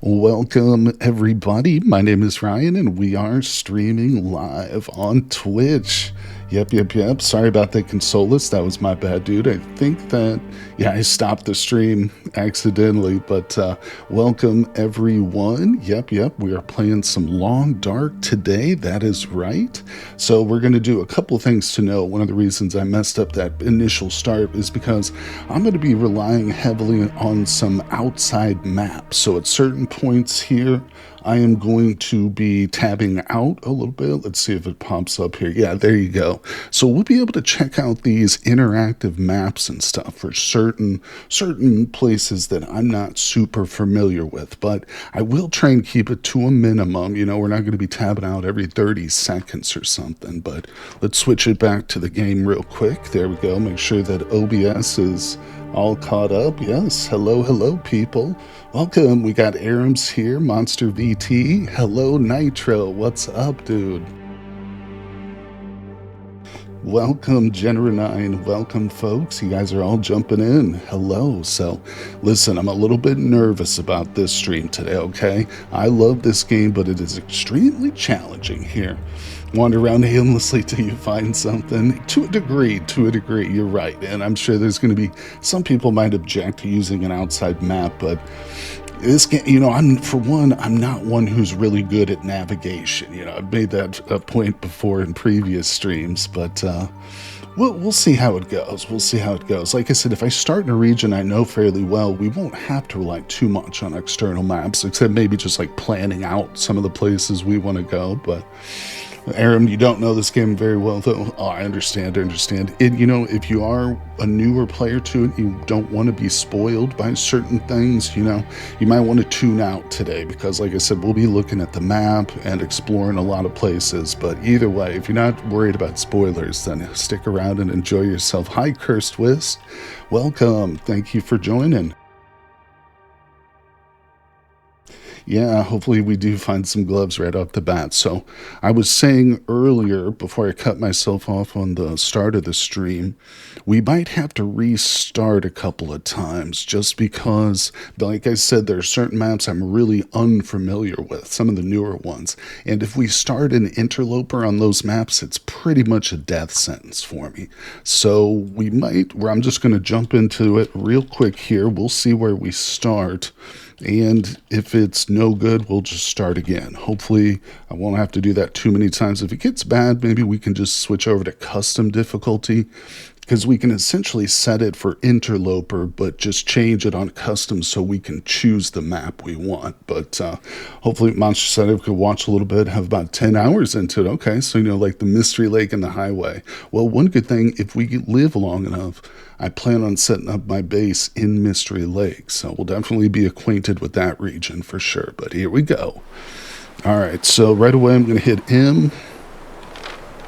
Welcome, everybody. My name is Ryan, and we are streaming live on Twitch. Yep. Sorry about that, Consolus. That was my bad, dude. I think that, yeah, I stopped the stream accidentally, but welcome, everyone. Yep. We are playing some Long Dark today. That is right. So we're going to do a couple of things to know. One of the reasons I messed up that initial start is because I'm going to be relying heavily on some outside maps. So at certain points here, I am going to be tabbing out a little bit. Let's see if it pops up here. Yeah, there you go. So we'll be able to check out these interactive maps and stuff for certain places that I'm not super familiar with. But I will try and keep it to a minimum. You know, we're not going to be tabbing out every 30 seconds or something. But let's switch it back to the game real quick. There we go. Make sure that OBS is all caught up. Yes. Hello, people. Welcome. We got Arams here, Monster VT. Hello, Nitro. What's up, dude? Welcome, Genera9. Welcome, folks. You guys are all jumping in. Hello. So, listen, I'm a little bit nervous about this stream today, okay? I love this game, but it is extremely challenging here. Wander around aimlessly till you find something. To a degree, you're right. And I'm sure there's going to be some people might object to using an outside map, but this game, you know, I'm not one who's really good at navigation. You know, I've made that a point before in previous streams, but we'll see how it goes. Like I said, if I start in a region I know fairly well, we won't have to rely too much on external maps, except maybe just like planning out some of the places we want to go. But Aram, you don't know this game very well, though. Oh, I understand. You know, if you are a newer player to it, you don't want to be spoiled by certain things, you know, you might want to tune out today because, like I said, we'll be looking at the map and exploring a lot of places. But either way, if you're not worried about spoilers, then stick around and enjoy yourself. Hi, Cursed Whist. Welcome. Thank you for joining. Yeah, hopefully we do find some gloves right off the bat. So I was saying earlier, before I cut myself off on the start of the stream, we might have to restart a couple of times just because, like I said, there are certain maps I'm really unfamiliar with, some of the newer ones. And if we start an Interloper on those maps, it's pretty much a death sentence for me. So I'm just going to jump into it real quick here. We'll see where we start. And if it's no good, we'll just start again. Hopefully, I won't have to do that too many times. If it gets bad, maybe we can just switch over to custom difficulty, because we can essentially set it for Interloper, but just change it on custom so we can choose the map we want. But hopefully Monster Setup could watch a little bit, have about 10 hours into it. Okay, so, you know, like the Mystery Lake and the Highway. Well, one good thing, if we live long enough, I plan on setting up my base in Mystery Lake, so we'll definitely be acquainted with that region for sure. But here we go. All right, so right away I'm going to hit M.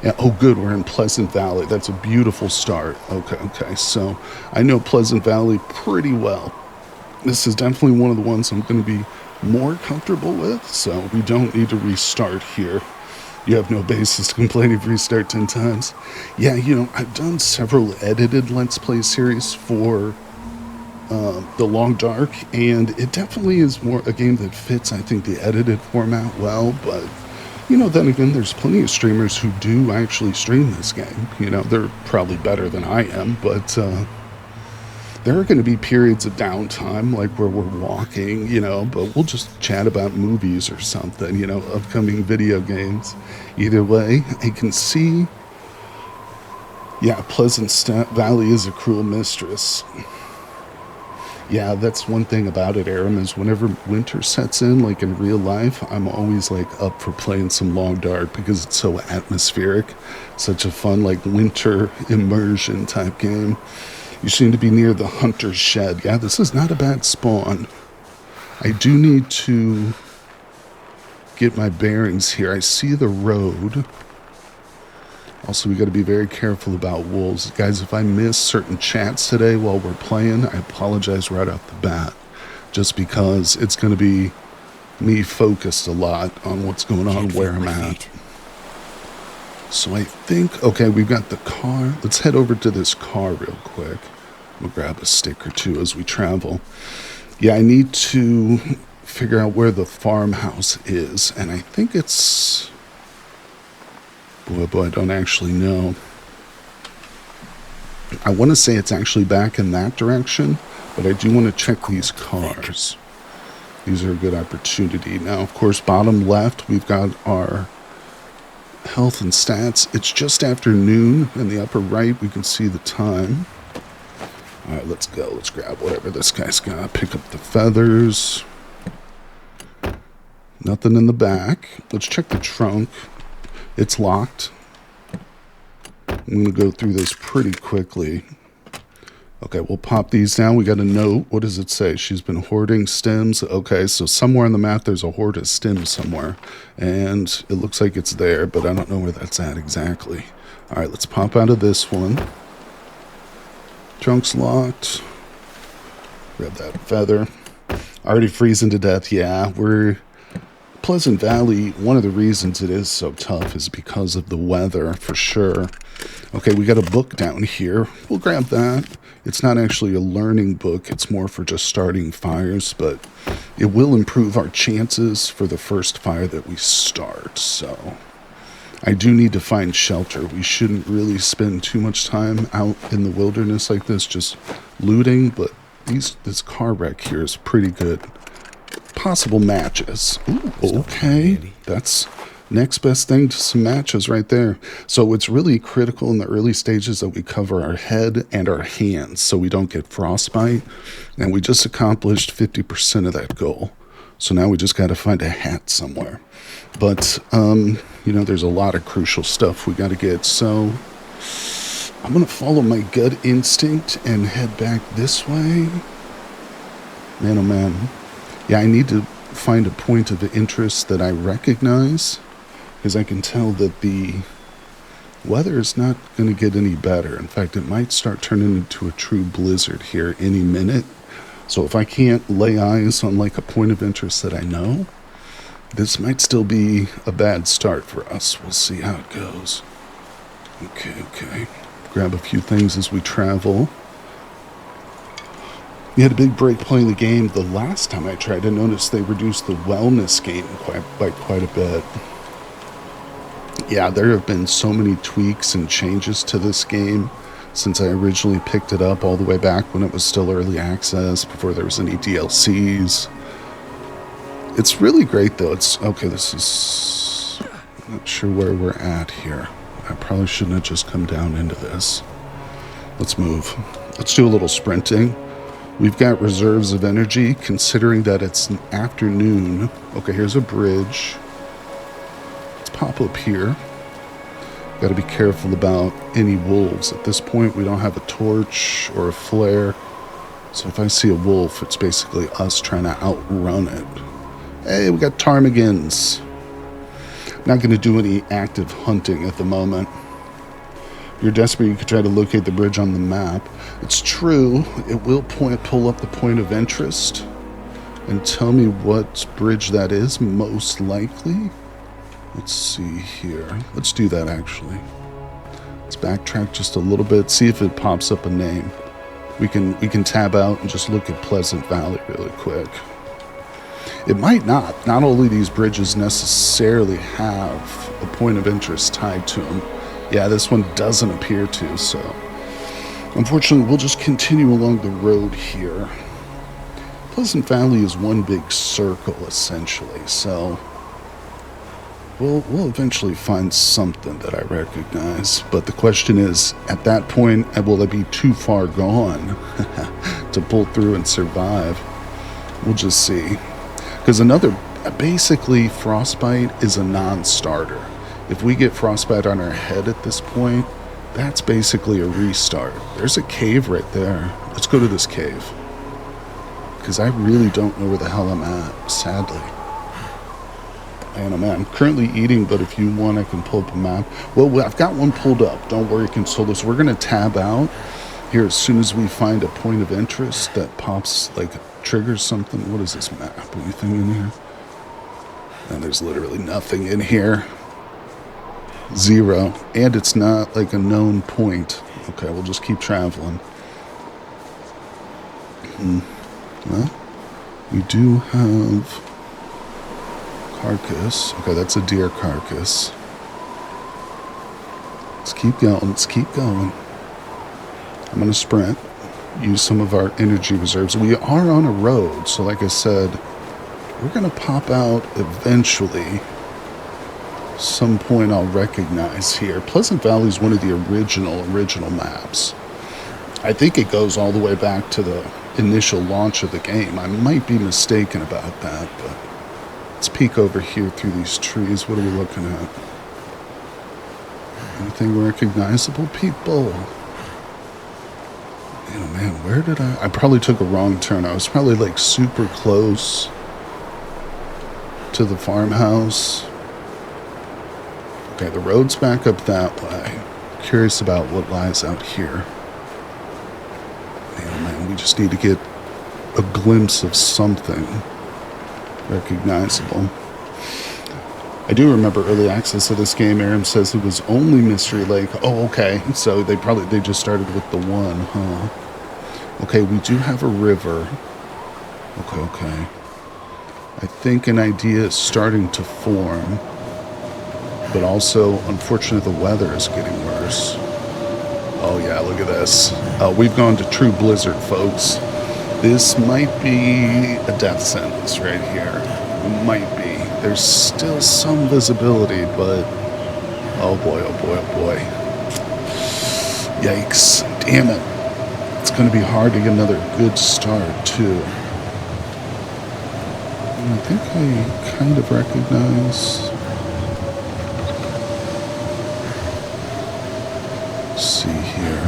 Yeah, oh, good, we're in Pleasant Valley. That's a beautiful start. Okay, so I know Pleasant Valley pretty well. This is definitely one of the ones I'm going to be more comfortable with, so we don't need to restart here. You have no basis to complain if you restart 10 times. Yeah, you know, I've done several edited Let's Play series for The Long Dark, and it definitely is more a game that fits, I think, the edited format well, but, you know, then again, there's plenty of streamers who do actually stream this game. You know, they're probably better than I am, but there are going to be periods of downtime, like where we're walking, you know, but we'll just chat about movies or something, you know, upcoming video games. Either way, I can see, yeah, Pleasant Valley is a cruel mistress. Yeah, that's one thing about it, Aram, is whenever winter sets in, like in real life, I'm always like up for playing some Long Dark because it's so atmospheric, such a fun like winter immersion type game. You seem to be near the hunter's shed. Yeah, this is not a bad spawn. I do need to get my bearings here. I see the road. Also, we got to be very careful about wolves. Guys, if I miss certain chats today while we're playing, I apologize right off the bat. Just because it's going to be me focused a lot on what's going on, where I'm at. So I think, okay, we've got the car. Let's head over to this car real quick. We'll grab a stick or two as we travel. Yeah, I need to figure out where the farmhouse is. And I think it's... Boy, I don't actually know. I want to say it's actually back in that direction, but I do want to check these cars. These are a good opportunity. Now, of course, bottom left, we've got our health and stats. It's just after noon. In the upper right, we can see the time. All right, let's go. Let's grab whatever this guy's got. Pick up the feathers. Nothing in the back. Let's check the trunk. It's locked. I'm going to go through this pretty quickly. Okay, we'll pop these down. We got a note. What does it say? She's been hoarding stems. Okay, so somewhere on the map there's a hoard of stems somewhere. And it looks like it's there, but I don't know where that's at exactly. All right, let's pop out of this one. Trunk's locked. Grab that feather. Already freezing to death. Yeah, we're... Pleasant Valley, one of the reasons it is so tough is because of the weather, for sure. Okay, we got a book down here. We'll grab that. It's not actually a learning book. It's more for just starting fires, but it will improve our chances for the first fire that we start. So I do need to find shelter. We shouldn't really spend too much time out in the wilderness like this, just looting, but this car wreck here is pretty good. Possible matches. Ooh, okay, that's next best thing to some matches right there. So it's really critical in the early stages that we cover our head and our hands so we don't get frostbite. And we just accomplished 50% of that goal. So now we just got to find a hat somewhere. But, you know, there's a lot of crucial stuff we got to get. So I'm going to follow my gut instinct and head back this way. Man, oh man. Yeah, I need to find a point of interest that I recognize, because I can tell that the weather is not going to get any better. In fact, it might start turning into a true blizzard here any minute. So if I can't lay eyes on like a point of interest that I know, this might still be a bad start for us. We'll see how it goes. Okay. Grab a few things as we travel. We had a big break playing the game the last time I tried. I noticed they reduced the wellness gain by quite a bit. Yeah, there have been so many tweaks and changes to this game since I originally picked it up all the way back when it was still early access, before there was any DLCs. It's really great though. Okay, this is... I'm not sure where we're at here. I probably shouldn't have just come down into this. Let's move. Let's do a little sprinting. We've got reserves of energy, considering that it's an afternoon. Okay, here's a bridge. Let's pop up here. Got to be careful about any wolves. At this point, we don't have a torch or a flare. So if I see a wolf, it's basically us trying to outrun it. Hey, we got ptarmigans. Not going to do any active hunting at the moment. If you're desperate, you could try to locate the bridge on the map. It's true, it will pull up the point of interest and tell me what bridge that is, most likely. Let's see here. Let's do that, actually. Let's backtrack just a little bit, see if it pops up a name. We can tab out and just look at Pleasant Valley really quick. It might not. Not all of these bridges necessarily have a point of interest tied to them. Yeah, this one doesn't appear to, so unfortunately we'll just continue along the road here. Pleasant Valley is one big circle, essentially, so we'll eventually find something that I recognize. But the question is, at that point, will I be too far gone to pull through and survive? We'll just see. Because basically, frostbite is a non-starter. If we get frostbite on our head at this point, that's basically a restart. There's a cave right there. Let's go to this cave. Because I really don't know where the hell I'm at, sadly. Man, oh man, I'm currently eating, but if you want, I can pull up a map. Well, I've got one pulled up. Don't worry, Consolos. We're going to tab out here as soon as we find a point of interest that pops, like, triggers something. What is this map? Anything in here? And there's literally nothing in here. Zero. And it's not like a known point. Okay, we'll just keep traveling. Well, We do have carcass. Okay, that's a deer carcass. Let's keep going. Let's keep going. I'm going to sprint. Use some of our energy reserves. We are on a road, so like I said, we're going to pop out eventually. Some point I'll recognize here. Pleasant Valley is one of the original maps. I think it goes all the way back to the initial launch of the game. I might be mistaken about that, but let's peek over here through these trees. What are we looking at? Anything recognizable, people? Oh man, where did I probably took a wrong turn. I was probably like super close to the farmhouse. Okay, the road's back up that way. Curious about what lies out here. Man, we just need to get a glimpse of something recognizable. I do remember early access to this game. Aram says it was only Mystery Lake. Oh, okay. So they just started with the one, huh? Okay, we do have a river. Okay. I think an idea is starting to form. But also, unfortunately, the weather is getting worse. Oh yeah, look at this. We've gone to true blizzard, folks. This might be a death sentence right here. It might be. There's still some visibility, but oh boy. Yikes. Damn it. It's going to be hard to get another good start, too. I think I kind of recognize... Let's see here.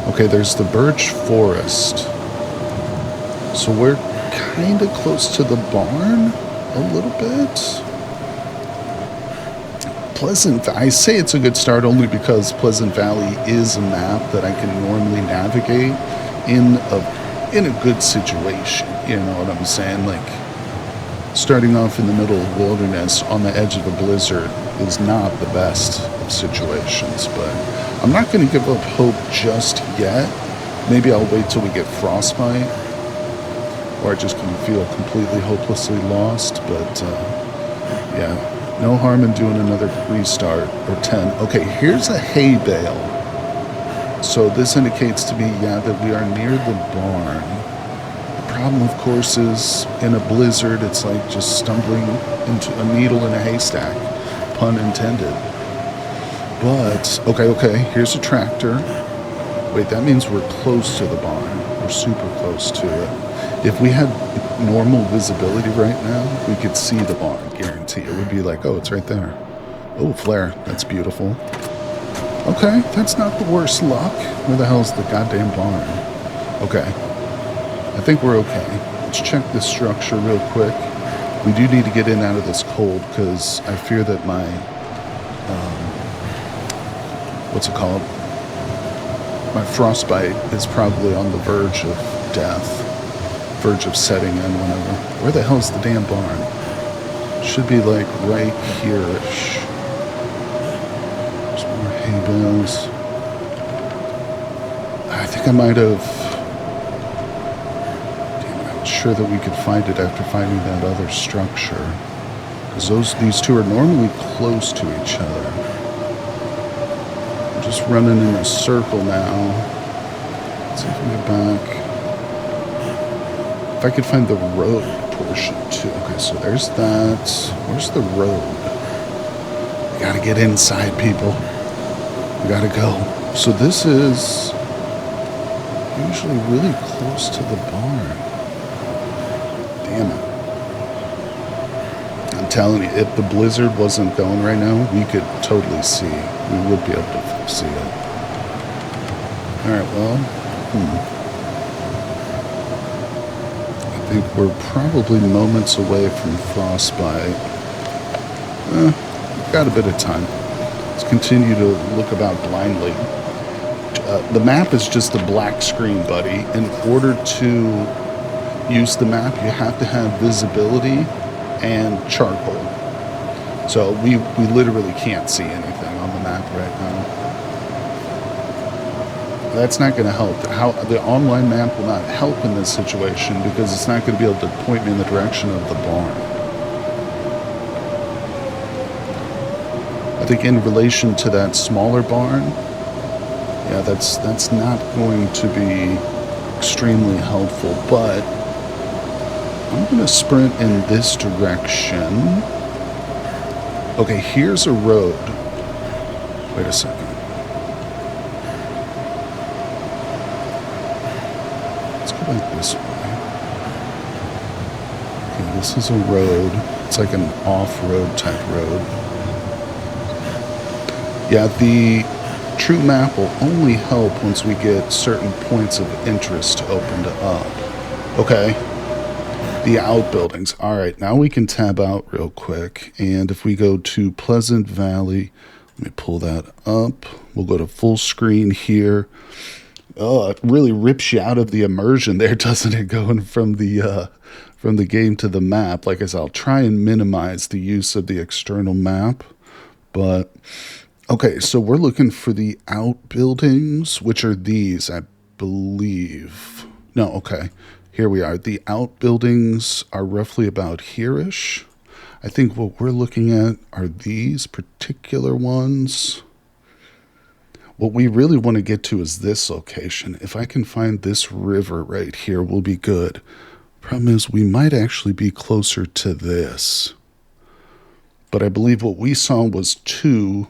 Okay, there's the birch forest. So we're kind of close to the barn a little bit. I say it's a good start only because Pleasant Valley is a map that I can normally navigate in a good situation. You know what I'm saying? Like, starting off in the middle of wilderness on the edge of a blizzard is not the best of situations, but I'm not going to give up hope just yet. Maybe I'll wait till we get frostbite, or I just can feel completely hopelessly lost, but yeah, no harm in doing another restart or 10. Okay, here's a hay bale. So this indicates to me, yeah, that we are near the barn. The problem, of course, is in a blizzard, it's like just stumbling into a needle in a haystack, pun intended. But, okay, here's a tractor. Wait, that means we're close to the barn. We're super close to it. If we had normal visibility right now, we could see the barn, guarantee. It would be like, oh, it's right there. Oh, flare. That's beautiful. Okay, that's not the worst luck. Where the hell's the goddamn barn? Okay. I think we're okay. Let's check this structure real quick. We do need to get in out of this cold because I fear that my, what's it called? My frostbite is probably on the verge of death. Verge of setting in whenever. Where the hell's the damn barn? Should be like right here-ish. There's more hay bales. I think I might have... Damn it, I was sure that we could find it after finding that other structure. Because these two are normally close to each other. I'm just running in a circle now. Let's see if we get back. If I could find the road portion too. Okay, so there's that. Where's the road? We gotta get inside, people. We gotta go. So this is usually really close to the barn. Damn it. I'm telling you, if the blizzard wasn't going right now, we could totally see. We would be able to see it. Alright, well, I think we're probably moments away from frostbite. Got a bit of time. Let's continue to look about blindly. The map is just a black screen, buddy. In order to use the map, you have to have visibility and charcoal. So we literally can't see anything on the map right now. That's not going to help. How the online map will not help in this situation because it's not going to be able to point me in the direction of the barn. I think in relation to that smaller barn, yeah, that's not going to be extremely helpful, but I'm going to sprint in this direction. Okay, here's a road. Wait a second. Let's go back this way. Okay, this is a road. It's like an off-road type road. Yeah, the true map will only help once we get certain points of interest opened up. Okay. The outbuildings. All right, now we can tab out real quick. And if we go to Pleasant Valley, let me pull that up. We'll go to full screen here. Oh, it really rips you out of the immersion there, doesn't it? Going from the game to the map. Like I said, I'll try and minimize the use of the external map. But okay, so we're looking for the outbuildings, which are these, I believe. No, okay. Here we are. The outbuildings are roughly about here-ish. I think what we're looking at are these particular ones. What we really want to get to is this location. If I can find this river right here, we'll be good. Problem is, we might actually be closer to this. But I believe what we saw was 2.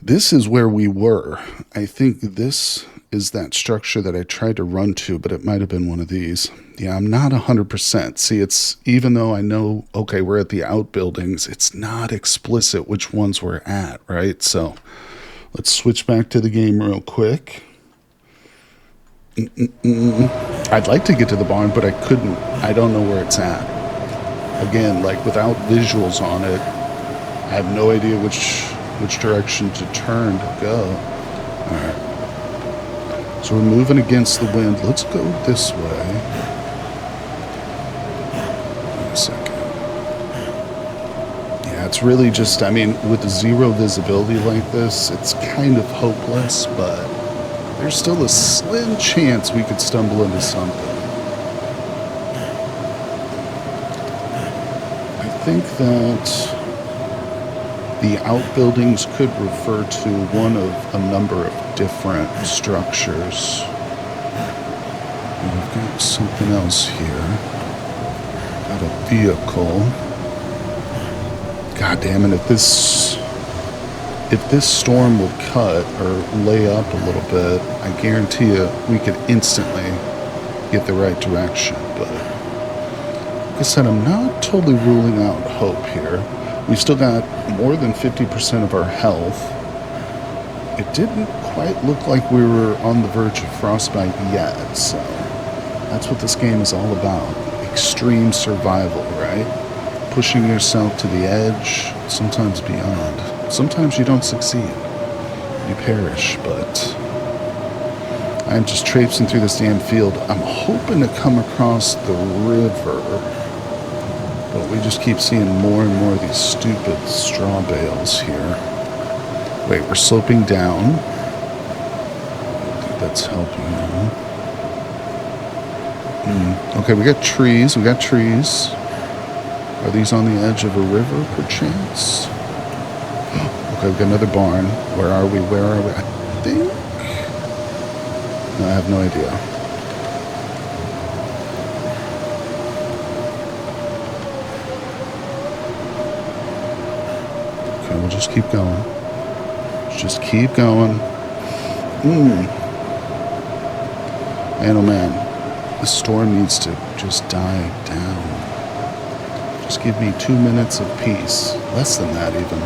This is where we were. I think this is that structure that I tried to run to, but it might have been one of these. Yeah, I'm not 100%. See, it's, even though I know, okay, we're at the outbuildings, it's not explicit which ones we're at, right? So let's switch back to the game real quick. I'd like to get to the barn, but I couldn't. I don't know where it's at. Again, like without visuals on it, I have no idea which direction to turn to go. All right. So we're moving against the wind. Let's go this way. Wait a second. Yeah, it's really just, I mean, with zero visibility like this, it's kind of hopeless, but there's still a slim chance we could stumble into something. I think that the outbuildings could refer to one of a number of different structures. And we've got something else here. Got a vehicle. God damn it, if this storm will cut or lay up a little bit, I guarantee you we could instantly get the right direction. But like I said, I'm not totally ruling out hope here. We've still got more than 50% of our health. It didn't quite look like we were on the verge of frostbite yet, so that's what this game is all about. Extreme survival, right? Pushing yourself to the edge, sometimes beyond. Sometimes you don't succeed. You perish, but I'm just traipsing through this damn field. I'm hoping to come across the river, but we just keep seeing more and more of these stupid straw bales here. Wait, we're sloping down. I don't think that's helping now. Okay, we got trees. We got trees. Are these on the edge of a river, perchance? Okay, we got another barn. Where are we? Where are we? I think... No, I have no idea. Okay, we'll just keep going. Just keep going. Man, oh man. The storm needs to just die down. Just give me 2 minutes of peace. Less than that, even.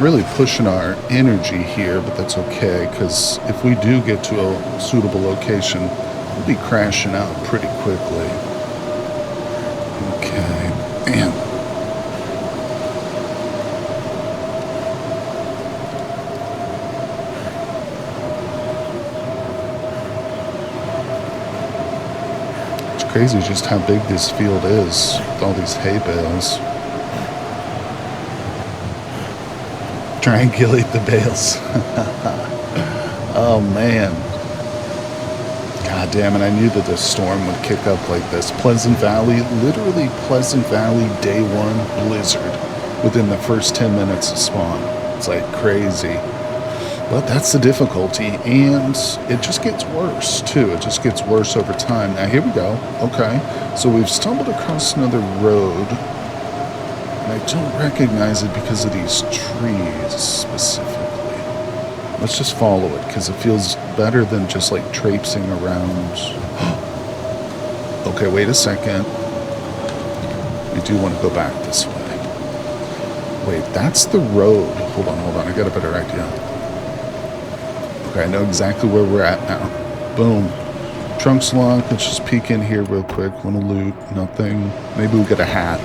Really pushing our energy here, but that's okay, because if we do get to a suitable location, we'll be crashing out pretty quickly. Okay. Man. Crazy just how big this field is with all these hay bales. Triangulate the bales. Oh, man. God damn it, I knew that the storm would kick up like this. Pleasant Valley, literally Pleasant Valley day one blizzard within the first 10 minutes of spawn. It's like crazy. But that's the difficulty, and it just gets worse, too. It just gets worse over time. Now, here we go. Okay, so we've stumbled across another road, and I don't recognize it because of these trees specifically. Let's just follow it, because it feels better than just, like, traipsing around. Okay, wait a second. We do want to go back this way. Wait, that's the road. Hold on. I got a better idea. Okay, I know exactly where we're at now. Boom. Trunk's locked. Let's just peek in here real quick. Want to loot? Nothing. Maybe we'll get a hat.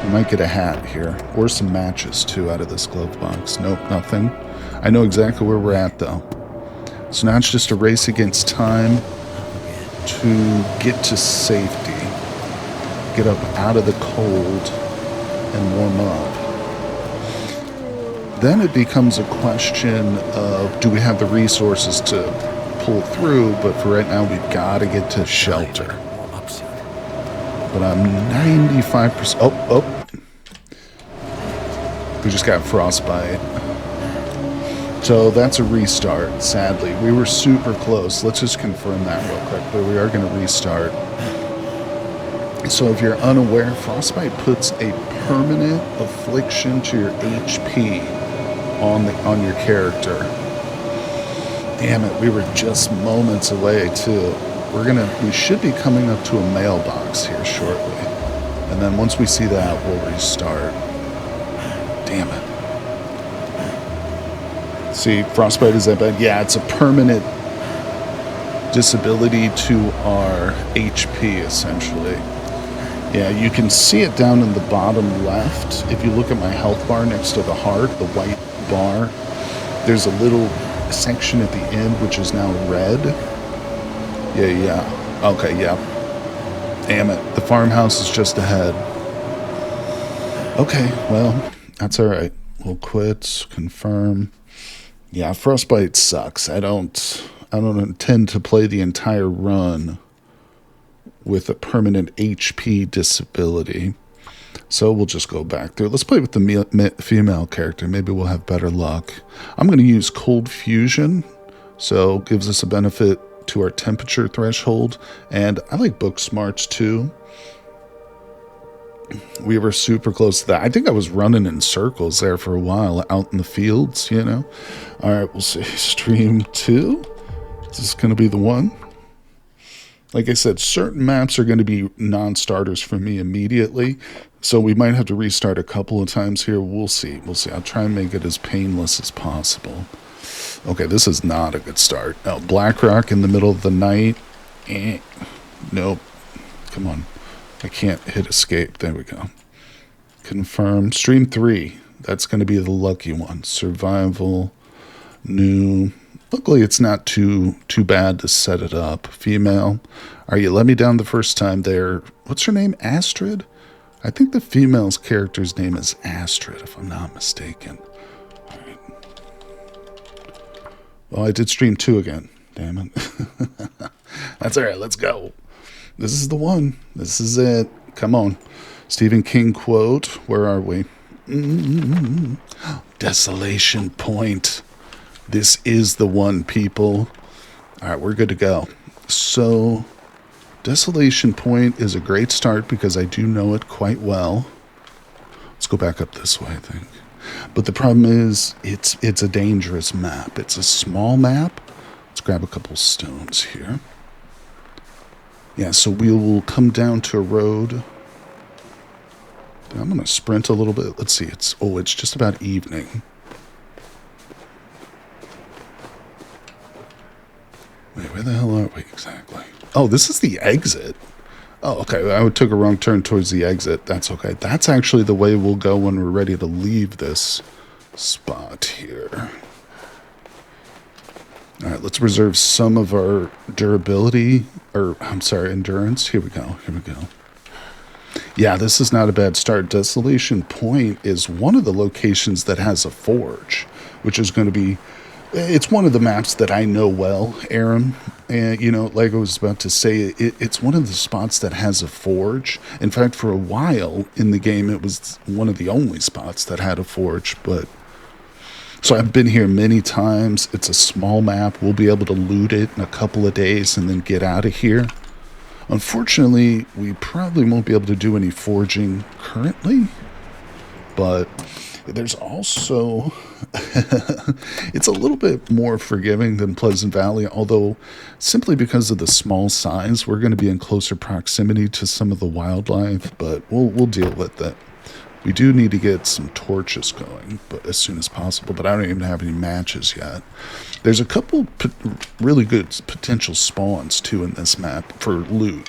We might get a hat here. Or some matches, too, out of this glove box. Nope, nothing. I know exactly where we're at, though. So now it's just a race against time to get to safety. Get up out of the cold and warm up. Then it becomes a question of, do we have the resources to pull through? But for right now, we've got to get to shelter. But I'm 95%... Oh. We just got frostbite. So that's a restart, sadly. We were super close. Let's just confirm that real quick. But we are going to restart. So if you're unaware, frostbite puts a permanent affliction to your HP on your character. Damn it, we were just moments away too. We should be coming up to a mailbox here shortly. And then once we see that, we'll restart. Damn it. See, frostbite is that bad? Yeah, it's a permanent disability to our HP essentially. Yeah, you can see it down in the bottom left. If you look at my health bar next to the heart, the white bar, there's a little section at the end which is now red. Yeah. Okay, yeah. Damn it. The farmhouse is just ahead. Okay, well, that's alright. We'll quit, confirm. Yeah, frostbite sucks. I don't intend to play the entire run with a permanent HP disability. So we'll just go back through. Let's play with the female character. Maybe we'll have better luck. I'm going to use Cold Fusion. So gives us a benefit to our temperature threshold. And I like book smarts too. We were super close to that. I think I was running in circles there for a while out in the fields, you know. All right, we'll see. Stream 2. Is this going to be the one? Like I said, certain maps are going to be non-starters for me immediately, so we might have to restart a couple of times here. We'll see. I'll try and make it as painless as possible. Okay, this is not a good start. No, Blackrock in the middle of the night. Nope. Come on. I can't hit escape. There we go. Confirm. Stream 3. That's going to be the lucky one. Survival. New. Luckily, it's not too bad to set it up. Female. All right, you let me down the first time there. What's her name? Astrid? I think the female's character's name is Astrid, if I'm not mistaken. All right. Well, I did stream 2 again. Damn it. That's all right. Let's go. This is the one. This is it. Come on. Stephen King quote. Where are we? Desolation Point. This is the one, people. All right, we're good to go. So, Desolation Point is a great start because I do know it quite well. Let's go back up this way, I think. But the problem is, it's a dangerous map. It's a small map. Let's grab a couple stones here. Yeah, so we will come down to a road. I'm going to sprint a little bit. Let's see. It's just about evening. Wait, where the hell are we exactly? Oh, this is the exit. Oh, okay. I took a wrong turn towards the exit. That's okay. That's actually the way we'll go when we're ready to leave this spot here. All right, let's reserve some of our durability, endurance. Here we go. Yeah, this is not a bad start. Desolation Point is one of the locations that has a forge, which is going to be. It's one of the maps that I know well, Aaron. And, like I was about to say, it's one of the spots that has a forge. In fact, for a while in the game, it was one of the only spots that had a forge. But so I've been here many times. It's a small map. We'll be able to loot it in a couple of days and then get out of here. Unfortunately, we probably won't be able to do any forging currently, but there's also it's a little bit more forgiving than Pleasant Valley, although simply because of the small size, we're going to be in closer proximity to some of the wildlife, but we'll deal with it. We do need to get some torches going, but as soon as possible. But I don't even have any matches yet. There's a couple really good potential spawns too in this map for loot.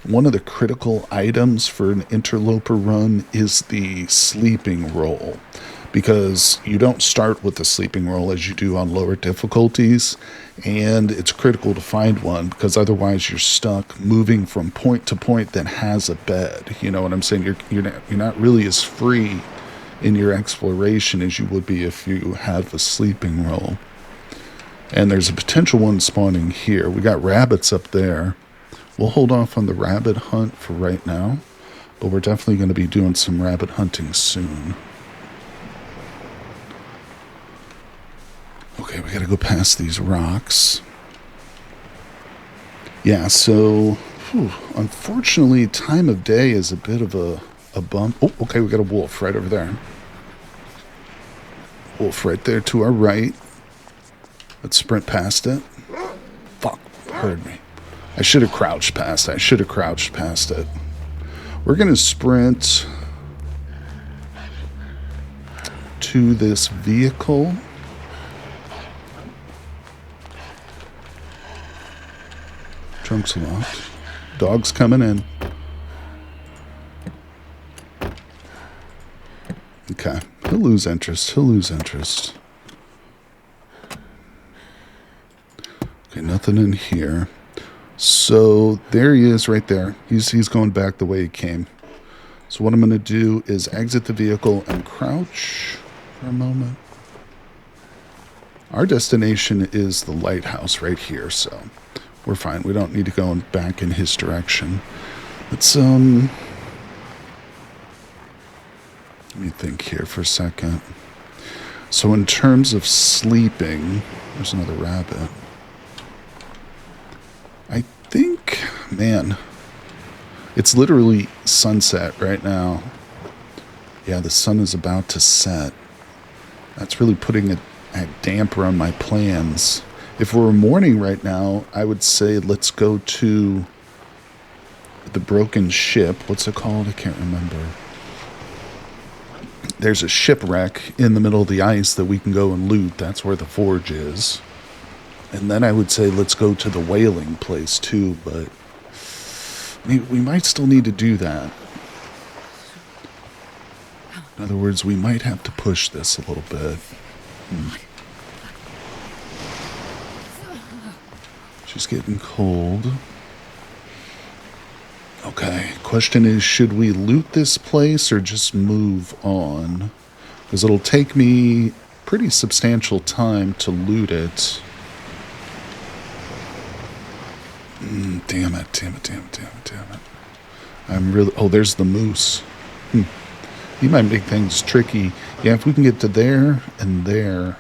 One of the critical items for an interloper run is the sleeping roll, because you don't start with the sleeping roll as you do on lower difficulties, and it's critical to find one because otherwise you're stuck moving from point to point that has a bed. You know what I'm saying? You're not really as free in your exploration as you would be if you have a sleeping roll. And there's a potential one spawning here. We got rabbits up there. We'll hold off on the rabbit hunt for right now, but we're definitely going to be doing some rabbit hunting soon. Okay, we got to go past these rocks. Yeah, so unfortunately, time of day is a bit of a bump. Oh, okay, we got a wolf right over there. Wolf right there to our right. Let's sprint past it. Fuck, heard me. I should have crouched past it. We're going to sprint to this vehicle. Trunk's locked. Dog's coming in. Okay. He'll lose interest. Okay, nothing in here. So there he is right there. He's going back the way he came. So what I'm going to do is exit the vehicle and crouch for a moment. Our destination is the lighthouse right here, so we're fine. We don't need to go back in his direction. Let's let me think here for a second. So in terms of sleeping, there's another rabbit. I think, man, it's literally sunset right now. Yeah, the sun is about to set. That's really putting a damper on my plans. If we're morning right now, I would say let's go to the broken ship. What's it called? I can't remember. There's a shipwreck in the middle of the ice that we can go and loot. That's where the forge is. And then I would say let's go to the whaling place too, but we might still need to do that. In other words, we might have to push this a little bit. She's getting cold. Okay, question is, should we loot this place or just move on? Because it'll take me pretty substantial time to loot it. Damn it. I'm really... Oh, there's the moose. He might make things tricky. Yeah, if we can get to there and there...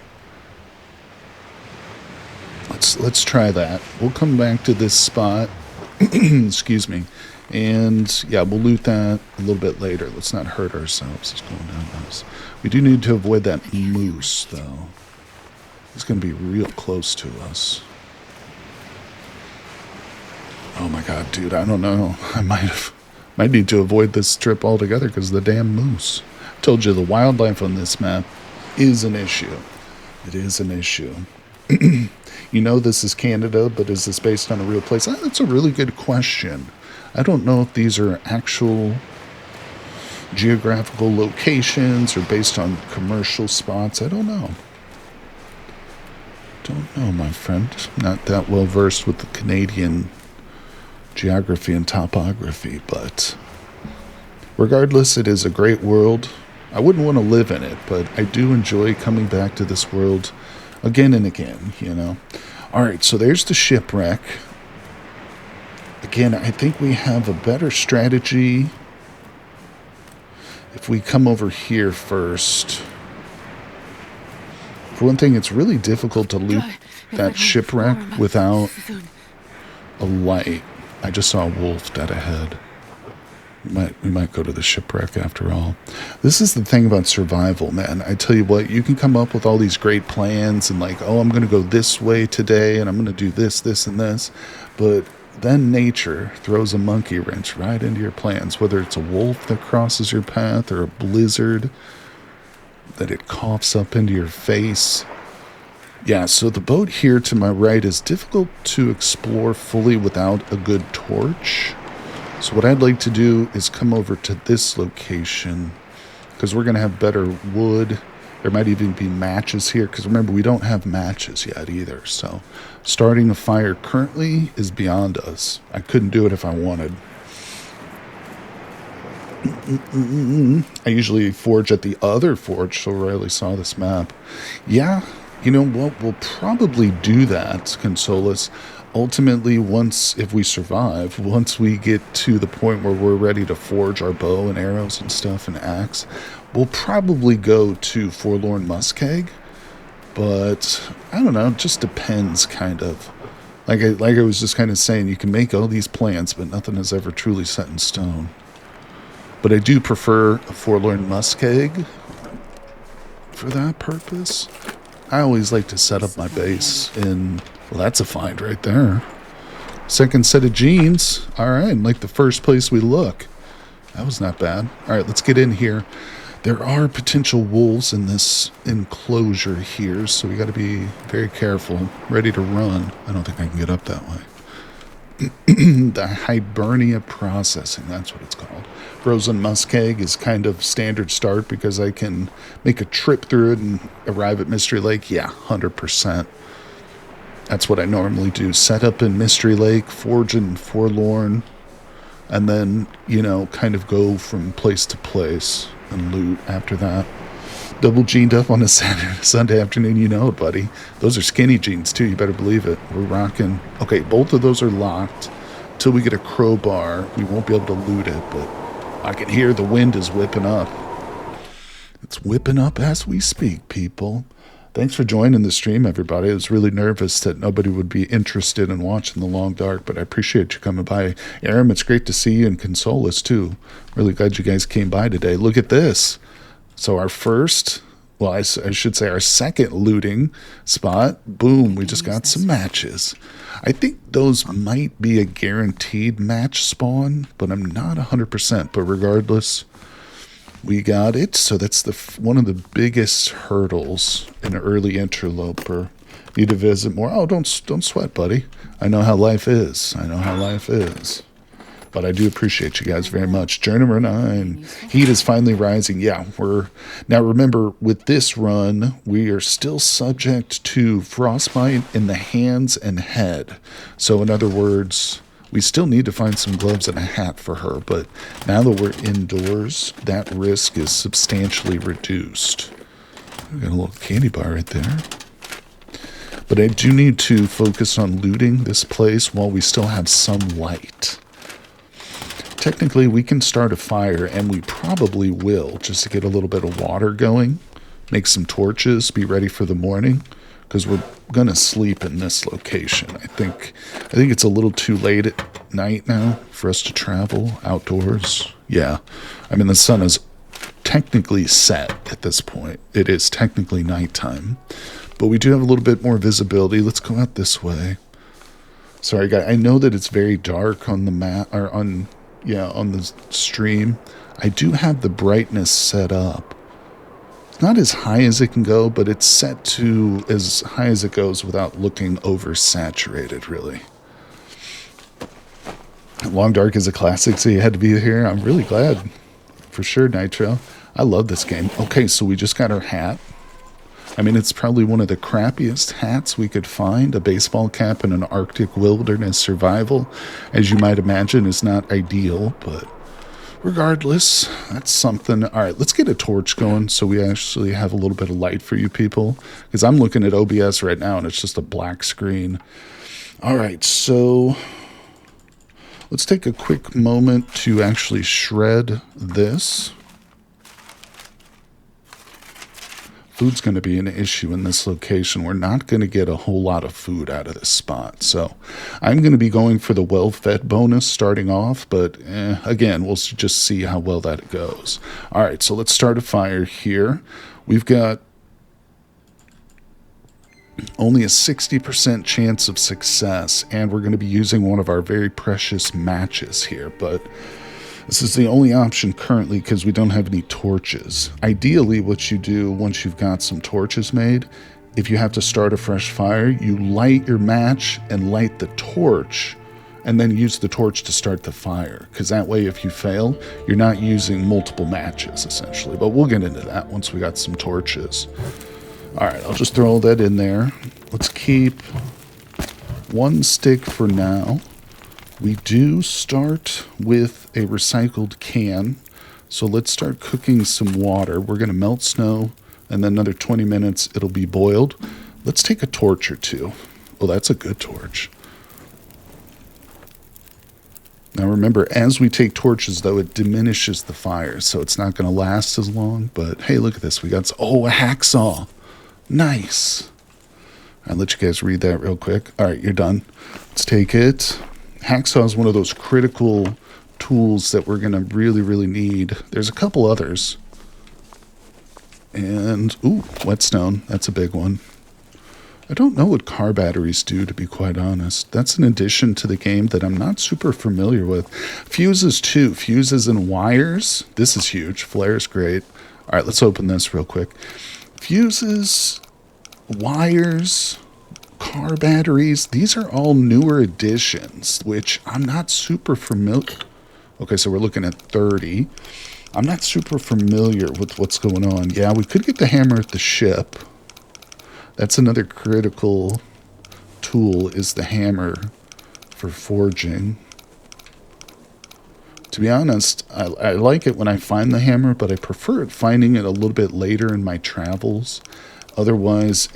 Let's try that. We'll come back to this spot. Excuse me. And, yeah, we'll loot that a little bit later. Let's not hurt ourselves. It's going down this. We do need to avoid that moose, though. He's going to be real close to us. Oh my god, dude, I don't know. I might need to avoid this trip altogether because of the damn moose. I told you the wildlife on this map is an issue. It is an issue. You know this is Canada, but is this based on a real place? That's a really good question. I don't know if these are actual geographical locations or based on commercial spots. I don't know. Don't know, my friend. Not that well versed with the Canadian geography and topography, but Regardless, it is a great world. I wouldn't want to live in it, but I do enjoy coming back to this world again and again, you know. All right, so there's the shipwreck. Again, I think we have a better strategy if we come over here first. For one thing, it's really difficult to loot that shipwreck without a light. I just saw a wolf dead ahead. We might go to the shipwreck after all. This is the thing about survival, man. I tell you what, you can come up with all these great plans and like, oh, I'm going to go this way today and I'm going to do this, this, and this. But then nature throws a monkey wrench right into your plans, whether it's a wolf that crosses your path or a blizzard that it coughs up into your face. Yeah, so the boat here to my right is difficult to explore fully without a good torch. So what I'd like to do is come over to this location because we're going to have better wood. There might even be matches here because remember, we don't have matches yet either. So starting a fire currently is beyond us. I couldn't do it if I wanted. I usually forge at the other forge, so rarely saw this map. Yeah, you know what? We'll probably do that, Consolus. Ultimately, if we survive, once we get to the point where we're ready to forge our bow and arrows and stuff and axe, we'll probably go to Forlorn Muskeg. But I don't know, it just depends, kind of. Like I was just kind of saying, you can make all these plans, but nothing is ever truly set in stone. But I do prefer a Forlorn Muskeg for that purpose. I always like to set up my base in... Well, that's a find right there. Second set of jeans. All right, like the first place we look. That was not bad. All right, let's get in here. There are potential wolves in this enclosure here, so we got to be very careful. Ready to run. I don't think I can get up that way. The Hibernia processing, that's what it's called. Frozen Muskeg is kind of standard start because I can make a trip through it and arrive at Mystery Lake. Yeah, 100%. That's what I normally do. Set up in Mystery Lake, forge in Forlorn, and then, you know, kind of go from place to place and loot after that. Double jeaned up on a Sunday afternoon, you know it, buddy. Those are skinny jeans, too. You better believe it. We're rocking. Okay, both of those are locked. Till we get a crowbar, we won't be able to loot it, but I can hear the wind is whipping up. It's whipping up as we speak, people. Thanks for joining the stream, everybody. I was really nervous that nobody would be interested in watching The Long Dark, but I appreciate you coming by. Aram, it's great to see you, and Consolus, too. Really glad you guys came by today. Look at this. So our first, well, I should say our second looting spot, boom, we just got some matches. I think those might be a guaranteed match spawn, but I'm not 100%. But regardless, we got it. So that's one of the biggest hurdles in early Interloper. Need to visit more. Oh, don't sweat, buddy. I know how life is. But I do appreciate you guys very much. Journeyman 9. Heat is finally rising. Yeah, now remember, with this run, we are still subject to frostbite in the hands and head. So in other words, we still need to find some gloves and a hat for her. But now that we're indoors, that risk is substantially reduced. We got a little candy bar right there. But I do need to focus on looting this place while we still have some light. Technically, we can start a fire, and we probably will, just to get a little bit of water going, make some torches, be ready for the morning, because we're going to sleep in this location. I think it's a little too late at night now for us to travel outdoors. Yeah, I mean, the sun is technically set at this point. It is technically nighttime, but we do have a little bit more visibility. Let's go out this way. Sorry, guys. I know that it's very dark on the map, or on the stream. I do have the brightness set up. It's not as high as it can go, but it's set to as high as it goes without looking oversaturated, really. Long Dark is a classic, so you had to be here. I'm really glad. For sure, Nitro. I love this game. Okay, so we just got our hat. I mean, it's probably one of the crappiest hats we could find. A baseball cap in an Arctic wilderness survival, as you might imagine, is not ideal, but Regardless, that's something. All right, let's get a torch going so we actually have a little bit of light for you people. Because I'm looking at OBS right now and it's just a black screen. All right, so let's take a quick moment to actually shred this. Food's going to be an issue in this location. We're not going to get a whole lot of food out of this spot. So I'm going to be going for the well-fed bonus starting off. But again, we'll just see how well that goes. All right, so let's start a fire here. We've got only a 60% chance of success. And we're going to be using one of our very precious matches here. But this is the only option currently because we don't have any torches. Ideally, what you do once you've got some torches made, if you have to start a fresh fire, you light your match and light the torch and then use the torch to start the fire. Because that way, if you fail, you're not using multiple matches, essentially. But we'll get into that once we got some torches. All right, I'll just throw all that in there. Let's keep one stick for now. We do start with a recycled can, so let's start cooking some water. We're going to melt snow, and then another 20 minutes it'll be boiled. Let's take a torch or two. Oh, that's a good torch. Now remember, as we take torches, though, it diminishes the fire, so it's not going to last as long. But hey, look at this. We got, oh, a hacksaw. Nice. I'll let you guys read that real quick. All right, you're done. Let's take it. Hacksaw is one of those critical tools that we're going to really, really need. There's a couple others. And, ooh, whetstone. That's a big one. I don't know what car batteries do, to be quite honest. That's an addition to the game that I'm not super familiar with. Fuses, too. Fuses and wires. This is huge. Flare is great. All right, let's open this real quick. Fuses, wires, car batteries, these are all newer additions, which I'm not super familiar. Okay, so we're looking at 30. I'm not super familiar with what's going on. Yeah, we could get the hammer at the ship. That's another critical tool, is the hammer for forging. To be honest, I like it when I find the hammer, but I prefer finding it a little bit later in my travels. Otherwise,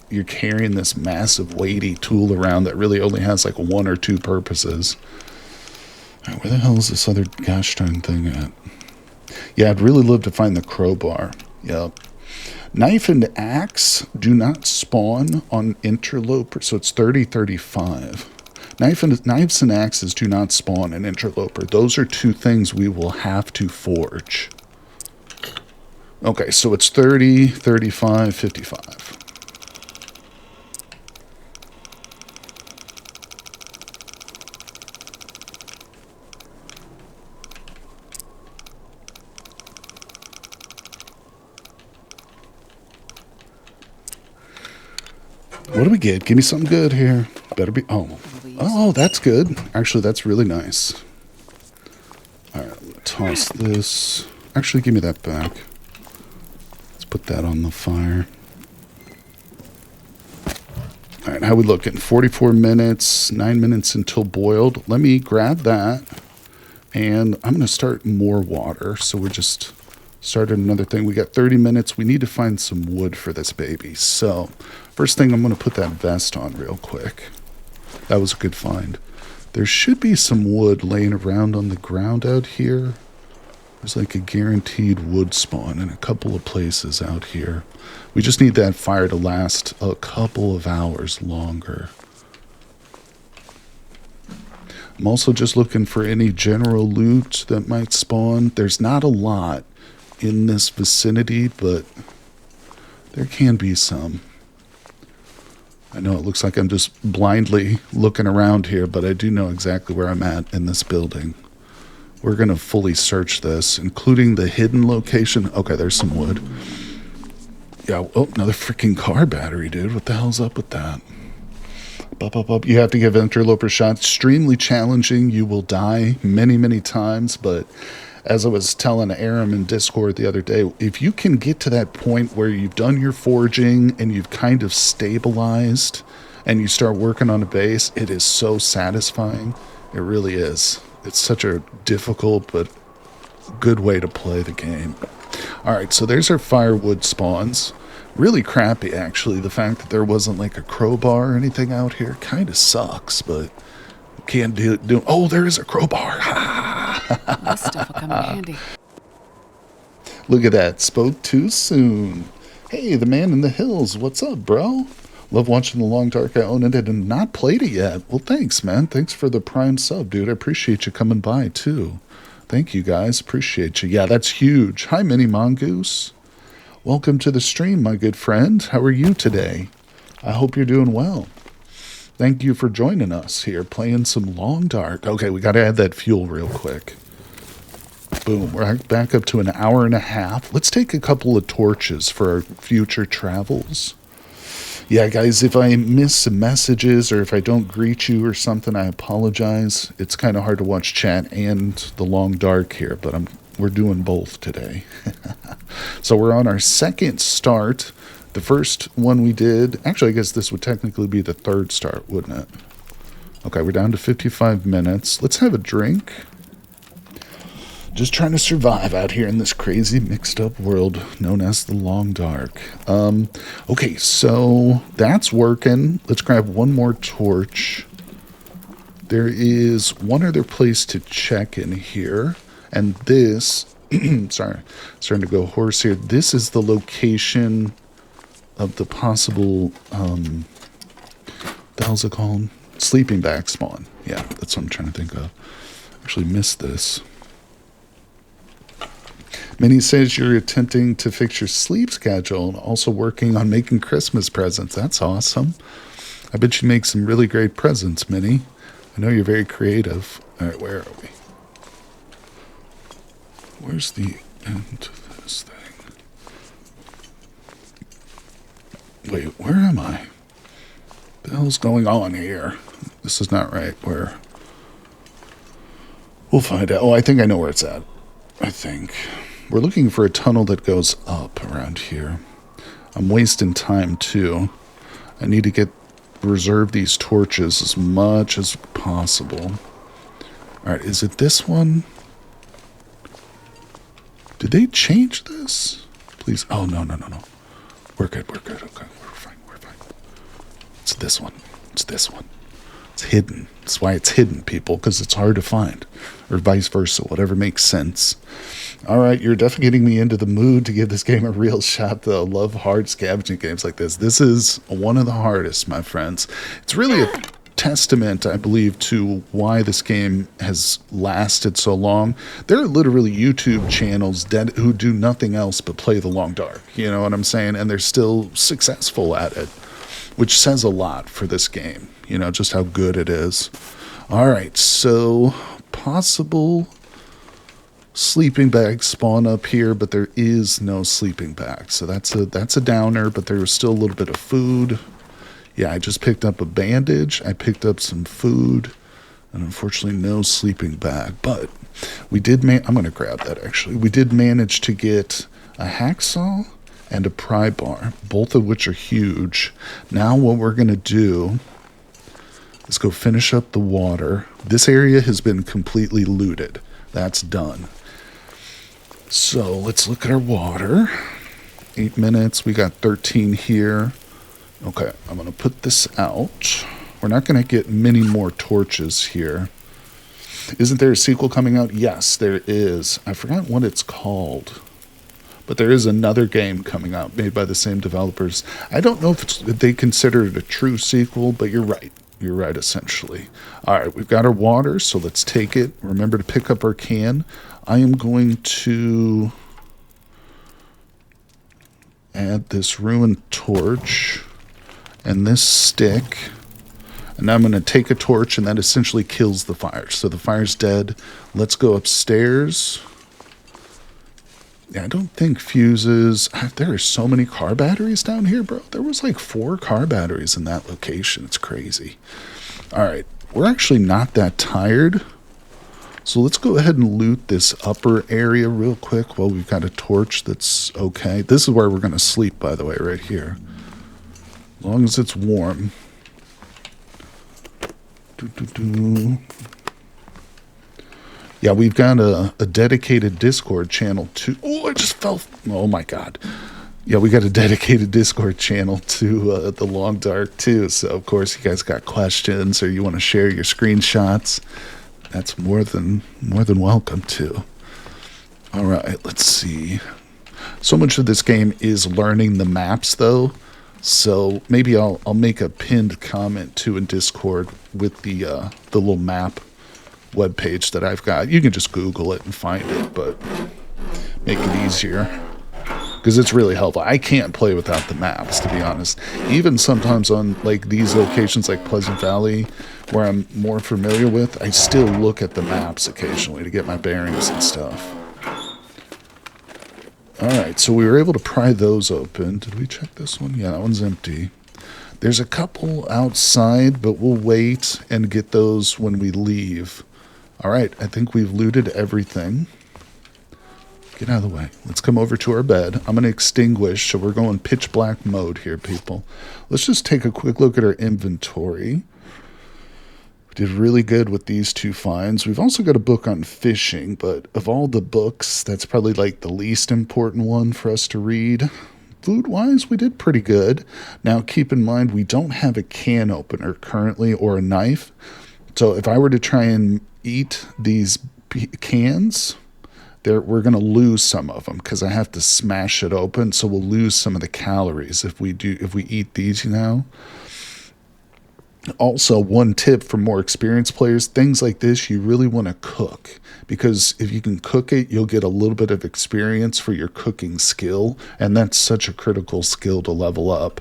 you're carrying this massive weighty tool around that really only has like one or two purposes. All right, where the hell is this other gosh darn thing at? Yeah, I'd really love to find the crowbar. Yep. Knife and axe do not spawn on Interloper, so it's 30-35. Knives and axes do not spawn in Interloper. Those are two things we will have to forge. Okay, so it's 30, 35, 55. What do we get? Give me something good here. Better be... Oh, that's good. Actually, that's really nice. All right, I'm going to toss this. Actually, give me that back. Let's put that on the fire. All right, how we looking? 44 minutes, 9 minutes until boiled. Let me grab that. And I'm going to start more water. So we're just... started another thing. We got 30 minutes. We need to find some wood for this baby. So first thing, I'm going to put that vest on real quick. That was a good find. There should be some wood laying around on the ground out here. There's like a guaranteed wood spawn in a couple of places out here. We just need that fire to last a couple of hours longer. I'm also just looking for any general loot that might spawn. There's not a lot in this vicinity, but there can be some. I know it looks like I'm just blindly looking around here, but I do know exactly where I'm at in this building. We're going to fully search this, including the hidden location. Okay, there's some wood. Yeah, oh, another freaking car battery, dude. What the hell's up with that? Up. You have to give Interloper a shot. Extremely challenging. You will die many, many times, but as I was telling Aram in Discord the other day, if you can get to that point where you've done your forging and you've kind of stabilized and you start working on a base, it is so satisfying. It really is. It's such a difficult but Good way to play the game. All right, so there's our firewood spawns. Really crappy, actually. The fact that there wasn't like a crowbar or anything out here kind of sucks, but can't do. Oh, there is a crowbar. This stuff will come in handy. Look at that. Spoke too soon. Hey, the man in the hills. What's up, bro? Love watching The Long Dark. I own it and not played it yet. Well, thanks, man. Thanks for the prime sub, dude. I appreciate you coming by, too. Thank you, guys. Appreciate you. Yeah, that's huge. Hi, Mini Mongoose. Welcome to the stream, my good friend. How are you today? I hope you're doing well. Thank you for joining us here, playing some Long Dark. Okay, we got to add that fuel real quick. Boom, we're back up to an hour and a half. Let's take a couple of torches for our future travels. Yeah, guys, if I miss some messages or if I don't greet you or something, I apologize. It's kind of hard to watch chat and the Long Dark here, but we're doing both today. So we're on our second start. The first one we did, actually, I guess this would technically be the third start, wouldn't it? Okay, we're down to 55 minutes. Let's have a drink. Just trying to survive out here in this crazy mixed up world known as the Long Dark. Okay, so that's working. Let's grab one more torch. There is one other place to check in here. And this, sorry, starting to go hoarse here. This is the location of the possible, what the hell's it called? Sleeping bag spawn. Yeah, that's what I'm trying to think of. Actually missed this. Minnie says you're attempting to fix your sleep schedule and also working on making Christmas presents. That's awesome. I bet you make some really great presents, Minnie. I know you're very creative. All right, where are we? Where's the end to this thing? Wait, where am I? What the hell's going on here? This is not right. Where? We'll find out. Oh, I think I know where it's at. I think. We're looking for a tunnel that goes up around here. I'm wasting time, too. I need to reserve these torches as much as possible. Alright, is it this one? Did they change this? Please. Oh, no. We're good. Okay, we're fine. It's this one. It's hidden. That's why it's hidden, people, because it's hard to find. Or vice versa, whatever makes sense. Alright, you're definitely getting me into the mood to give this game a real shot, though. Love hard scavenging games like this. This is one of the hardest, my friends. It's really a testament, I believe, to why this game has lasted so long. There are literally YouTube channels who do nothing else but play the Long Dark. You know what I'm saying? And they're still successful at it, which says a lot for this game. You know, just how good it is. Alright, so possible sleeping bag spawn up here, but there is no sleeping bag. So that's a downer, but there was still a little bit of food. Yeah, I just picked up a bandage. I picked up some food. And unfortunately, no sleeping bag. But we did I'm going to grab that, actually. We did manage to get a hacksaw and a pry bar, both of which are huge. Now what we're going to do is go finish up the water. This area has been completely looted. That's done. So let's look at our water. 8 minutes. We got 13 here. Okay, I'm going to put this out. We're not going to get many more torches here. Isn't there a sequel coming out? Yes, there is. I forgot what it's called. But there is another game coming out made by the same developers. I don't know if they consider it a true sequel, but you're right. You're right, essentially. All right, we've got our water, so let's take it. Remember to pick up our can. I am going to add this ruined torch and this stick. And now I'm going to take a torch, and that essentially kills the fire. So the fire's dead. Let's go upstairs. Yeah, I don't think fuses. There are so many car batteries down here, bro. There was like 4 car batteries in that location. It's crazy. All right. We're actually not that tired. So let's go ahead and loot this upper area real quick while we've got a torch that's okay. This is where we're going to sleep, by the way, right here. As long as it's warm. Yeah, we've got a dedicated Discord channel to. Oh, I just fell. Oh my god. Yeah, we got a dedicated Discord channel to the Long Dark too. So of course, you guys got questions or you want to share your screenshots. That's more than welcome to. All right, let's see. So much of this game is learning the maps, though. So maybe I'll make a pinned comment too in Discord with the little map webpage that I've got. You can just Google it and find it, but make it easier because it's really helpful. I can't play without the maps, to be honest. Even sometimes on like these locations, like Pleasant Valley, where I'm more familiar with, I still look at the maps occasionally to get my bearings and stuff. Alright, so we were able to pry those open. Did we check this one? Yeah, that one's empty. There's a couple outside, but we'll wait and get those when we leave. Alright, I think we've looted everything. Get out of the way. Let's come over to our bed. I'm going to extinguish, so we're going pitch black mode here, people. Let's just take a quick look at our inventory. We did really good with these two finds. We've also got a book on fishing, but of all the books, that's probably like the least important one for us to read. Food-wise, we did pretty good. Now, keep in mind, we don't have a can opener currently or a knife. So if I were to try and eat these cans, we're going to lose some of them because I have to smash it open. So we'll lose some of the calories if we eat these now. Also, one tip for more experienced players, things like this you really want to cook, because if you can cook it, you'll get a little bit of experience for your cooking skill, and that's such a critical skill to level up.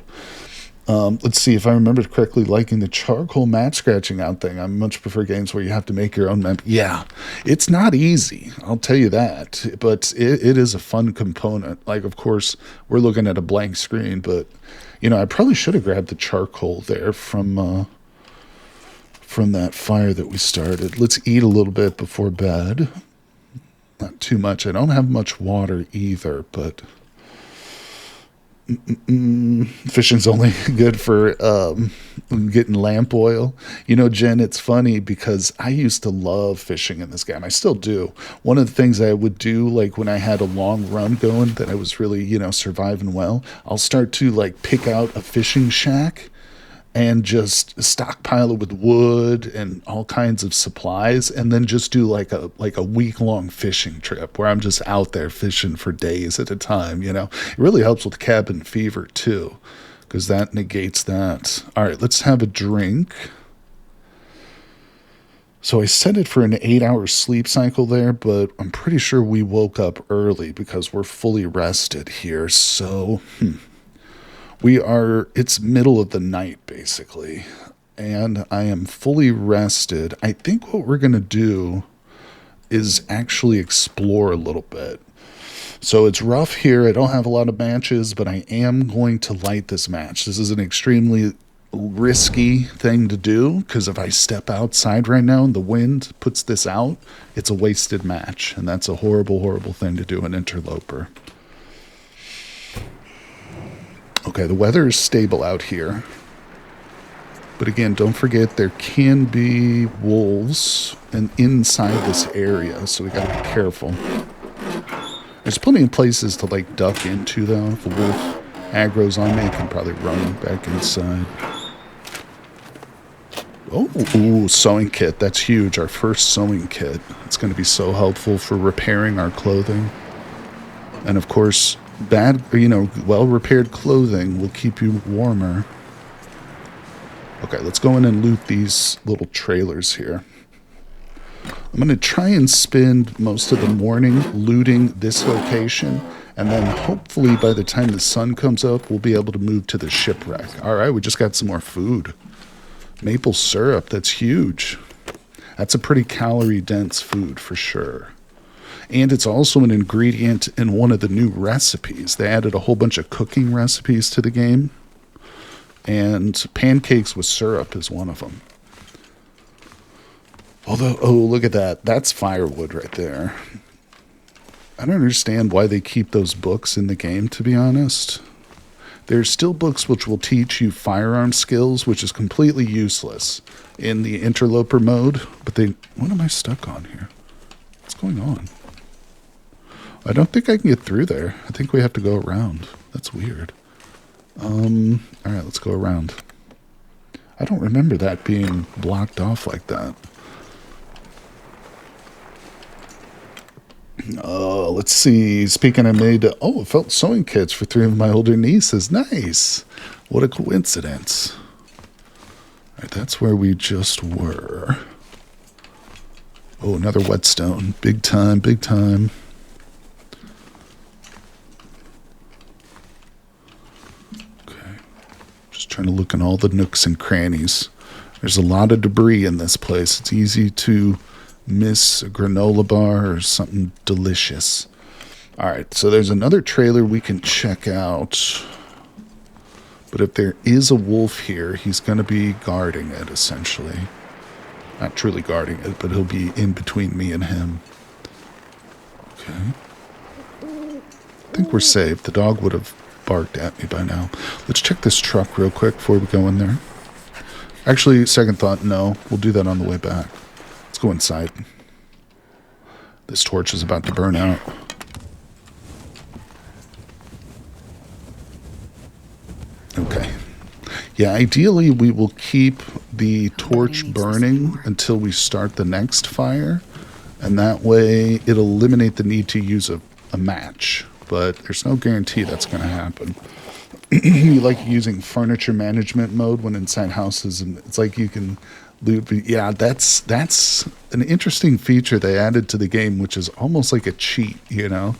Let's see, if I remember correctly, liking the charcoal map scratching out thing. I much prefer games where you have to make your own map. Yeah, it's not easy, I'll tell you that, but it is a fun component. Like, of course, we're looking at a blank screen, but you know, I probably should have grabbed the charcoal there from that fire that we started. Let's eat a little bit before bed. Not too much. I don't have much water either, but fishing's only good for getting lamp oil. You know, Jen, it's funny because I used to love fishing in this game. I still do. One of the things I would do, like when I had a long run going that I was really, surviving well, I'll start to like pick out a fishing shack and just stockpile it with wood and all kinds of supplies, and then just do like a week-long fishing trip where I'm just out there fishing for days at a time. It really helps with cabin fever too, because that negates that. All right, let's have a drink. So I set it for an 8-hour sleep cycle there, but I'm pretty sure we woke up early because we're fully rested here. So it's middle of the night basically, and I am fully rested. I think what we're going to do is actually explore a little bit. So it's rough here. I don't have a lot of matches, but I am going to light this match. This is an extremely risky thing to do because if I step outside right now and the wind puts this out, it's a wasted match, and that's a horrible, horrible thing to do in Interloper. Okay, the weather is stable out here. But again, don't forget there can be wolves inside this area, so we gotta be careful. There's plenty of places to like duck into though. If a wolf aggro's on me, I can probably run back inside. Oh, ooh, sewing kit. That's huge. Our first sewing kit. It's going to be so helpful for repairing our clothing. And of course, well-repaired clothing will keep you warmer. Okay, let's go in and loot these little trailers here. I'm going to try and spend most of the morning looting this location, and then hopefully by the time the sun comes up, we'll be able to move to the shipwreck. All right, we just got some more food. Maple syrup, that's huge. That's a pretty calorie-dense food for sure. And it's also an ingredient in one of the new recipes. They added a whole bunch of cooking recipes to the game. And pancakes with syrup is one of them. Although, oh, look at that. That's firewood right there. I don't understand why they keep those books in the game, to be honest. There's still books which will teach you firearm skills, which is completely useless in the interloper mode. But what am I stuck on here? What's going on? I don't think I can get through there. I think we have to go around. That's weird. Alright, let's go around. I don't remember that being blocked off like that. Oh, let's see. Speaking, I made felt sewing kits for 3 of my older nieces. Nice. What a coincidence. All right, that's where we just were. Oh, another whetstone. Big time, big time. Okay. Just trying to look in all the nooks and crannies. There's a lot of debris in this place. It's easy to miss a granola bar or something delicious. All right, so there's another trailer we can check out. But if there is a wolf here, he's going to be guarding it, essentially. Not truly guarding it, but he'll be in between me and him. Okay. I think we're safe. The dog would have barked at me by now. Let's check this truck real quick before we go in there. Actually, second thought, no. We'll do that on the way back. Let's go inside. This torch is about to burn out. Okay. Yeah, ideally we will keep the torch burning until we start the next fire. And that way it'll eliminate the need to use a match. But there's no guarantee that's going to happen. You like using furniture management mode when inside houses, and it's like you can loot. Yeah, that's an interesting feature they added to the game, which is almost like a cheat, you know.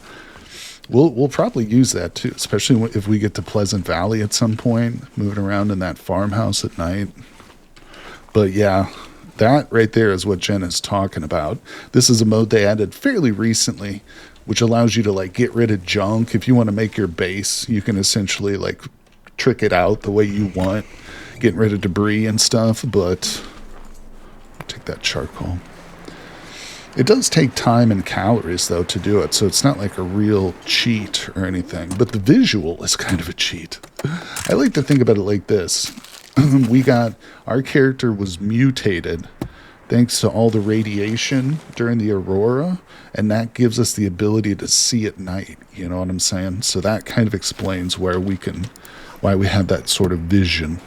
We'll probably use that too, especially if we get to Pleasant Valley at some point, moving around in that farmhouse at night. But yeah, that right there is what Jen is talking about. This is a mode they added fairly recently, which allows you to like get rid of junk. If you want to make your base, you can essentially like trick it out the way you want, getting rid of debris and stuff. But I'll take that charcoal. It does take time and calories, though, to do it, so it's not like a real cheat or anything. But the visual is kind of a cheat. I like to think about it like this. Our character was mutated thanks to all the radiation during the aurora, and that gives us the ability to see at night, you know what I'm saying? So that kind of explains why we have that sort of vision.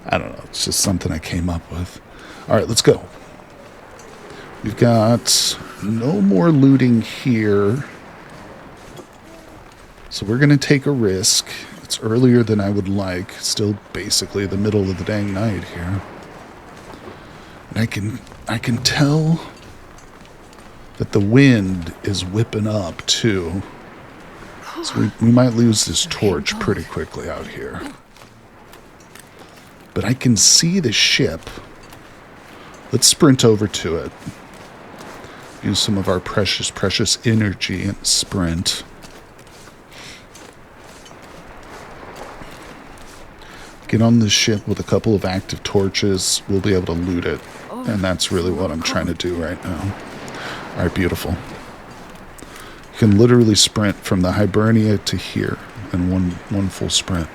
I don't know, it's just something I came up with. All right, let's go. We've got no more looting here. So we're going to take a risk. It's earlier than I would like. Still basically the middle of the dang night here. And I can tell that the wind is whipping up too. So we might lose this torch pretty quickly out here. But I can see the ship. Let's sprint over to it. Use some of our precious energy and sprint. Get on this ship with a couple of active torches. We'll be able to loot it. And that's really what I'm trying to do right now. Alright, beautiful. You can literally sprint from the Hibernia to here in one full sprint.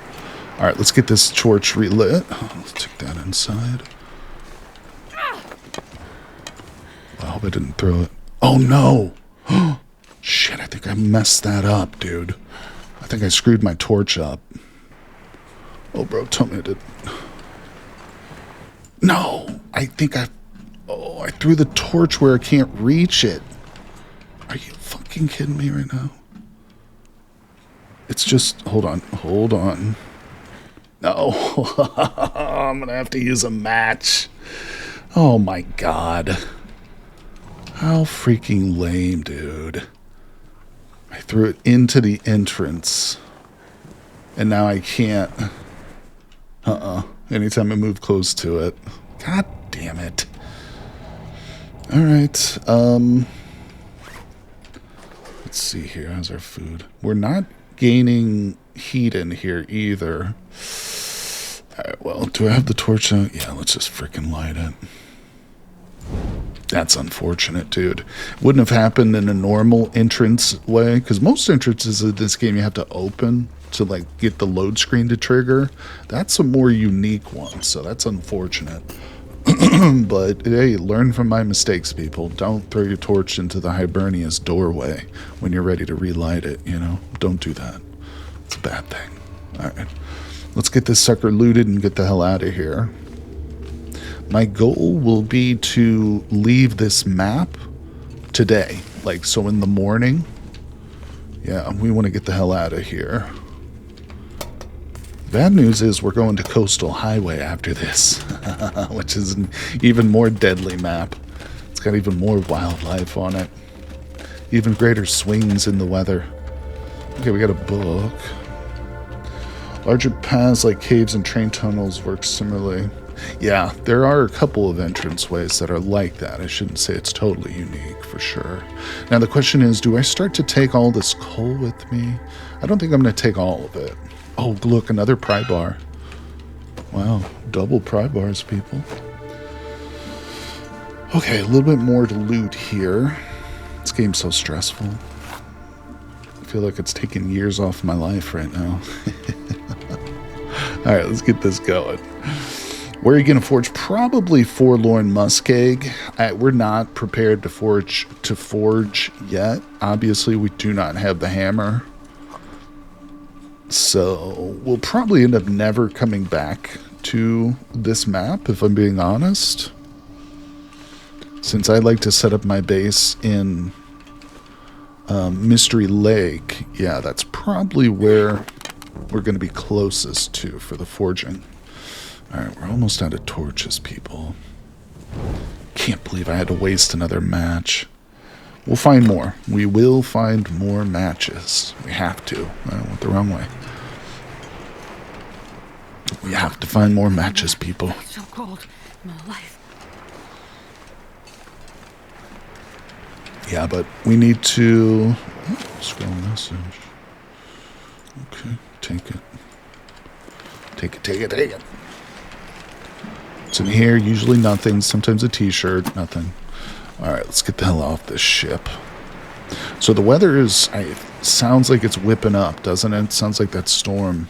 Alright, let's get this torch relit. Let's take that inside. I hope I didn't throw it. Oh no! Shit, I think I messed that up, dude. I think I screwed my torch up. Oh, bro, tell me I did. No! I threw the torch where I can't reach it. Are you fucking kidding me right now? It's just... Hold on. No. I'm gonna have to use a match. Oh my god. How freaking lame, dude. I threw it into the entrance. And now I can't. Anytime I move close to it. God damn it. Alright. Let's see here. How's our food? We're not gaining heat in here either. Alright, well, do I have the torch out? Yeah, let's just freaking light it. That's unfortunate, dude. Wouldn't have happened in a normal entrance way, because most entrances of this game you have to open to like get the load screen to trigger. That's a more unique one, so that's unfortunate. But hey, learn from my mistakes, people. Don't throw your torch into the Hibernia's doorway when you're ready to relight it, you know? Don't do that. It's a bad thing. Alright. Let's get this sucker looted and get the hell out of here. My goal will be to leave this map today. Like, so in the morning. Yeah, we want to get the hell out of here. Bad news is we're going to Coastal Highway after this, which is an even more deadly map. It's got even more wildlife on it. Even greater swings in the weather. Okay, we got a book. Larger paths like caves and train tunnels work similarly. Yeah, there are a couple of entranceways that are like that. I shouldn't say it's totally unique, for sure. Now the question is, do I start to take all this coal with me? I don't think I'm going to take all of it. Oh, look, another pry bar. Wow, double pry bars, people. Okay, a little bit more to loot here. This game's so stressful. I feel like it's taking years off my life right now. Alright, let's get this going. Where are you going to forge? Probably Forlorn Muskeg. We're not prepared to forge yet. Obviously, we do not have the hammer. So, we'll probably end up never coming back to this map, if I'm being honest. Since I like to set up my base in Mystery Lake, yeah, that's probably where we're going to be closest to for the forging. Alright, we're almost out of torches, people. Can't believe I had to waste another match. We'll find more. We will find more matches. We have to. I went the wrong way. We have to find more matches, people. It's so cold. I'm alive. Yeah, but we need to... Oh, scroll message. Okay, take it. Take it, take it, take it. What's in here? Usually nothing. Sometimes a t-shirt. Nothing. Alright, let's get the hell off this ship. So the weather is... sounds like it's whipping up, doesn't it? Sounds like that storm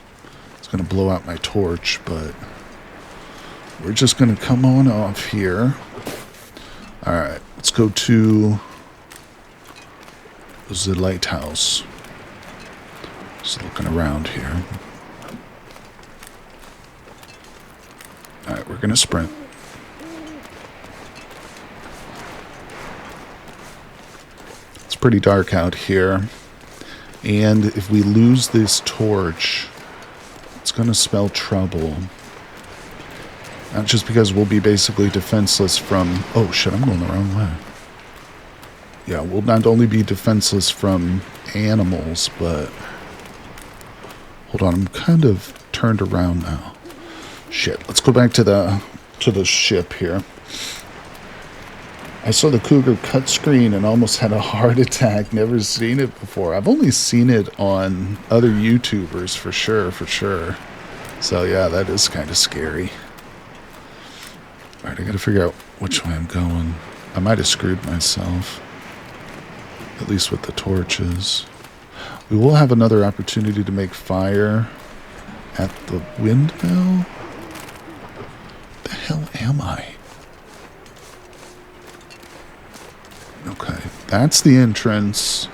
is going to blow out my torch, but... we're just going to come on off here. Alright, let's go to... the lighthouse. Just looking around here. Alright, we're going to sprint. It's pretty dark out here. And if we lose this torch, it's going to spell trouble. Not just because we'll be basically defenseless from... oh shit, I'm going the wrong way. Yeah, we'll not only be defenseless from animals, but... hold on, I'm kind of turned around now. Shit, let's go back to the ship here. I saw the cougar cut screen and almost had a heart attack. Never seen it before. I've only seen it on other YouTubers for sure, for sure. So yeah, that is kind of scary. Alright, I gotta figure out which way I'm going. I might have screwed myself. At least with the torches. We will have another opportunity to make fire at the windmill. The hell am I? Okay, that's the entrance.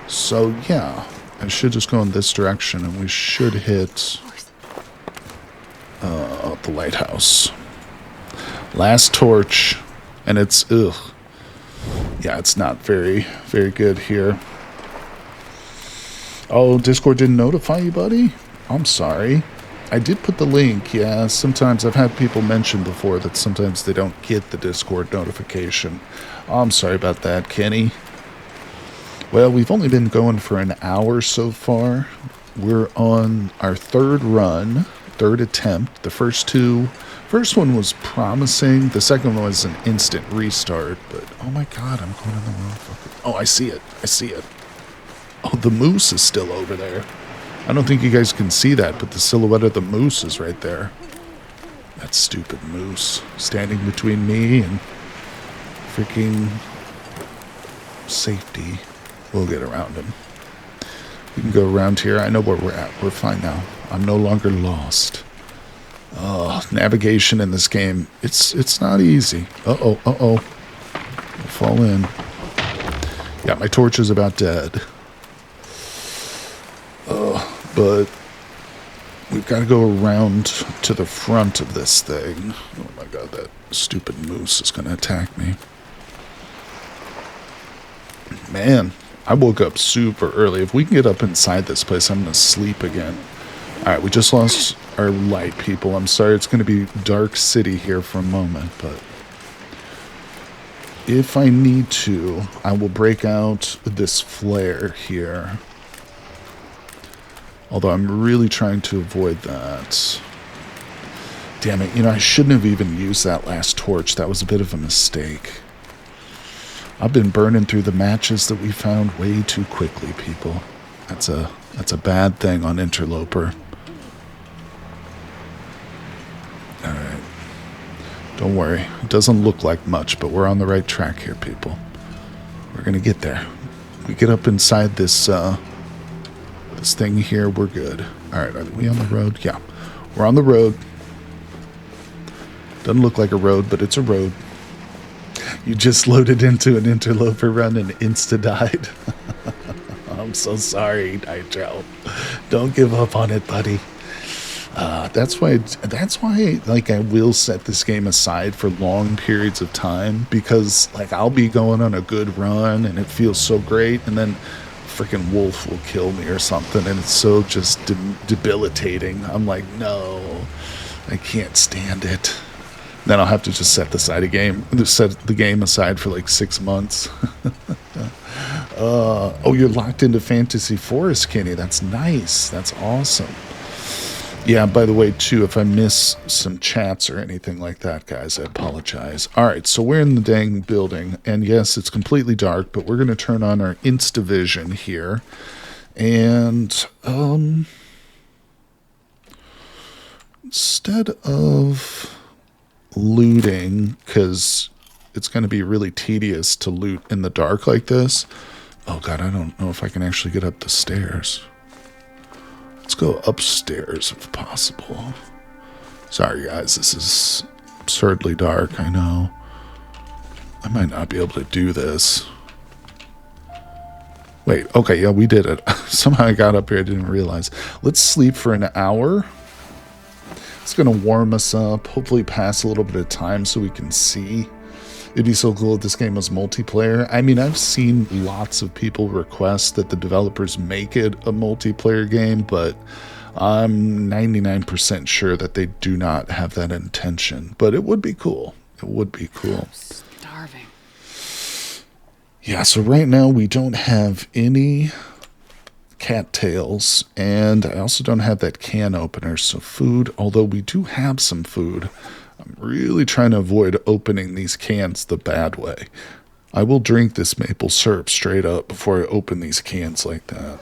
So yeah, I should just go in this direction and we should hit the lighthouse. Last torch, and it's ugh. Yeah, it's not very good here. Oh, Discord didn't notify you, buddy? I'm sorry. I did put the link, yeah. Sometimes I've had people mention before that sometimes they don't get the Discord notification. Oh, I'm sorry about that, Kenny. Well, we've only been going for an hour so far. We're on our third run, third attempt. The first one was promising. The second one was an instant restart. But, oh my god, I'm going in the wrong fucking... oh, I see it. I see it. Oh, the moose is still over there. I don't think you guys can see that, but the silhouette of the moose is right there. That stupid moose standing between me and freaking safety. We'll get around him. We can go around here. I know where we're at. We're fine now. I'm no longer lost. Oh, navigation in this game, it's not easy. Uh-oh, uh-oh. I'll fall in. Yeah, my torch is about dead. But we've got to go around to the front of this thing. Oh my god, that stupid moose is going to attack me. Man, I woke up super early. If we can get up inside this place, I'm going to sleep again. Alright, we just lost our light, people. I'm sorry, it's going to be dark city here for a moment, but if I need to, I will break out this flare here. Although I'm really trying to avoid that. Damn it, I shouldn't have even used that last torch. That was a bit of a mistake. I've been burning through the matches that we found way too quickly, people. That's a bad thing on Interloper. Alright. Don't worry. It doesn't look like much, but we're on the right track here, people. We're gonna get there. We get up inside this this thing here, we're good. Alright, are we on the road? Yeah. We're on the road. Doesn't look like a road, but it's a road. You just loaded into an Interloper run and insta-died. I'm so sorry, Nitro. Don't give up on it, buddy. That's why, like, I will set this game aside for long periods of time, because, like, I'll be going on a good run, and it feels so great, and then freaking wolf will kill me or something, and it's so just debilitating. I'm like, no, I can't stand it. Then I'll have to just set the game aside for like 6 months. Oh, you're locked into Fantasy Forest, Kenny. That's nice. That's awesome. Yeah, by the way, too, if I miss some chats or anything like that, guys, I apologize. All right, so we're in the dang building, and yes, it's completely dark, but we're going to turn on our Instavision here, and instead of looting, because it's going to be really tedious to loot in the dark like this. Oh god, I don't know if I can actually get up the stairs. Let's go upstairs if possible. Sorry guys, this is absurdly dark, I know. I might not be able to do this. Wait, okay, yeah, we did it. Somehow I got up here, I didn't realize. Let's sleep for an hour. It's going to warm us up, hopefully pass a little bit of time so we can see. It'd be so cool if this game was multiplayer. I mean, I've seen lots of people request that the developers make it a multiplayer game, but I'm 99% sure that they do not have that intention. But it would be cool. It would be cool. I'm starving. Yeah, so right now we don't have any cattails, and I also don't have that can opener, so food, although we do have some food, I'm really trying to avoid opening these cans the bad way. I will drink this maple syrup straight up before I open these cans like that.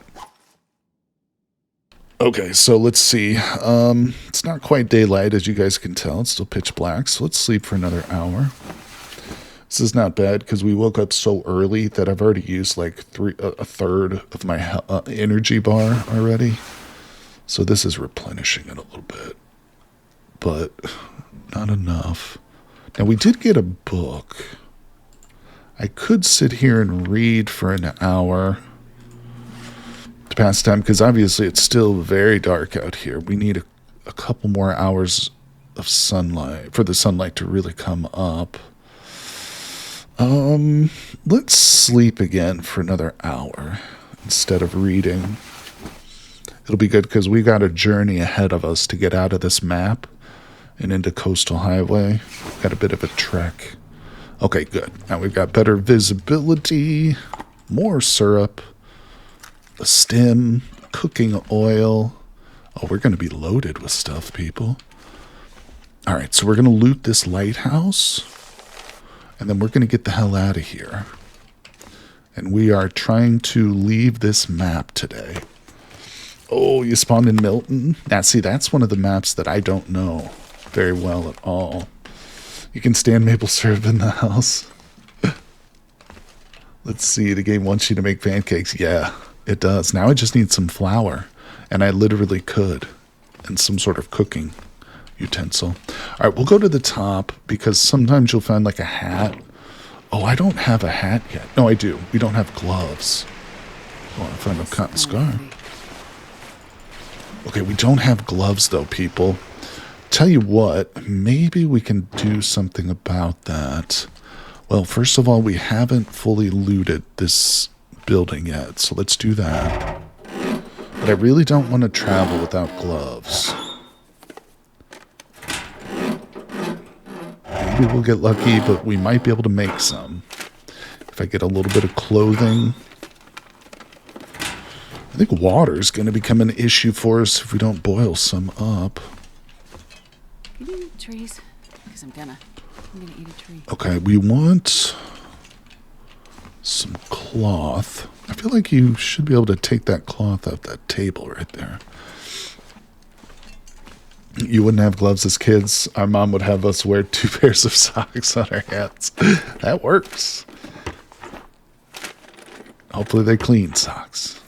Okay, so let's see. It's not quite daylight, as you guys can tell. It's still pitch black, so let's sleep for another hour. This is not bad because we woke up so early that I've already used like a third of my energy bar already. So this is replenishing it a little bit, but not enough. Now we did get a book. I could sit here and read for an hour to pass time because obviously it's still very dark out here. We need a couple more hours of sunlight for the sunlight to really come up. Let's sleep again for another hour instead of reading. It'll be good because we got a journey ahead of us to get out of this map and into Coastal Highway. Got a bit of a trek. Okay, good. Now we've got better visibility, more syrup, a stem, cooking oil. Oh, we're going to be loaded with stuff, people. All right, so we're going to loot this lighthouse. And then we're going to get the hell out of here. And we are trying to leave this map today. Oh, you spawned in Milton? Now, see, that's one of the maps that I don't know very well at all. You can stand maple syrup in the house. Let's see, the game wants you to make pancakes. Yeah, it does. Now I just need some flour. And I literally could. And some sort of cooking utensil. All right, we'll go to the top because sometimes you'll find like a hat. Oh, I don't have a hat yet. No, I do. We don't have gloves. I want to find a cotton scarf. Okay, we don't have gloves though, people. Tell you what, maybe we can do something about that. Well, first of all, we haven't fully looted this building yet, so let's do that. But I really don't want to travel without gloves. Maybe we'll get lucky, but we might be able to make some. If I get a little bit of clothing. I think water is going to become an issue for us if we don't boil some up. You do eat trees? Because I'm gonna eat a tree. Okay, we want some cloth. I feel like you should be able to take that cloth off that table right there. You wouldn't have gloves as kids. Our mom would have us wear 2 pairs of socks on our hands. That works. Hopefully they're clean socks.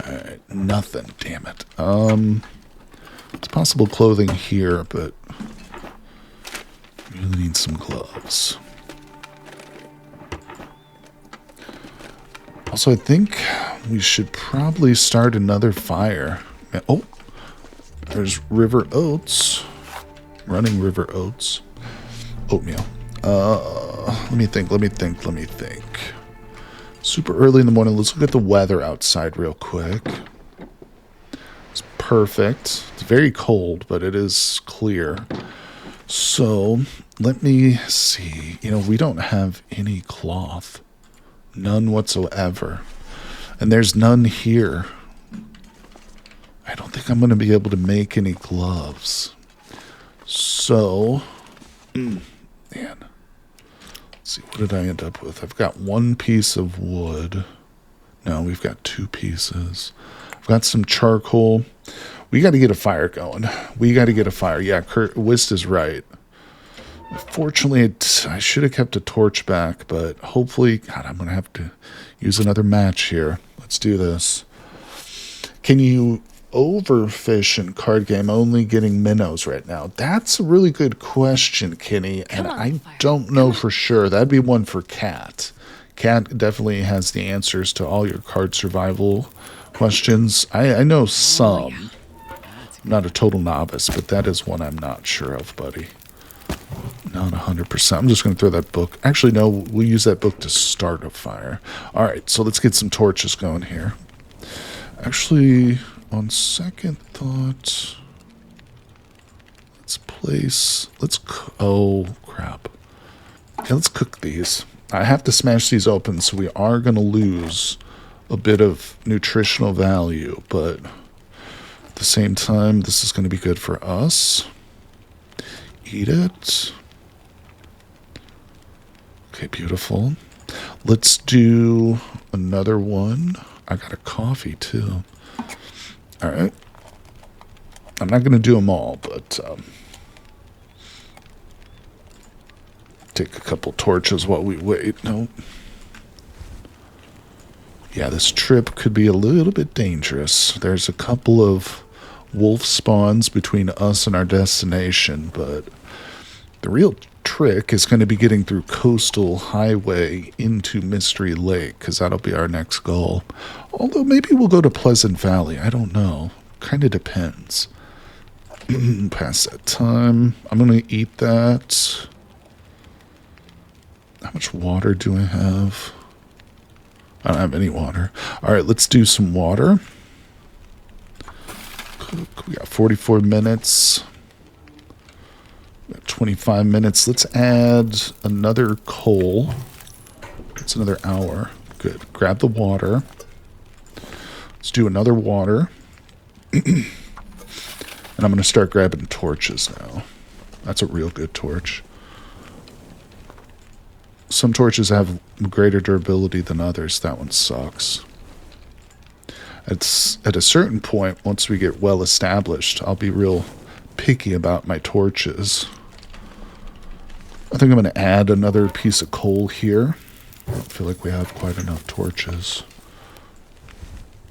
Alright, nothing, damn it. It's possible clothing here, but we really need some gloves. Also, I think we should probably start another fire. Oh, there's river oats. Running river oats. Oatmeal. Let me think. Super early in the morning. Let's look at the weather outside real quick. It's perfect. It's very cold, but it is clear. So, let me see. You know, we don't have any cloth. None whatsoever. And there's none here. I don't think I'm going to be able to make any gloves. So, man. Let's see, what did I end up with? I've got 1 piece of wood. No, we've got 2 pieces. I've got some charcoal. We got to get a fire going. Yeah, Wist is right. Fortunately, I should have kept a torch back, but hopefully, God, I'm going to have to use another match here. Let's do this. Can you overfish in card game only getting minnows right now? That's a really good question, Kenny, and I don't know for sure. That'd be one for Kat. Kat definitely has the answers to all your card survival questions. I know some. I'm not a total novice, but that is one I'm not sure of, buddy. Not 100%. I'm just going to throw that book. Actually, no, we'll use that book to start a fire. All right, so let's get some torches going here. Actually, on second thought, oh, crap. Okay, let's cook these. I have to smash these open, so we are going to lose a bit of nutritional value, but at the same time, this is going to be good for us. Eat it. Okay, beautiful. Let's do another one. I got a coffee, too. All right. I'm not going to do them all, but take a couple torches while we wait. No. Yeah, this trip could be a little bit dangerous. There's a couple of wolf spawns between us and our destination, but the real trick is going to be getting through Coastal Highway into Mystery Lake, because that'll be our next goal. Although maybe we'll go to Pleasant Valley. I don't know. Kind of depends. Past that time. I'm going to eat that. How much water do I have? I don't have any water. All right, let's do some water. Cook. We got 44 minutes. 25 minutes. Let's add another coal. It's another hour. Good. Grab the water. Let's do another water. And I'm going to start grabbing torches now. That's a real good torch. Some torches have greater durability than others. That one sucks. It's at a certain point, once we get well established, I'll be real picky about my torches. I think I'm going to add another piece of coal here. I feel like we have quite enough torches.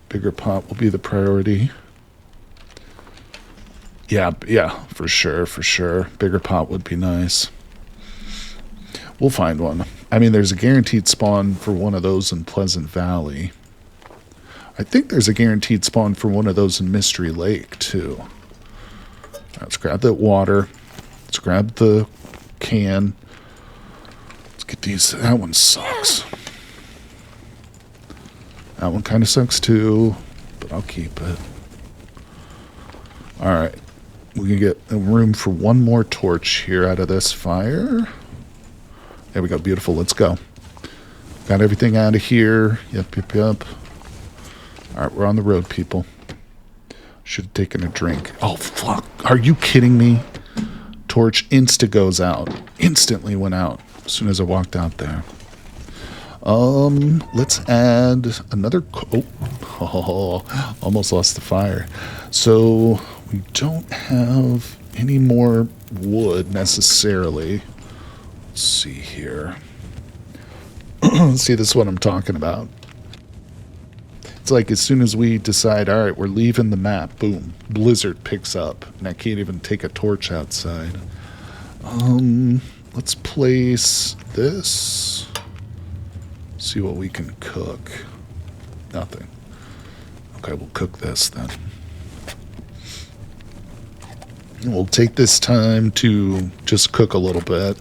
Bigger pot will be the priority. Yeah, yeah, for sure, for sure. Bigger pot would be nice. We'll find one. I mean, there's a guaranteed spawn for one of those in Pleasant Valley. I think there's a guaranteed spawn for one of those in Mystery Lake, too. Let's grab that water. Let's grab the can. Let's get these. That one sucks. That one kind of sucks, too. But I'll keep it. Alright. We can get room for one more torch here out of this fire. There we go. Beautiful. Let's go. Got everything out of here. Yep, yep, yep. Alright, we're on the road, people. Should have taken a drink. Oh, fuck. Are you kidding me? Torch goes out. Instantly went out as soon as I walked out there. Let's add another... Oh, almost lost the fire. So, we don't have any more wood necessarily. Let's see here. See, this is what I'm talking about. It's like as soon as we decide, all right, we're leaving the map, boom, blizzard picks up, and I can't even take a torch outside. Let's place this. See what we can cook. Nothing. Okay, we'll cook this then. And we'll take this time to just cook a little bit.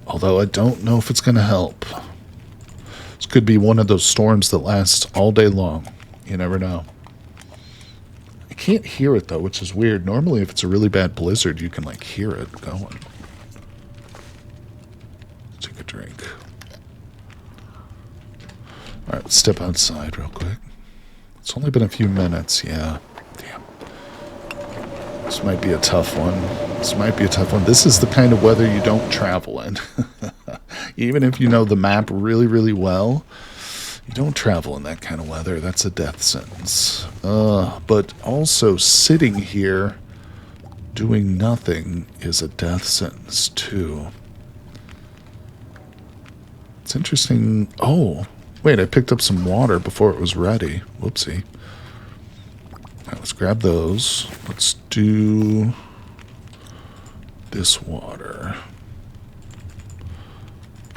Although I don't know if it's going to help. This could be one of those storms that lasts all day long. You never know. I can't hear it though, which is weird. Normally if it's a really bad blizzard, you can like hear it going. Take a drink. Alright, let's step outside real quick. It's only been a few minutes, yeah. Damn. This might be a tough one. This might be a tough one. This is the kind of weather you don't travel in. Even if you know the map really, really well, you don't travel in that kind of weather. That's a death sentence. But also sitting here doing nothing is a death sentence too. It's interesting. Oh, wait, I picked up some water before it was ready. Whoopsie. Right, let's grab those. Let's do this water.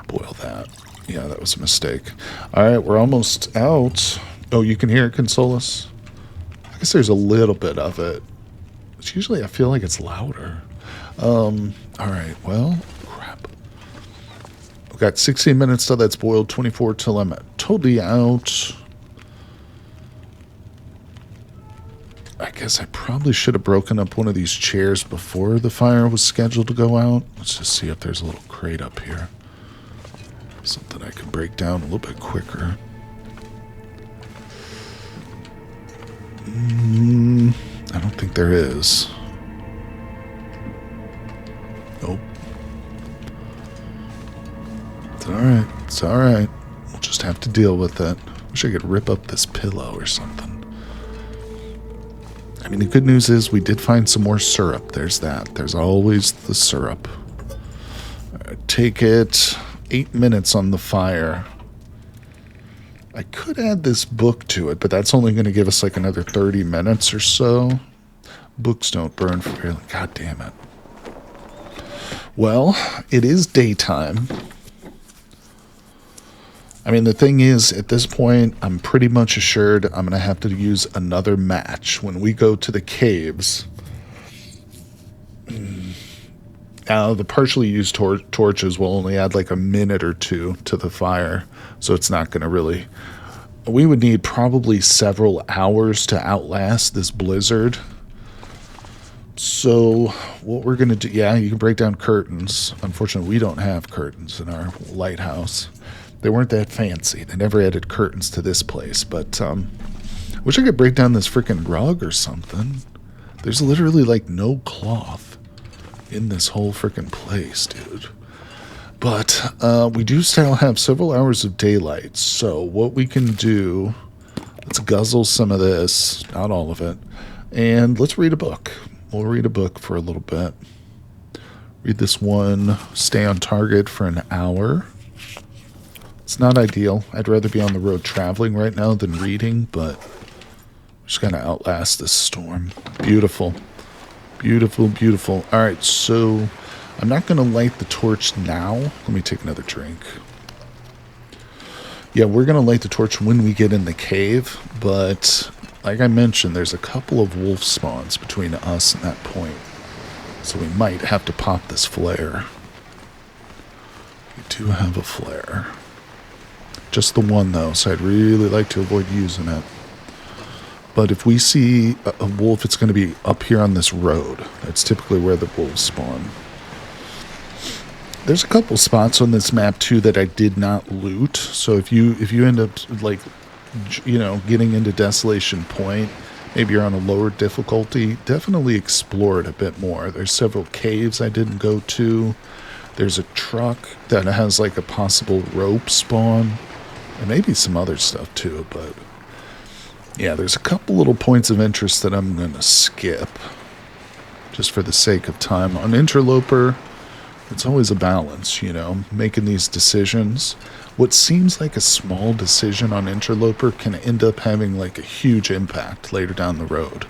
Boil that. Yeah, that was a mistake. Alright, we're almost out. Oh, you can hear it, Consolus? I guess there's a little bit of it. It's usually, I feel like it's louder. Alright, well, crap. We've got 16 minutes till that's boiled, 24 till I'm totally out. I guess I probably should have broken up one of these chairs before the fire was scheduled to go out. Let's just see if there's a little crate up here. Something I can break down a little bit quicker. I don't think there is. Nope. It's alright. It's alright. We'll just have to deal with it. Wish I could rip up this pillow or something. I mean, the good news is we did find some more syrup. There's that. There's always the syrup. Take it. 8 minutes on the fire. I could add this book to it, but that's only going to give us like another 30 minutes or so. Books don't burn for very long. God damn it. Well, it is daytime. I mean, the thing is, at this point, I'm pretty much assured I'm going to have to use another match when we go to the caves. The partially used torches will only add like a minute or two to the fire, so it's not going to really... We would need probably several hours to outlast this blizzard. So what we're going to do... Yeah, you can break down curtains. Unfortunately, we don't have curtains in our lighthouse. They weren't that fancy. They never added curtains to this place, but wish I could break down this freaking rug or something. There's literally like no cloth in this whole freaking place, dude. But we do still have several hours of daylight, so what we can do, let's guzzle some of this, not all of it, and let's read a book. We'll read a book for a little bit. Read this one, stay on target for an hour. It's not ideal. I'd rather be on the road traveling right now than reading, but Just gotta outlast this storm. Beautiful. Beautiful, beautiful. Alright, so I'm not gonna light the torch now. Let me take another drink. Yeah, we're gonna light the torch when we get in the cave, but like I mentioned, there's a couple of wolf spawns between us and that point. So we might have to pop this flare. We do have a flare. Just the one though, so I'd really like to avoid using it. But if we see a wolf, it's going to be up here on this road. That's typically where the wolves spawn. There's a couple spots on this map too that I did not loot. So if you end up like, you know, getting into Desolation Point, maybe you're on a lower difficulty, definitely explore it a bit more. There's several caves I didn't go to. There's a truck that has like a possible rope spawn, and maybe some other stuff too, but yeah, there's a couple little points of interest that I'm going to skip just for the sake of time. On Interloper, it's always a balance, you know, making these decisions. What seems like a small decision on Interloper can end up having like a huge impact later down the road,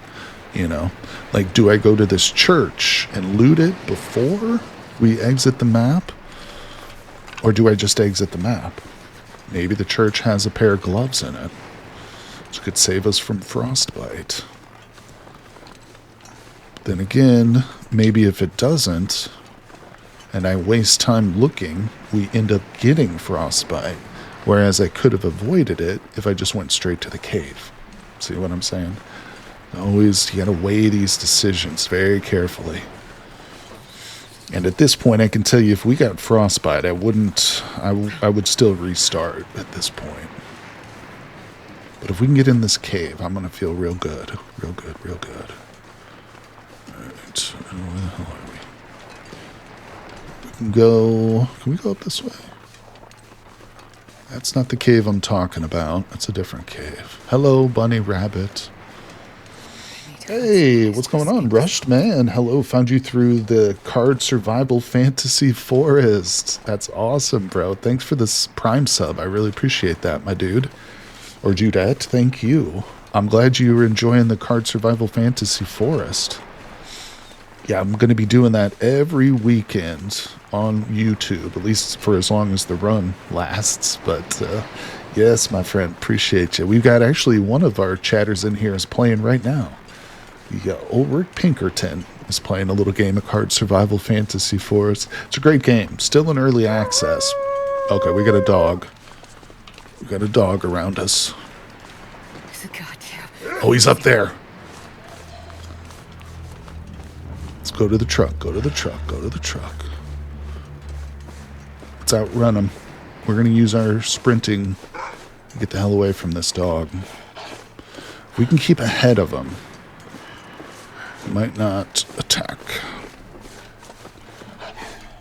you know. Like, do I go to this church and loot it before we exit the map? Or do I just exit the map? Maybe the church has a pair of gloves in it, which could save us from frostbite. Then again, maybe if it doesn't, and I waste time looking, we end up getting frostbite, whereas I could have avoided it if I just went straight to the cave. See what I'm saying? Always, you gotta weigh these decisions very carefully. And at this point, I can tell you, if we got frostbite, I would still restart at this point. But if we can get in this cave, I'm going to feel real good. Real good, real good. Alright, where the hell are we? Can we go up this way? That's not the cave I'm talking about. That's a different cave. Hello, bunny rabbit. Hey, what's going on? Rushed man. Hello, found you through the card survival fantasy forest. That's awesome, bro. Thanks for this Prime sub. I really appreciate that, my dude. Or Judette, thank you. I'm glad you were enjoying the card survival fantasy forest. Yeah, I'm going to be doing that every weekend on YouTube, at least for as long as the run lasts. But yes, my friend, appreciate you. We've got actually one of our chatters in here is playing right now. Yeah, Ulrich Pinkerton is playing a little game of card survival fantasy for us. It's a great game. Still in early access. Okay, we got a dog. We got a dog around us. Oh, he's up there. Let's go to the truck. Go to the truck. Go to the truck. Let's outrun him. We're going to use our sprinting to get the hell away from this dog. If we can keep ahead of him, might not attack.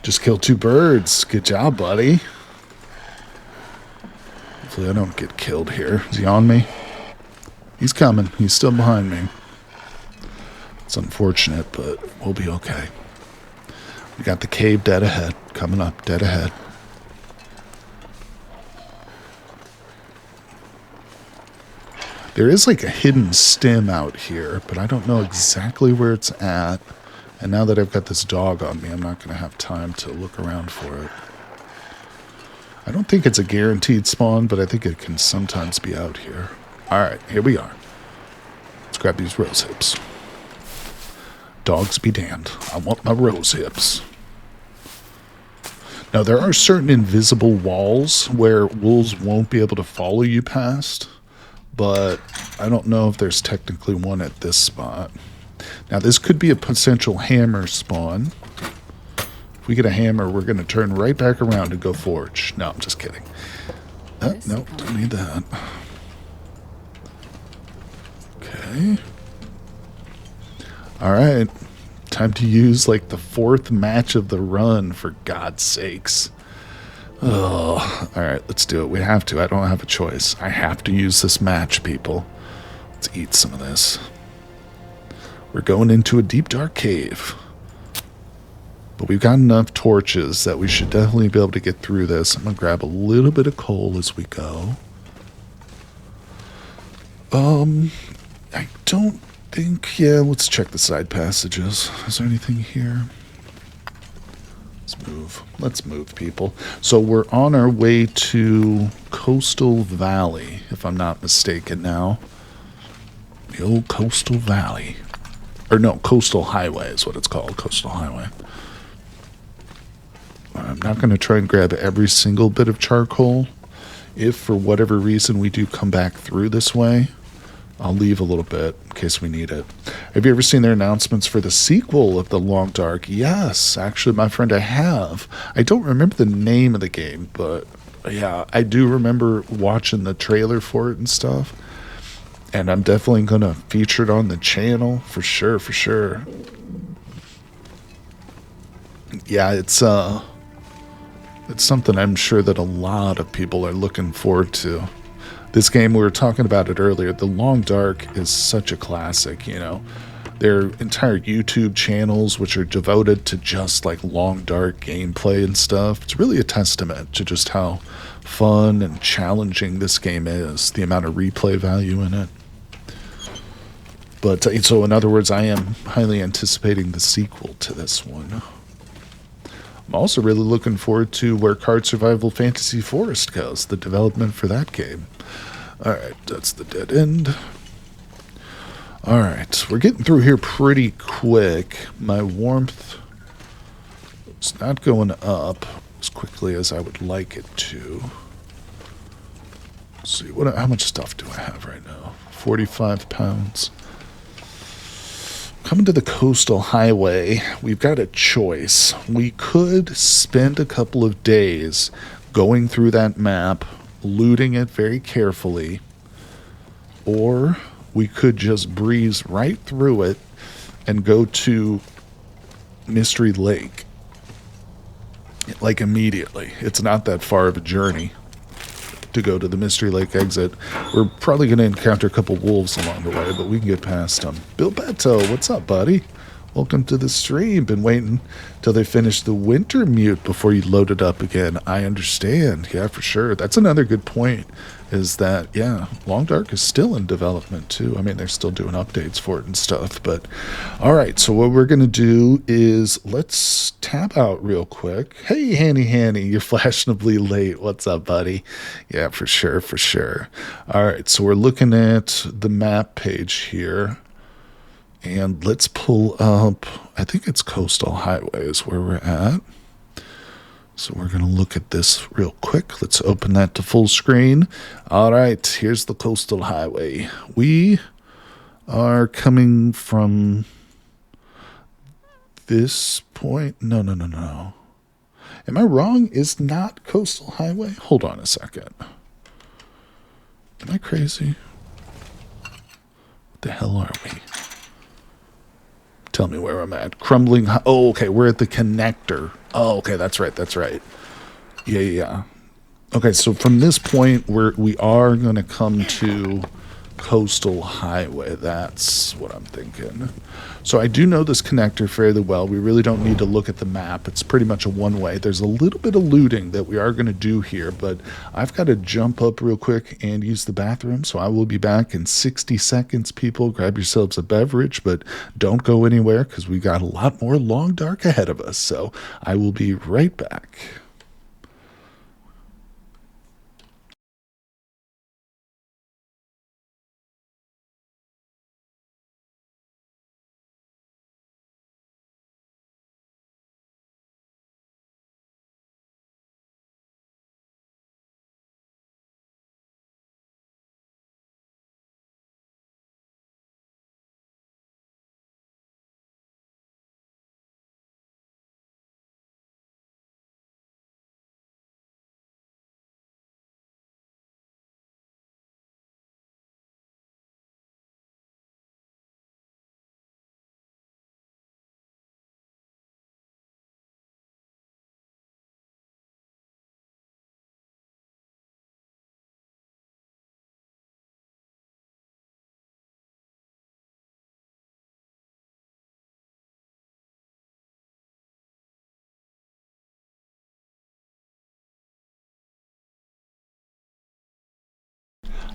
Just killed 2 birds. Good job, buddy. Hopefully I don't get killed here. Is he on me? He's coming. He's still behind me. It's unfortunate, but we'll be okay. We got the cave dead ahead. Coming up, dead ahead. There is like a hidden stem out here, but I don't know exactly where it's at. And now that I've got this dog on me, I'm not going to have time to look around for it. I don't think it's a guaranteed spawn, but I think it can sometimes be out here. Alright, here we are. Let's grab these rose hips. Dogs be damned. I want my rose hips. Now, there are certain invisible walls where wolves won't be able to follow you past, but I don't know if there's technically one at this spot. Now, this could be a potential hammer spawn. If we get a hammer, we're going to turn right back around and go forge. No, I'm just kidding. Nope, don't need that. Okay. Alright. Time to use, like, the 4th match of the run, for God's sakes. Oh, alright, let's do it. We have to. I don't have a choice. I have to use this match, people. Let's eat some of this. We're going into a deep, dark cave. But we've got enough torches that we should definitely be able to get through this. I'm going to grab a little bit of coal as we go. I don't think. Yeah, let's check the side passages. Is there anything here? Let's move. Let's move, people. So we're on our way to Coastal Valley, if I'm not mistaken now. The old Coastal Valley. Or no, Coastal Highway is what it's called. Coastal Highway. I'm not going to try and grab every single bit of charcoal. If for whatever reason we do come back through this way, I'll leave a little bit in case we need it. Have you ever seen their announcements for the sequel of The Long Dark? Yes, actually, my friend, I have. I don't remember the name of the game, but yeah, I do remember watching the trailer for it and stuff. And I'm definitely going to feature it on the channel for sure, for sure. Yeah, it's something I'm sure that a lot of people are looking forward to. This game, we were talking about it earlier, The Long Dark is such a classic, you know. There are entire YouTube channels which are devoted to just like Long Dark gameplay and stuff. It's really a testament to just how fun and challenging this game is, the amount of replay value in it. But so in other words, I am highly anticipating the sequel to this one. I'm also really looking forward to where Card Survival Fantasy Forest goes, the development for that game. Alright, that's the dead end. Alright, we're getting through here pretty quick. My warmth is not going up as quickly as I would like it to. Let's see, how much stuff do I have right now? 45 pounds. Coming to the Coastal Highway, we've got a choice. We could spend a couple of days going through that map, looting it very carefully, or we could just breeze right through it and go to Mystery Lake. Like immediately. It's not that far of a journey to go to the Mystery Lake exit. We're probably going to encounter a couple wolves along the way, but we can get past them. Bill Beto, what's up, buddy? Welcome to the stream. Been waiting till they finish the winter mute before you load it up again. I understand. Yeah, for sure. That's another good point, is that, yeah, Long Dark is still in development, too. I mean, they're still doing updates for it and stuff. But, all right, so what we're going to do is let's tab out real quick. Hey, Hanny, you're fashionably late. What's up, buddy? Yeah, for sure, for sure. All right, so we're looking at the map page here. And let's pull up, I think it's Coastal Highway is where we're at. So we're going to look at this real quick. Let's open that to full screen. All right, here's the Coastal Highway. We are coming from this point. No. Am I wrong? Is not Coastal Highway? Hold on a second. Am I crazy? What the hell are we? Tell me where I'm at. Crumbling. Oh, okay. We're at the connector. Oh, okay. That's right. Yeah. Okay, so from this point, we are going to come to Coastal Highway. That's what I'm thinking. So I do know this connector fairly well. We really don't need to look at the map. It's pretty much a one-way. There's a little bit of looting that we are going to do here, but I've got to jump up real quick and use the bathroom, so I will be back in 60 seconds, people. Grab yourselves a beverage, but don't go anywhere because we got a lot more Long Dark ahead of us, so I will be right back.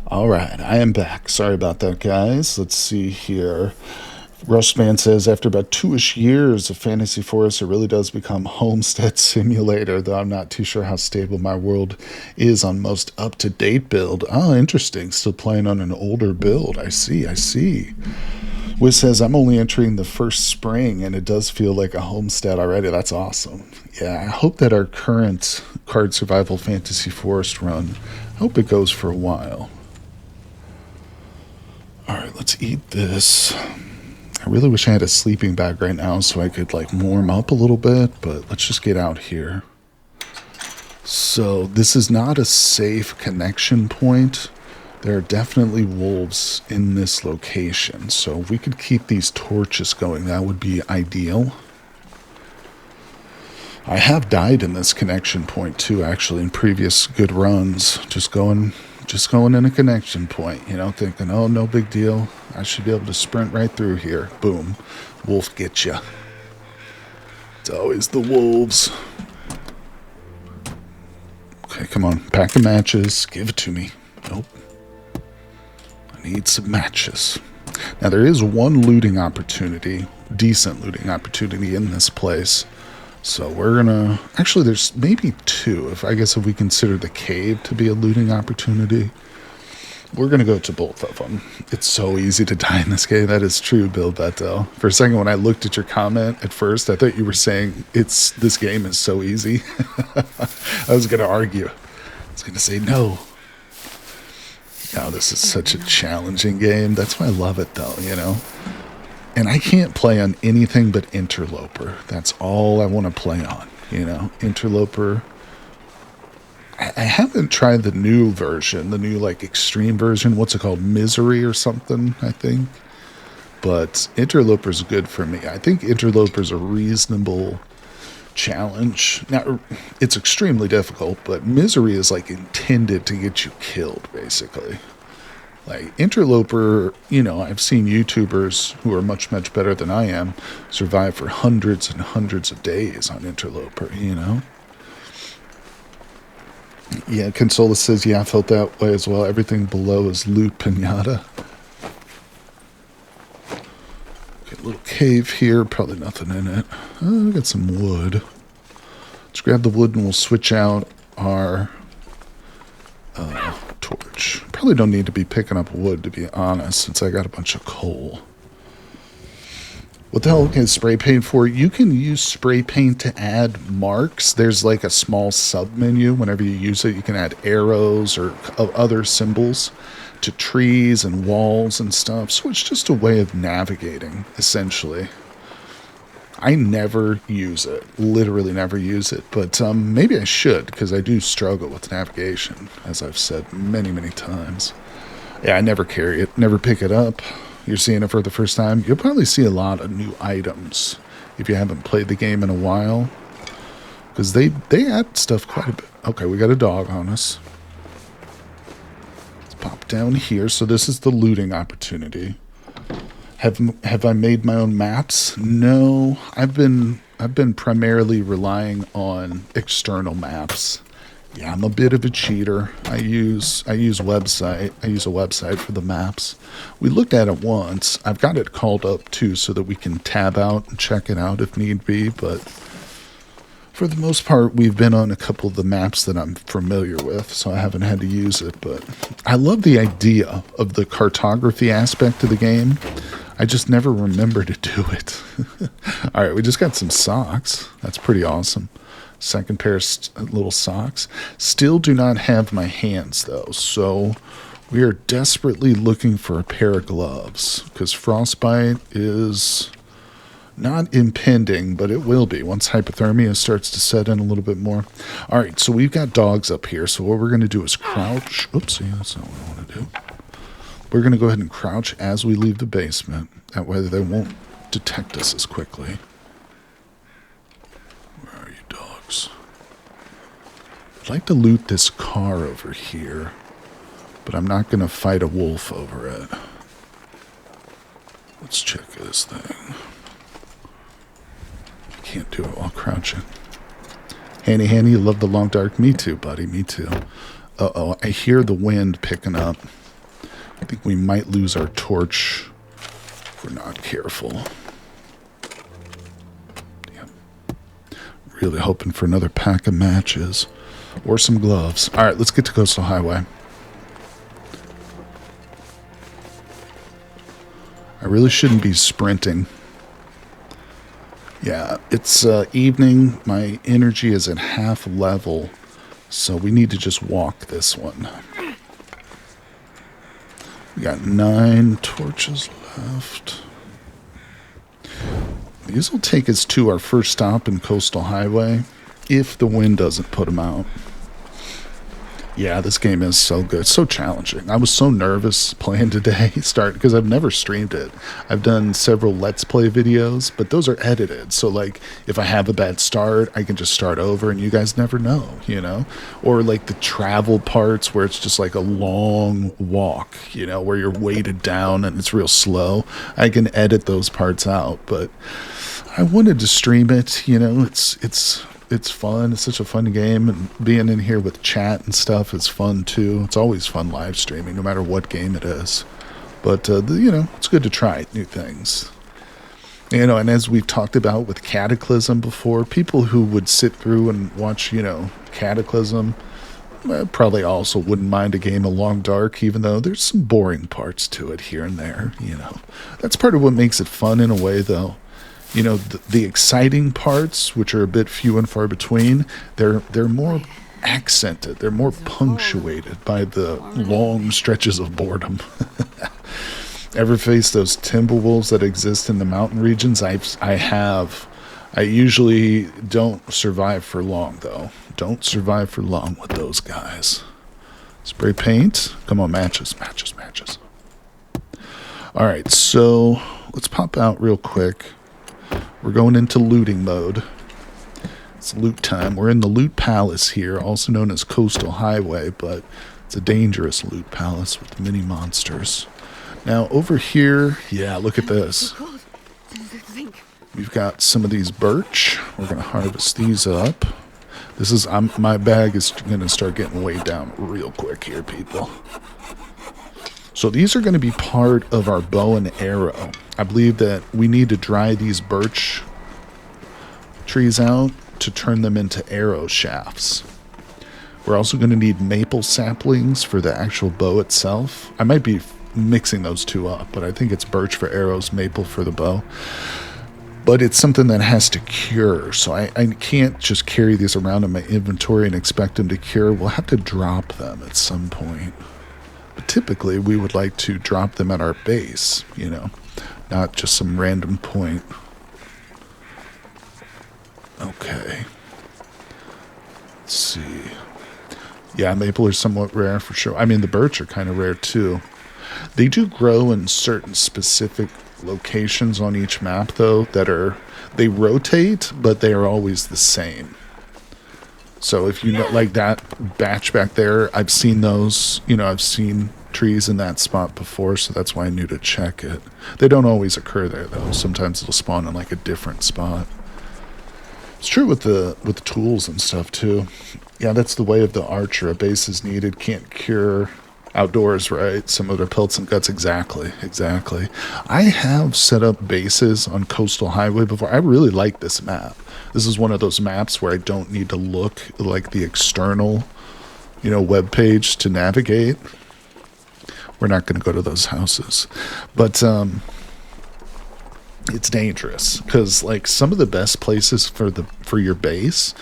All right, I am back. Sorry about that, guys. Let's see here. Rushman says, after about 2-ish years of Fantasy Forest, it really does become Homestead Simulator, though I'm not too sure how stable my world is on most up-to-date build. Oh, interesting. Still playing on an older build. I see, I see. Wiz says, I'm only entering the first spring, and it does feel like a homestead already. That's awesome. Yeah, I hope that our current Card Survival Fantasy Forest run, I hope it goes for a while. Alright, let's eat this. I really wish I had a sleeping bag right now so I could like warm up a little bit, but let's just get out here. So this is not a safe connection point. There are definitely wolves in this location, so if we could keep these torches going, that would be ideal. I have died in this connection point too, actually, in previous good runs. Just going in a connection point, you know, thinking, oh, no big deal. I should be able to sprint right through here. Boom. Wolf gets ya. It's always the wolves. Okay, come on. Pack of matches. Give it to me. Nope. I need some matches. Now, there is one looting opportunity, decent looting opportunity in this place. So we're gonna... Actually, there's maybe two, if we consider the cave to be a looting opportunity. We're gonna go to both of them. It's so easy to die in this game. That is true, Bill Beto. For a second, when I looked at your comment at first, I thought you were saying this game is so easy. I was gonna argue. I was gonna say no. No, this is such a challenging game. That's why I love it, though, you know? And I can't play on anything but Interloper. That's all I want to play on, you know? Interloper. I haven't tried the new version, the new, like, extreme version. What's it called? Misery or something, I think. But Interloper's good for me. I think Interloper's a reasonable challenge. Now, it's extremely difficult, but Misery is, like, intended to get you killed, basically. Like, Interloper, you know, I've seen YouTubers who are much, much better than I am survive for hundreds and hundreds of days on Interloper, you know? Yeah, Consola says, yeah, I felt that way as well. Everything below is loot pinata. Okay, little cave here, probably nothing in it. Oh, we got some wood. Let's grab the wood and we'll switch out our... torch. Probably don't need to be picking up wood, to be honest, since I got a bunch of coal. What the hell can spray paint for? You can use spray paint to add marks. There's like a small sub menu. Whenever you use it, you can add arrows or other symbols to trees and walls and stuff. So it's just a way of navigating, essentially. I never use it. Literally never use it. But maybe I should, because I do struggle with navigation, as I've said many, many times. Yeah, I never carry it. Never pick it up. You're seeing it for the first time. You'll probably see a lot of new items if you haven't played the game in a while. Because they add stuff quite a bit. Okay, we got a dog on us. Let's pop down here. So this is the looting opportunity. Have I made my own maps? No, I've been primarily relying on external maps. Yeah, I'm a bit of a cheater. I use a website for the maps. We looked at it once. I've got it called up too so that we can tab out and check it out if need be, but for the most part, we've been on a couple of the maps that I'm familiar with, so I haven't had to use it, but I love the idea of the cartography aspect of the game. I just never remember to do it. All right, we just got some socks. That's pretty awesome. Second pair of little socks. Still do not have my hands, though, so we are desperately looking for a pair of gloves, because frostbite is not impending, but it will be once hypothermia starts to set in a little bit more. All right, so we've got dogs up here, so what we're going to do is crouch. Oopsie, that's not what I want to do. We're going to go ahead and crouch as we leave the basement. That way they won't detect us as quickly. Where are you, dogs? I'd like to loot this car over here, but I'm not going to fight a wolf over it. Let's check this thing. I can't do it while crouching. Hanny, you love the long dark. Me too, buddy, me too. Uh-oh, I hear the wind picking up. I think we might lose our torch if we're not careful. Yeah. Really hoping for another pack of matches or some gloves. All right, let's get to Coastal Highway. I really shouldn't be sprinting. Yeah, it's evening. My energy is at half level, so we need to just walk this one. We got 9 torches left. These will take us to our first stop in Coastal Highway, if the wind doesn't put them out. Yeah, this game is so good. So challenging. I was so nervous playing today, because I've never streamed it. I've done several Let's Play videos, but those are edited. So, like, if I have a bad start, I can just start over and you guys never know, you know? Or, like, the travel parts where it's just like a long walk, you know, where you're weighted down and it's real slow. I can edit those parts out, but I wanted to stream it, you know, it's fun. It's such a fun game, and being in here with chat and stuff is fun too. It's always fun live streaming, no matter what game it is. But you know, it's good to try new things. You know, and as we've talked about with Cataclysm before, people who would sit through and watch, you know, Cataclysm probably also wouldn't mind a game of Long Dark, even though there's some boring parts to it here and there. You know, that's part of what makes it fun in a way, though. You know, the exciting parts, which are a bit few and far between, they're more accented. They're more punctuated by the long stretches of boredom. Ever face those timberwolves that exist in the mountain regions? I have. I usually don't survive for long, though. Don't survive for long with those guys. Spray paint. Come on, matches. All right, so let's pop out real quick. We're going into looting mode. It's loot time. We're in the Loot Palace here, also known as Coastal Highway, but it's a dangerous loot palace with many monsters. Now, over here, yeah, look at this. We've got some of these birch. We're going to harvest these up. This is, my bag is going to start getting weighed down real quick here, people. So these are going to be part of our bow and arrow. I believe that we need to dry these birch trees out to turn them into arrow shafts. We're also going to need maple saplings for the actual bow itself. I might be mixing those two up, but I think it's birch for arrows, maple for the bow. But it's something that has to cure, so I can't just carry these around in my inventory and expect them to cure. We'll have to drop them at some point. But typically, we would like to drop them at our base, you know, not just some random point. Okay. Let's see. Yeah, maple are somewhat rare for sure. I mean, the birch are kind of rare too. They do grow in certain specific locations on each map, though, they rotate, but they are always the same. So if you know, like that batch back there, I've seen those, you know, I've seen trees in that spot before, so that's why I knew to check it. They don't always occur there, though. Sometimes they'll spawn in like a different spot. It's true with the tools and stuff too. Yeah, that's the way of the archer. A base is needed, can't cure outdoors, right? Some of their pelts and guts. Exactly. I have set up bases on Coastal Highway before. I really like this map. This is one of those maps where I don't need to look like the external, you know, web page to navigate. We're not going to go to those houses, but it's dangerous because, like, some of the best places for your base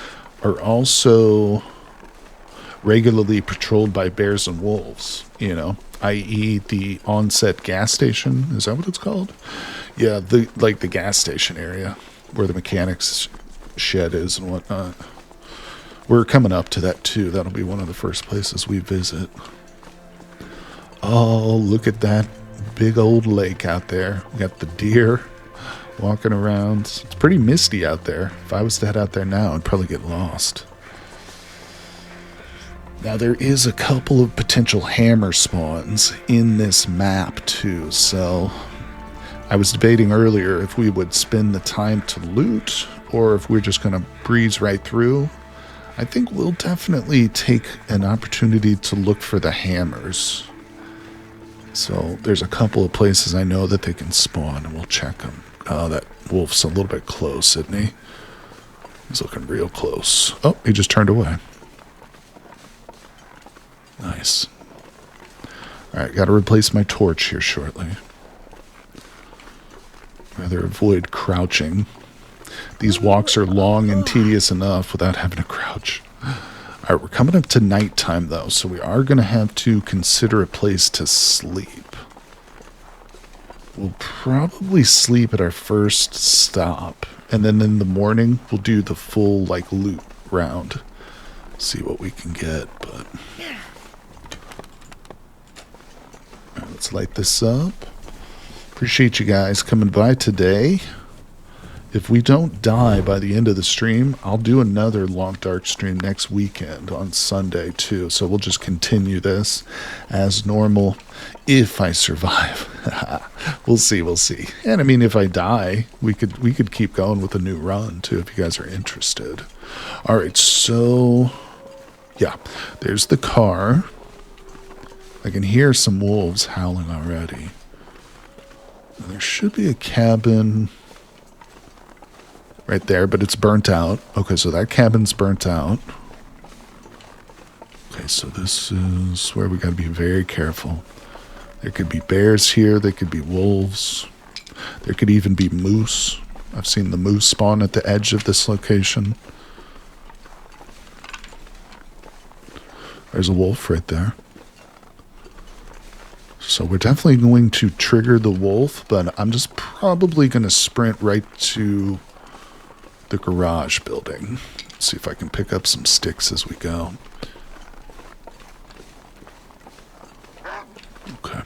are also regularly patrolled by bears and wolves, you know, i.e. the onset gas station. Is that what it's called? Yeah, the gas station area where the mechanics shed is and whatnot. We're coming up to that too. That'll be one of the first places we visit. Oh, look at that big old lake out there. We got the deer walking around. It's pretty misty out there. If I was to head out there now, I'd probably get lost. Now, there is a couple of potential hammer spawns in this map, too, so I was debating earlier if we would spend the time to loot or if we're just going to breeze right through. I think we'll definitely take an opportunity to look for the hammers. So there's a couple of places I know that they can spawn, and we'll check them. Oh, that wolf's a little bit close, isn't he? He's looking real close. Oh, he just turned away. Nice. Alright, got to replace my torch here shortly. Rather avoid crouching. These walks are long and tedious enough without having to crouch. Alright, we're coming up to nighttime though, so we are going to have to consider a place to sleep. We'll probably sleep at our first stop, and then in the morning we'll do the full like loot round. See what we can get, but alright, let's light this up. Appreciate you guys coming by today. If we don't die by the end of the stream, I'll do another Long Dark stream next weekend on Sunday too. So we'll just continue this as normal if I survive. We'll see. And I mean, if I die, we could keep going with a new run too if you guys are interested. All right, so yeah, there's the car. I can hear some wolves howling already. And there should be a cabin right there, but it's burnt out. Okay, so that cabin's burnt out. Okay, so this is where we got to be very careful. There could be bears here. There could be wolves. There could even be moose. I've seen the moose spawn at the edge of this location. There's a wolf right there. So we're definitely going to trigger the wolf, but I'm just probably going to sprint right to the garage building. Let's see if I can pick up some sticks as we go. Okay.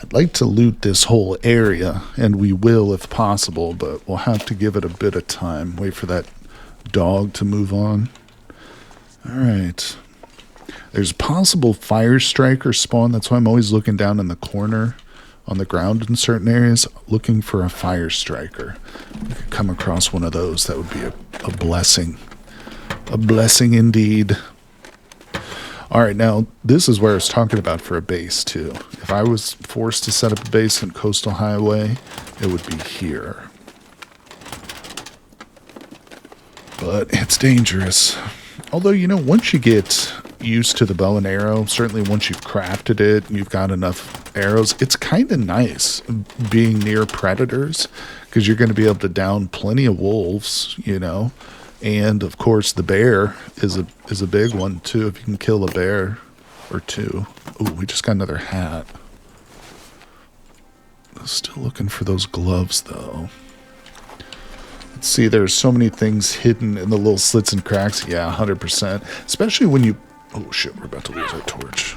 I'd like to loot this whole area, and we will if possible, but we'll have to give it a bit of time. Wait for that dog to move on. All right. There's possible fire striker spawn. That's why I'm always looking down in the corner on the ground in certain areas, looking for a fire striker. If I could come across one of those, that would be a blessing. A blessing indeed. All right, now this is where I was talking about for a base too. If I was forced to set up a base in Coastal Highway, it would be here. But it's dangerous. Although, you know, once you get used to the bow and arrow, certainly once you've crafted it and you've got enough arrows, it's kind of nice being near predators because you're going to be able to down plenty of wolves, you know. And of course the bear is a big one too, if you can kill a bear or two. Oh, we just got another hat. Still looking for those gloves though. Let's see, there's so many things hidden in the little slits and cracks. Yeah, 100%. Especially when you... Oh shit, we're about to lose our torch.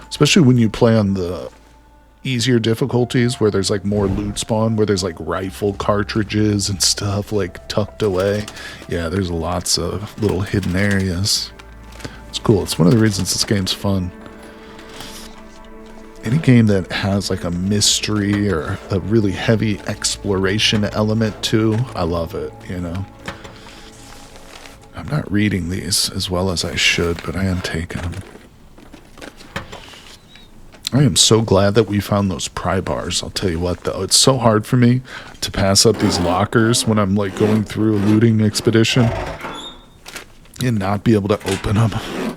Especially when you play on the easier difficulties where there's like more loot spawn, where there's like rifle cartridges and stuff like tucked away. Yeah, there's lots of little hidden areas. It's cool. It's one of the reasons this game's fun. Any game that has like a mystery or a really heavy exploration element too, I love it, you know. I'm not reading these as well as I should, but I am taking them. I am so glad that we found those pry bars. I'll tell you what though, it's so hard for me to pass up these lockers when I'm like going through a looting expedition and not be able to open them.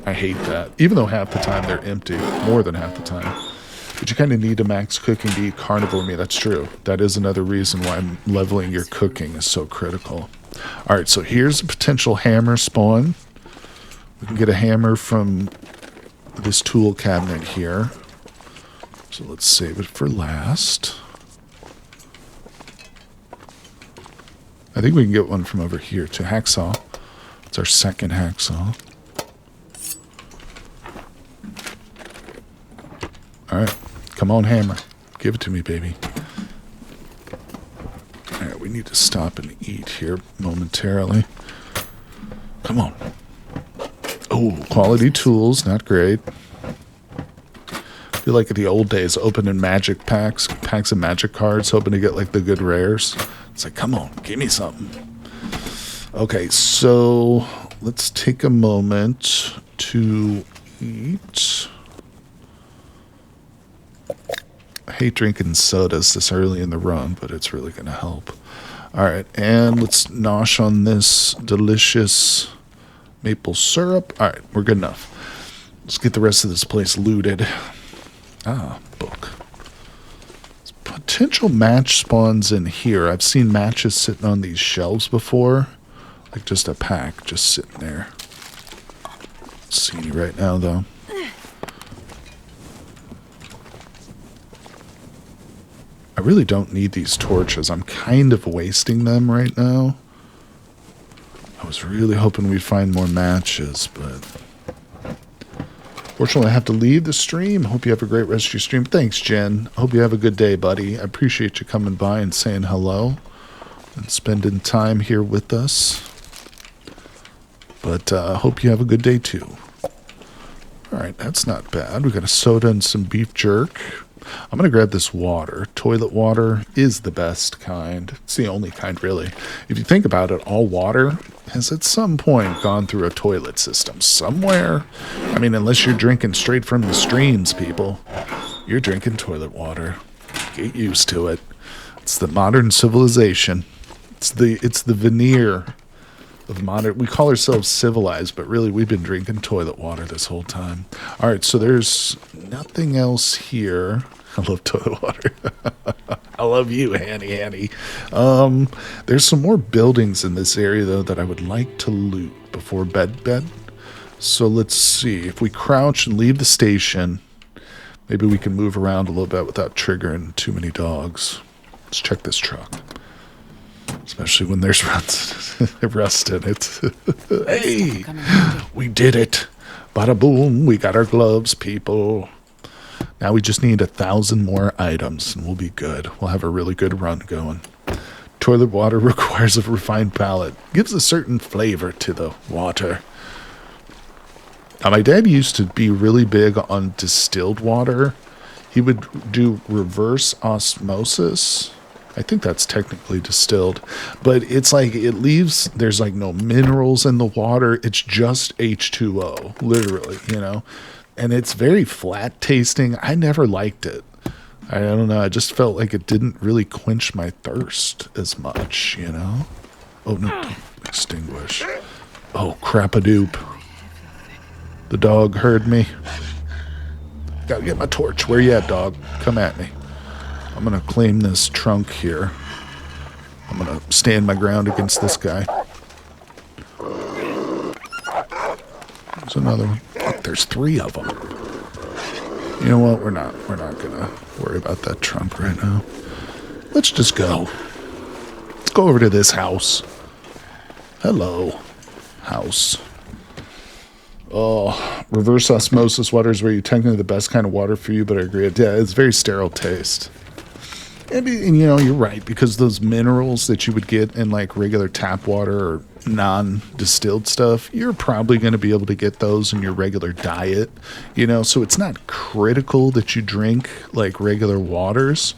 I hate that. Even though half the time they're empty, more than half the time. But you kind of need a max cooking to eat carnivore meat. That's true. That is another reason why leveling your cooking is so critical. All right, so here's a potential hammer spawn. We can get a hammer from this tool cabinet here. So let's save it for last. I think we can get one from over here too. Hacksaw. It's our second hacksaw. All right. Come on, hammer. Give it to me, baby. All right, we need to stop and eat here momentarily. Come on. Oh, quality tools. Not great. I feel like in the old days, opening magic packs of magic cards, hoping to get like the good rares. It's like, come on, give me something. Okay, so let's take a moment to eat. I hate drinking sodas this early in the run, but it's really going to help. All right, and let's nosh on this delicious maple syrup. All right, we're good enough. Let's get the rest of this place looted. Ah, book. Potential match spawns in here. I've seen matches sitting on these shelves before. Like just a pack just sitting there. Let's see any right now, though. I really don't need these torches. I'm kind of wasting them right now. I was really hoping we'd find more matches, but fortunately I have to leave the stream. Hope you have a great rest of your stream. Thanks, Jen. Hope you have a good day, buddy. I appreciate you coming by and saying hello and spending time here with us. But hope you have a good day, too. All right, that's not bad. We got a soda and some beef jerk. I'm going to grab this water. Toilet water is the best kind. It's the only kind, really. If you think about it, all water has at some point gone through a toilet system somewhere. I mean, unless you're drinking straight from the streams, people. You're drinking toilet water. Get used to it. It's the modern civilization. It's the veneer of modern. We call ourselves civilized, but really we've been drinking toilet water this whole time. All right, so there's nothing else here. I love toilet water. I love you, Hanny. There's some more buildings in this area, though, that I would like to loot before bed. So let's see. If we crouch and leave the station, maybe we can move around a little bit without triggering too many dogs. Let's check this truck. Especially when there's rust in it. Hey, we did it. Bada boom, we got our gloves, people. Now we just need 1,000 more items and we'll be good. We'll have a really good run going. Toilet water requires a refined palate. Gives a certain flavor to the water. Now, my dad used to be really big on distilled water. He would do reverse osmosis. I think that's technically distilled, but it's like it leaves, there's like no minerals in the water. It's just H2O, literally, you know, and it's very flat tasting. I never liked it. I don't know. I just felt like it didn't really quench my thirst as much, you know? Oh, no, don't extinguish. Oh, crap-a-doop. The dog heard me. Gotta get my torch. Where you at, dog? Come at me. I'm going to claim this trunk here. I'm going to stand my ground against this guy. There's another one. Look, there's 3 of them. You know what? We're not going to worry about that trunk right now. Let's just go. Let's go over to this house. Hello, house. Oh, reverse osmosis water is where you technically the best kind of water for you, but I agree. Yeah, it's very sterile taste. And you know, you're right, because those minerals that you would get in like regular tap water or non-distilled stuff, you're probably going to be able to get those in your regular diet, you know, so it's not critical that you drink like regular waters.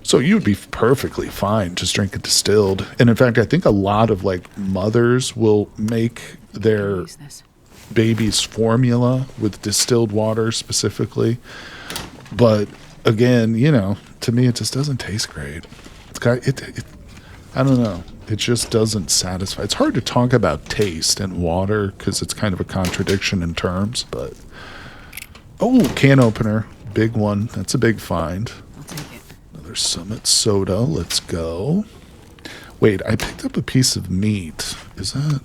So you would be perfectly fine just drinking distilled. And in fact, I think a lot of like mothers will make their baby's formula with distilled water specifically. But again, you know, to me, it just doesn't taste great. It's got it. I don't know. It just doesn't satisfy. It's hard to talk about taste and water because it's kind of a contradiction in terms. But oh, can opener, big one. That's a big find. I'll take it. Another Summit soda. Let's go. Wait, I picked up a piece of meat. Is that?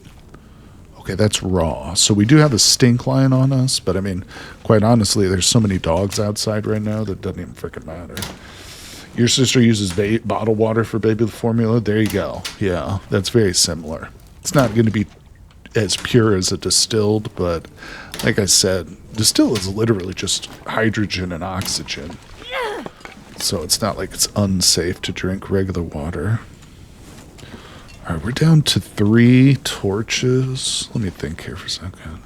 Okay, that's raw. So we do have a stink line on us, but I mean, quite honestly, there's so many dogs outside right now that doesn't even freaking matter. Your sister uses bottled water for baby formula. There you go. Yeah, that's very similar. It's not going to be as pure as a distilled, but like I said, distilled is literally just hydrogen and oxygen. So it's not like it's unsafe to drink regular water. All right, we're down to 3 torches. Let me think here for a second.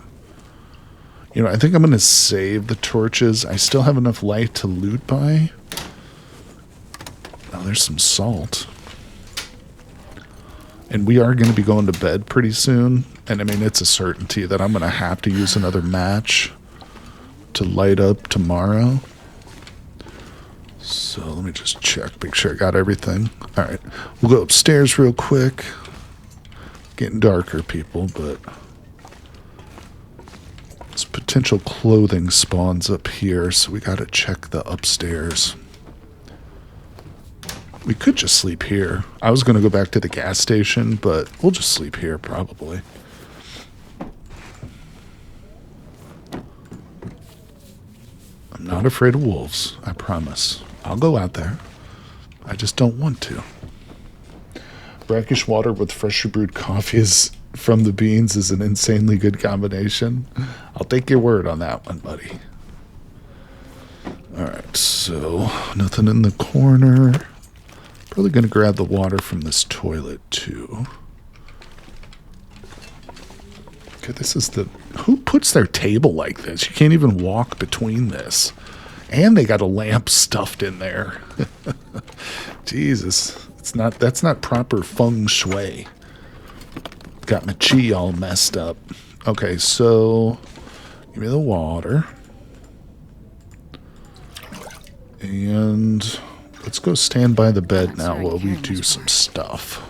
You know, I think I'm going to save the torches. I still have enough light to loot by. Oh, there's some salt. And we are going to be going to bed pretty soon. And I mean, it's a certainty that I'm going to have to use another match to light up tomorrow. So let me just check, make sure I got everything. All right, we'll go upstairs real quick. Getting darker, people, but this potential clothing spawns up here, so we got to check the upstairs. We could just sleep here. I was going to go back to the gas station, but we'll just sleep here probably. I'm not afraid of wolves, I promise. I'll go out there. I just don't want to. Brackish water with freshly brewed coffee is from the beans is an insanely good combination. I'll take your word on that one, buddy. Alright, so nothing in the corner. Probably going to grab the water from this toilet, too. Okay, this is the... Who puts their table like this? You can't even walk between this. And they got a lamp stuffed in there. Jesus. That's not proper feng shui. Got my chi all messed up. Okay, so... Give me the water. And... Let's go stand by the bed now while we do some stuff.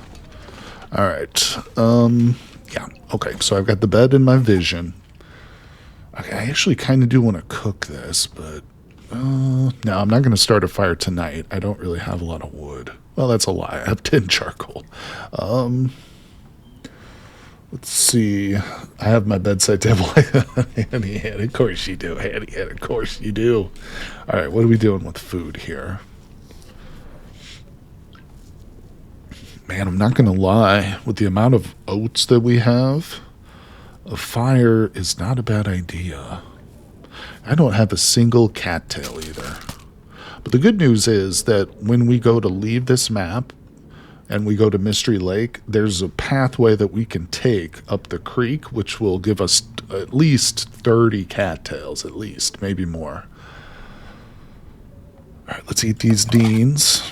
Alright. Yeah. Okay, so I've got the bed in my vision. Okay, I actually kind of do want to cook this, but... no, I'm not going to start a fire tonight. I don't really have a lot of wood. Well, that's a lie. I have 10 charcoal. Let's see. I have my bedside table. Handy, of course you do. Handy, of course you do. Alright, what are we doing with food here? Man, I'm not going to lie. With the amount of oats that we have, a fire is not a bad idea. I don't have a single cattail either. But the good news is that when we go to leave this map and we go to Mystery Lake, there's a pathway that we can take up the creek, which will give us at least 30 cattails, at least, maybe more. All right, let's eat these beans.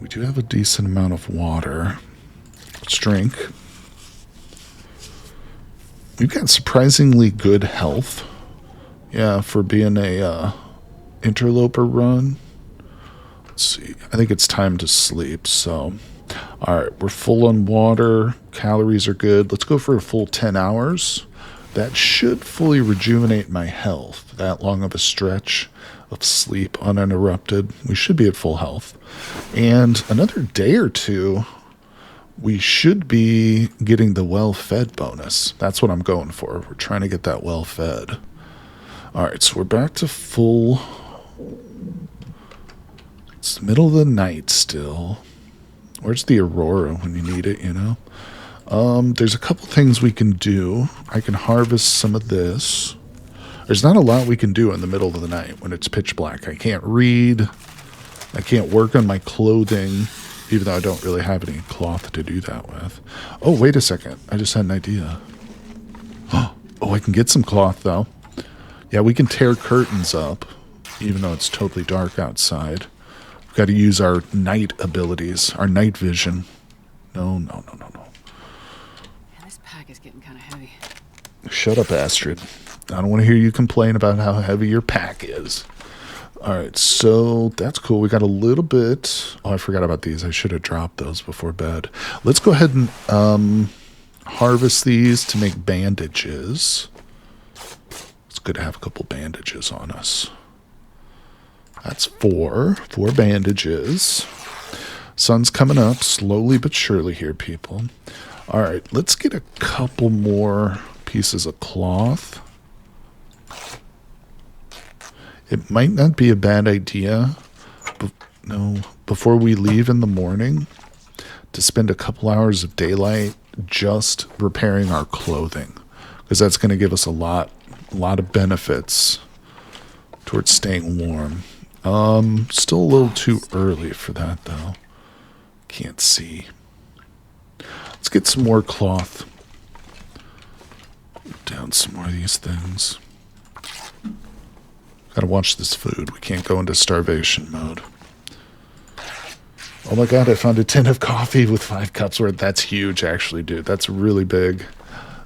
We do have a decent amount of water. Let's drink. We've got surprisingly good health. Yeah, for being a interloper run. Let's see. I think it's time to sleep, so... Alright, we're full on water. Calories are good. Let's go for a full 10 hours. That should fully rejuvenate my health. That long of a stretch of sleep uninterrupted. We should be at full health. And another day or two, we should be getting the well-fed bonus. That's what I'm going for. We're trying to get that well-fed. Alright, so we're back to full... It's the middle of the night still. Where's the Aurora when you need it, you know? There's a couple things we can do. I can harvest some of this. There's not a lot we can do in the middle of the night when it's pitch black. I can't read. I can't work on my clothing, even though I don't really have any cloth to do that with. Oh, wait a second. I just had an idea. Oh, I can get some cloth, though. Yeah, we can tear curtains up, even though it's totally dark outside. We've got to use our night abilities, our night vision. No. Man, this pack is getting kind of heavy. Shut up, Astrid. I don't want to hear you complain about how heavy your pack is. Alright, so that's cool. We got a little bit... Oh, I forgot about these. I should have dropped those before bed. Let's go ahead and harvest these to make bandages. It's good to have a couple bandages on us. That's 4 bandages. Sun's coming up slowly but surely here, people. Alright, let's get a couple more pieces of cloth. It might not be a bad idea, before we leave in the morning, to spend a couple hours of daylight just repairing our clothing, because that's going to give us a lot of benefits towards staying warm. Still a little too early for that, though. Can't see. Let's get some more cloth. Put down some more of these things. Gotta watch this food. We can't go into starvation mode. Oh my god, I found a tin of coffee with 5 cups worth. That's huge, actually, dude. That's really big.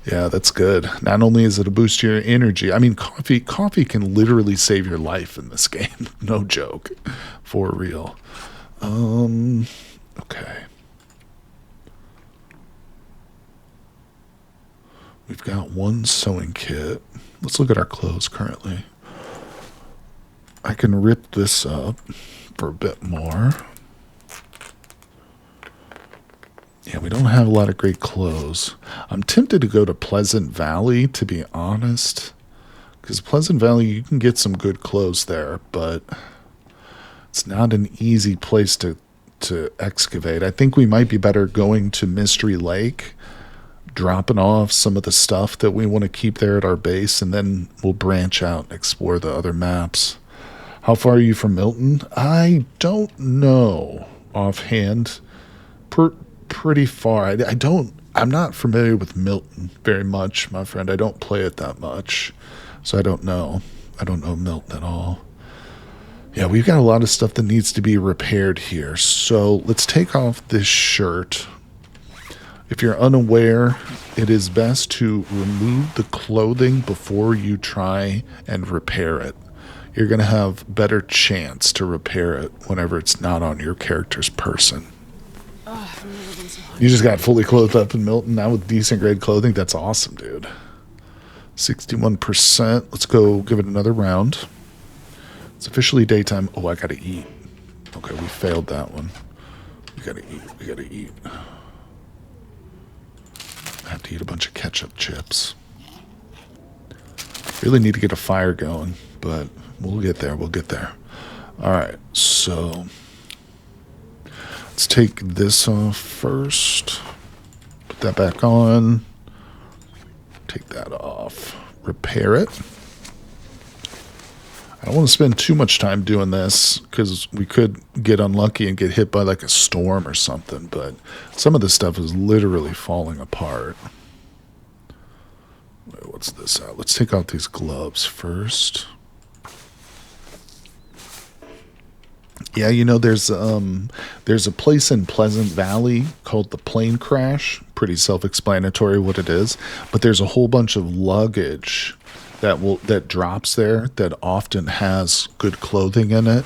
Yeah, that's good. Not only is it a boost to your energy, I mean, coffee can literally save your life in this game. No joke. For real. Okay. We've got one sewing kit. Let's look at our clothes currently. I can rip this up for a bit more. Yeah, we don't have a lot of great clothes. I'm tempted to go to Pleasant Valley, to be honest. Because Pleasant Valley, you can get some good clothes there, but it's not an easy place to excavate. I think we might be better going to Mystery Lake, dropping off some of the stuff that we want to keep there at our base, and then we'll branch out and explore the other maps. How far are you from Milton? I don't know offhand. Pretty far. I'm not familiar with Milton very much, my friend. I don't play it that much, so I don't know. I don't know Milton at all. Yeah, we've got a lot of stuff that needs to be repaired here. So let's take off this shirt. If you're unaware, it is best to remove the clothing before you try and repair it. You're going to have better chance to repair it whenever it's not on your character's person. You just got fully clothed up in Milton now with decent grade clothing. That's awesome, dude. 61%. Let's go give it another round. It's officially daytime. Oh, I gotta eat. Okay, we failed that one. We gotta eat. I have to eat a bunch of ketchup chips. Really need to get a fire going, but we'll get there. Alright, so let's take this off first. Put that back on. Take that off. Repair it. I don't want to spend too much time doing this because we could get unlucky and get hit by like a storm or something, but some of this stuff is literally falling apart. Wait, what's this out? Let's take out these gloves first. Yeah, you know, there's a place in Pleasant Valley called the Plane Crash. Pretty self-explanatory what it is, but there's a whole bunch of luggage that drops there that often has good clothing in it.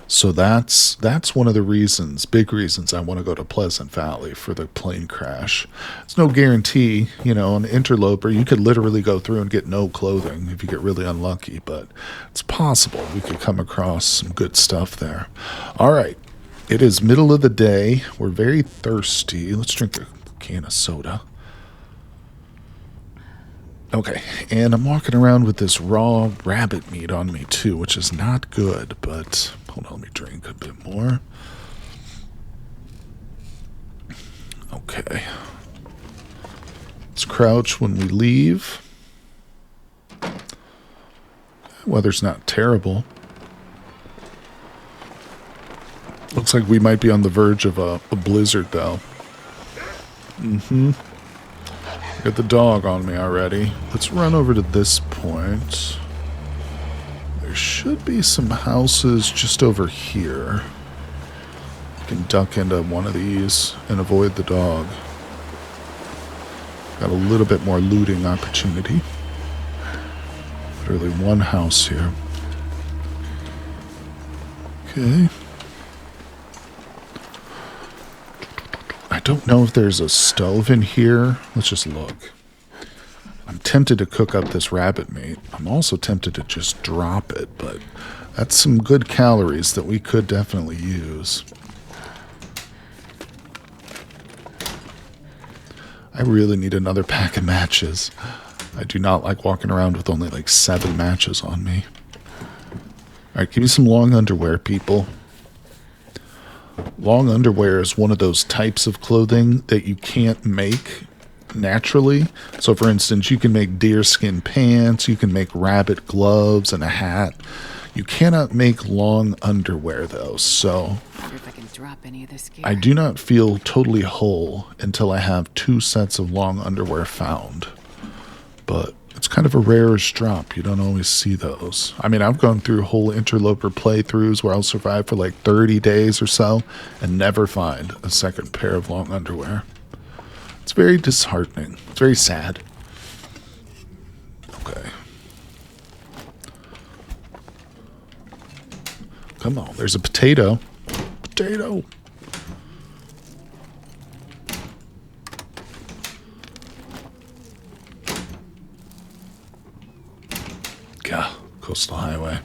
So that's one of the big reasons I want to go to Pleasant Valley for the plane crash. It's no guarantee, you know, on Interloper you could literally go through and get no clothing if you get really unlucky, but it's possible we could come across some good stuff there. All right, it is middle of the day. We're very thirsty. Let's drink a can of soda. Okay, and I'm walking around with this raw rabbit meat on me too, which is not good, but hold on, let me drink a bit more. Okay. Let's crouch when we leave. Weather's not terrible. Looks like we might be on the verge of a blizzard, though. Got the dog on me already. Let's run over to this point. There should be some houses just over here. You can duck into one of these and avoid the dog. Got a little bit more looting opportunity. Literally one house here. Okay. I don't know if there's a stove in here. Let's just look. I'm tempted to cook up this rabbit meat. I'm also tempted to just drop it, but that's some good calories that we could definitely use. I really need another pack of matches. I do not like walking around with only like 7 matches on me. Alright, give me some long underwear, people. Long underwear is one of those types of clothing that you can't make naturally. So, for instance, you can make deerskin pants, you can make rabbit gloves and a hat. You cannot make long underwear, though, so If I can drop any of this gear. I do not feel totally whole until I have 2 sets of long underwear found. But It's kind of a rarish drop. You don't always see those. I mean, I've gone through whole Interloper playthroughs where I'll survive for like 30 days or so and never find a second pair of long underwear. It's very disheartening. It's very sad. Okay. Come on, there's a potato. Potato. God, Coastal Highway.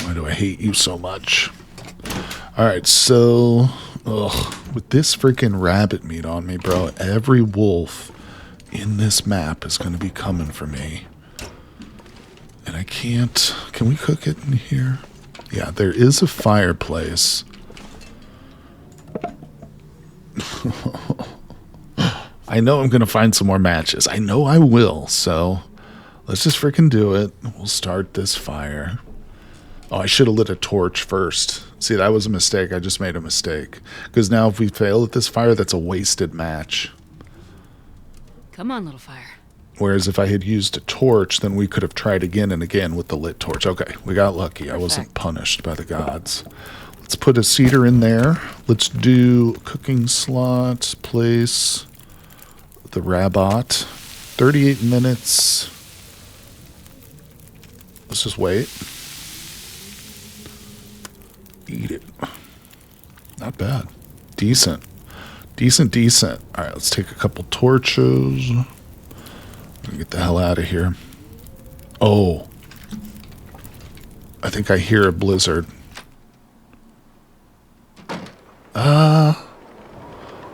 Why do I hate you so much? Alright, so... Ugh, with this freaking rabbit meat on me, bro, every wolf in this map is going to be coming for me. And I can't... Can we cook it in here? Yeah, there is a fireplace. I know I'm going to find some more matches. I know I will, so let's just freaking do it. We'll start this fire. Oh, I should have lit a torch first. See, that was a mistake. I just made a mistake. Because now if we fail at this fire, that's a wasted match. Come on, little fire. Whereas if I had used a torch, then we could have tried again and again with the lit torch. Okay, we got lucky. I wasn't punished by the gods. Let's put a cedar in there. Let's do cooking slot, place the rabbit. 38 minutes. Let's just wait. Eat it. Not bad. Decent. Decent. All right, let's take a couple torches. Get the hell out of here. Oh. I think I hear a blizzard.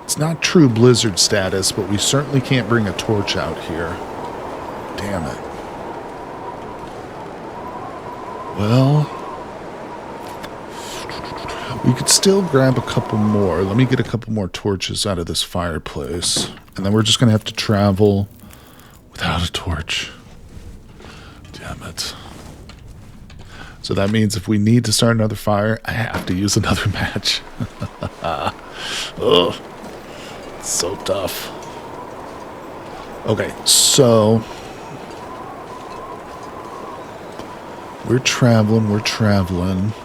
It's not true blizzard status, but we certainly can't bring a torch out here. Damn it. Well, we could still grab a couple more. Let me get a couple more torches out of this fireplace. And then we're just going to have to travel without a torch. Damn it. So that means if we need to start another fire, I have to use another match. Ugh. It's so tough. Okay, so we're traveling.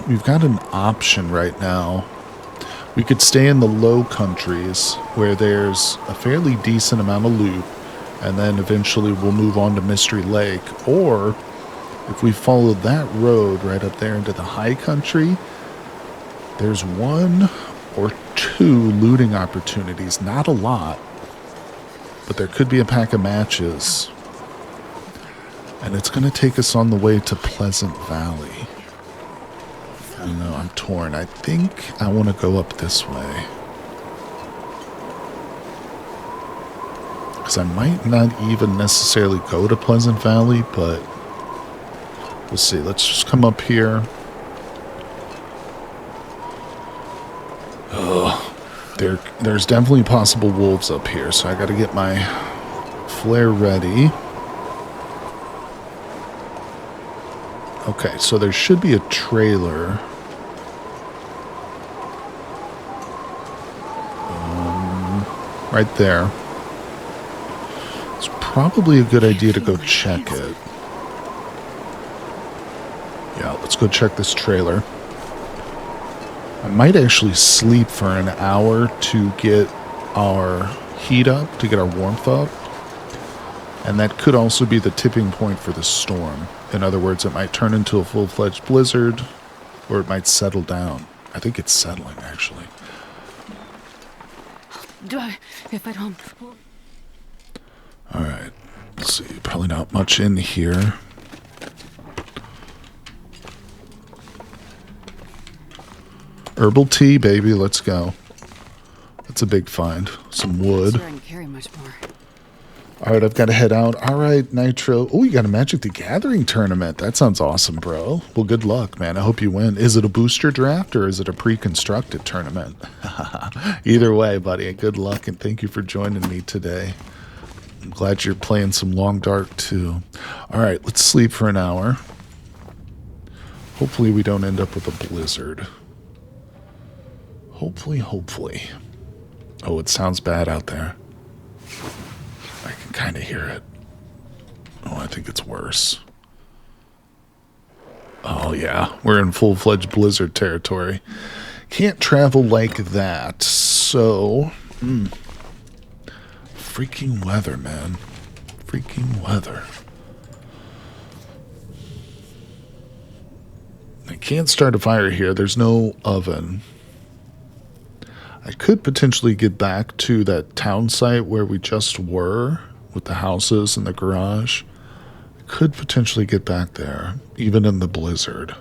We've got an option right now. We could stay in the Low Countries where there's a fairly decent amount of loot, and then eventually we'll move on to Mystery Lake. Or if we follow that road right up there into the High Country, there's one or two looting opportunities. Not a lot, but there could be a pack of matches. And it's going to take us on the way to Pleasant Valley. I don't know, I'm torn. I think I want to go up this way. Because I might not even necessarily go to Pleasant Valley, but we'll see. Let's just come up here. There's definitely possible wolves up here, so I got to get my flare ready. Okay, so there should be a trailer. Right there. It's probably a good idea to go check it. Yeah, let's go check this trailer. I might actually sleep for an hour to get our heat up, to get our warmth up. And that could also be the tipping point for the storm. In other words, it might turn into a full-fledged blizzard, or it might settle down. I think it's settling, actually. If at home. Alright, let's see. Probably not much in here. Herbal tea, baby, let's go. That's a big find. Some wood. Sure, I can carry much more. Alright, I've got to head out. Alright, Nitro. Oh, you got a Magic the Gathering tournament. That sounds awesome, bro. Well, good luck, man. I hope you win. Is it a booster draft or is it a pre-constructed tournament? Either way, buddy, good luck and thank you for joining me today. I'm glad you're playing some Long Dark, too. Alright, let's sleep for an hour. Hopefully we don't end up with a blizzard. Hopefully. Oh, it sounds bad out there. I can kind of hear it. think it's worse. Oh, yeah. We're in full-fledged blizzard territory. Can't travel like that. So, freaking weather, man. Freaking weather. I can't start a fire here. There's no oven. I could potentially get back to that town site where we just were with the houses and the garage. I could potentially get back there, even in the blizzard.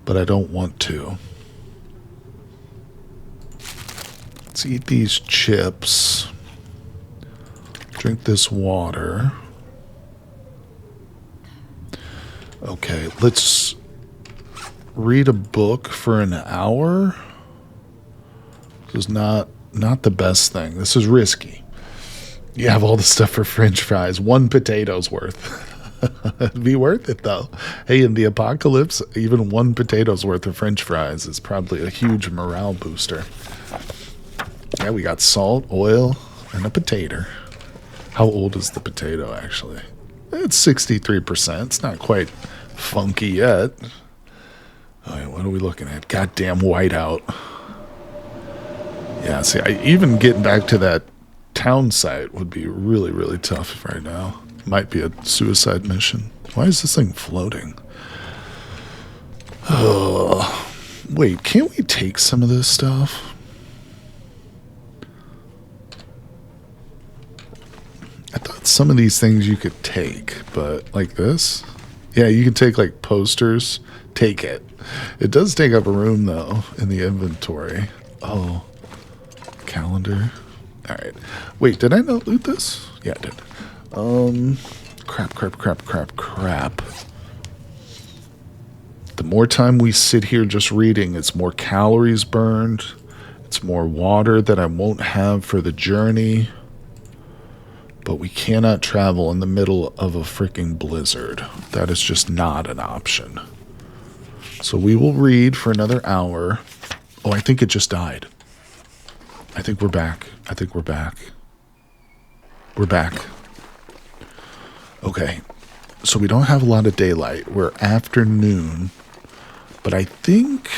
But I don't want to. Let's eat these chips. Drink this water. Okay, let's read a book for an hour. This is not the best thing. This is risky. You have all the stuff for French fries. 1 potato's worth. It'd be worth it, though. Hey, in the apocalypse, even 1 potato's worth of French fries is probably a huge morale booster. Yeah, we got salt, oil, and a potato. How old is the potato, actually? It's 63%. It's not quite funky yet. All right, what are we looking at? Goddamn whiteout. Yeah, see, even getting back to that town site would be really, really tough right now. Might be a suicide mission. Why is this thing floating? Oh, wait, can't we take some of this stuff? I thought some of these things you could take, but like this? Yeah, you can take like posters. Take it. It does take up a room, though, in the inventory. Oh. Calendar. Alright. Wait, did I not loot this? Yeah, I did. Crap. The more time we sit here just reading, it's more calories burned. It's more water that I won't have for the journey. But we cannot travel in the middle of a freaking blizzard. That is just not an option. So we will read for another hour. Oh, I think it just died. I think we're back. We're back. Okay. So we don't have a lot of daylight. We're afternoon. But I think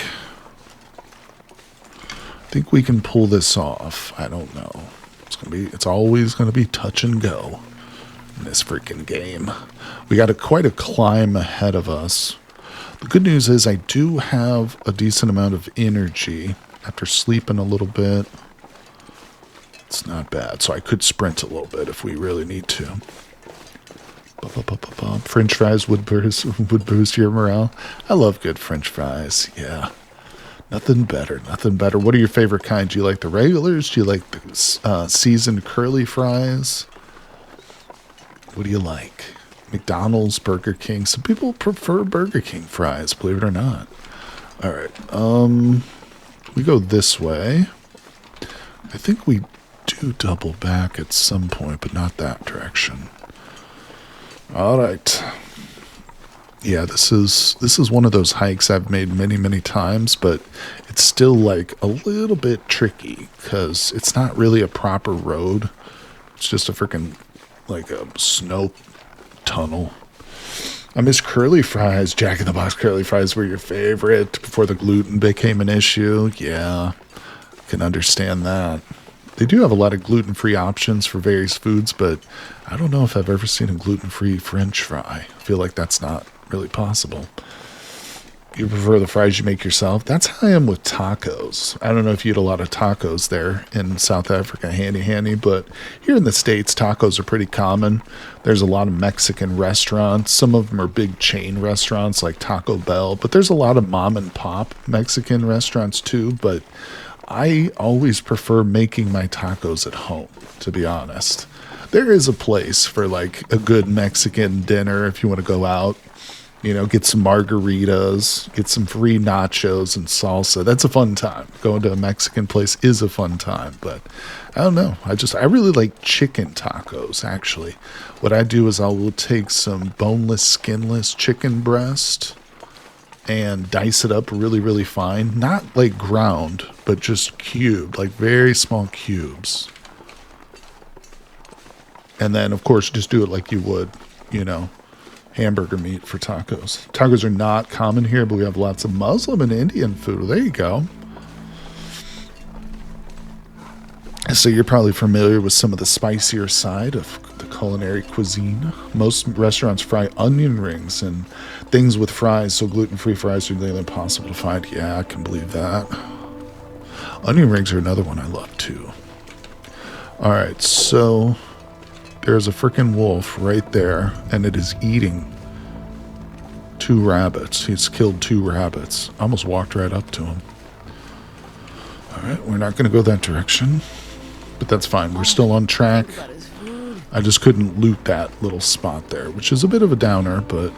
we can pull this off. I don't know. It's always gonna be touch and go in this freaking game. We got quite a climb ahead of us. The good news is I do have a decent amount of energy after sleeping a little bit. It's not bad, so I could sprint a little bit if we really need to. French fries would boost your morale. I love good French fries, yeah. Nothing better. What are your favorite kinds? Do you like the regulars? Do you like the seasoned curly fries? What do you like? McDonald's, Burger King. Some people prefer Burger King fries, believe it or not. All right. We go this way. I think we do double back at some point, but not that direction. All right. Yeah, this is one of those hikes I've made many, many times, but it's still like a little bit tricky because it's not really a proper road. It's just a freaking like a snow tunnel. I miss curly fries. Jack in the Box curly fries were your favorite before the gluten became an issue. Yeah, can understand that. They do have a lot of gluten-free options for various foods, but I don't know if I've ever seen a gluten-free French fry. I feel like that's not really possible. You prefer the fries you make yourself? That's how I am with tacos. I don't know if you eat a lot of tacos there in South Africa, handy, but here in the States, tacos are pretty common. There's a lot of Mexican restaurants. Some of them are big chain restaurants like Taco Bell, but there's a lot of mom and pop Mexican restaurants too, but I always prefer making my tacos at home, to be honest. There is a place for like a good Mexican dinner if you want to go out. You know, get some margaritas, get some free nachos and salsa. That's a fun time. Going to a Mexican place is a fun time, but I don't know. I really like chicken tacos, actually. What I do is I will take some boneless, skinless chicken breast and dice it up really, really fine. Not like ground, but just cubed, like very small cubes. And then, of course, just do it like you would you know, hamburger meat for tacos. Tacos are not common here, but we have lots of Muslim and Indian food. There you go. So you're probably familiar with some of the spicier side of the culinary cuisine. Most restaurants fry onion rings and things with fries, so gluten-free fries are nearly impossible to find. Yeah, I can believe that. Onion rings are another one I love too. All right, so there's a freaking wolf right there, and it is eating 2 rabbits. He's killed 2 rabbits. I almost walked right up to him. All right, we're not going to go that direction. But that's fine. We're still on track. I just couldn't loot that little spot there, which is a bit of a downer, but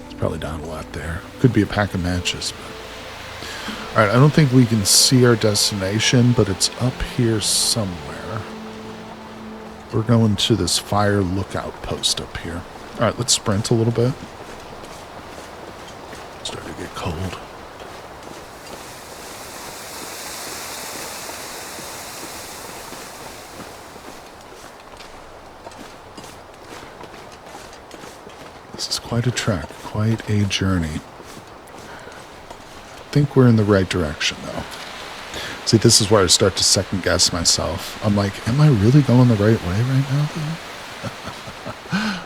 it's probably down a lot there. Could be a pack of matches. But... All right, I don't think we can see our destination, but it's up here somewhere. We're going to this fire lookout post up here. All right, let's sprint a little bit. It's starting to get cold. This is quite a trek, quite a journey. I think we're in the right direction, though. See, this is where I start to second guess myself. I'm like, am I really going the right way right now, though?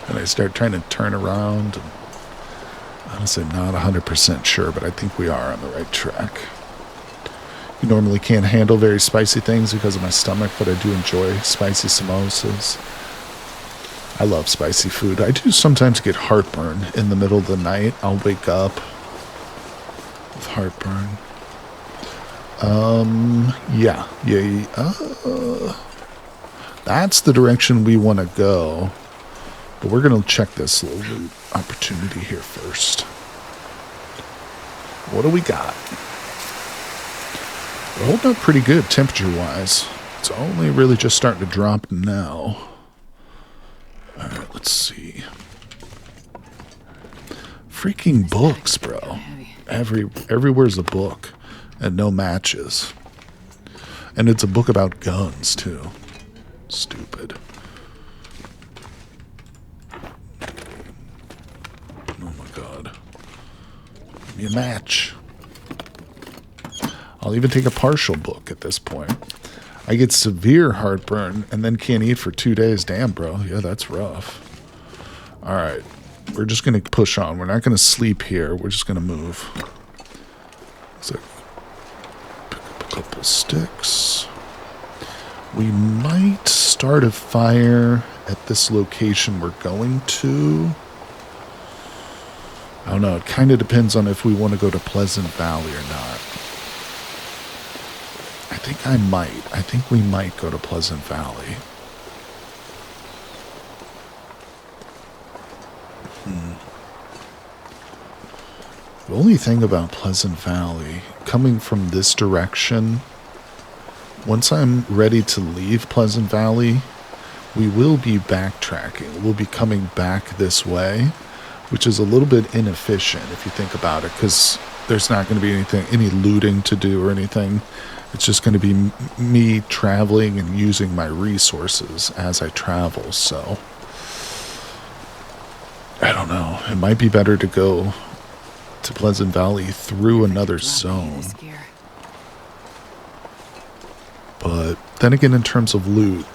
And I start trying to turn around. And honestly, I'm not 100% sure, but I think we are on the right track. You normally can't handle very spicy things because of my stomach, but I do enjoy spicy samosas. I love spicy food. I do sometimes get heartburn in the middle of the night. I'll wake up with heartburn. Yeah. That's the direction we want to go. But we're going to check this little loot opportunity here first. What do we got? We're holding up pretty good temperature-wise. It's only really just starting to drop now. All right, let's see. Freaking books, bro. Everywhere's a book and no matches. And it's a book about guns, too. Stupid. Oh my god. Give me a match. I'll even take a partial book at this point. I get severe heartburn and then can't eat for 2 days. Damn, bro. Yeah, that's rough. All right. We're just going to push on. We're not going to sleep here. We're just going to move. So, pick up a couple sticks. We might start a fire at this location we're going to. I don't know. It kind of depends on if we want to go to Pleasant Valley or not. I think I might. I think we might go to Pleasant Valley. The only thing about Pleasant Valley, coming from this direction, once I'm ready to leave Pleasant Valley, we will be backtracking. We'll be coming back this way, which is a little bit inefficient if you think about it, because there's not going to be any looting to do or anything. It's just going to be me traveling and using my resources as I travel, so I don't know. It might be better to go to Pleasant Valley through another zone. But then again, in terms of loot,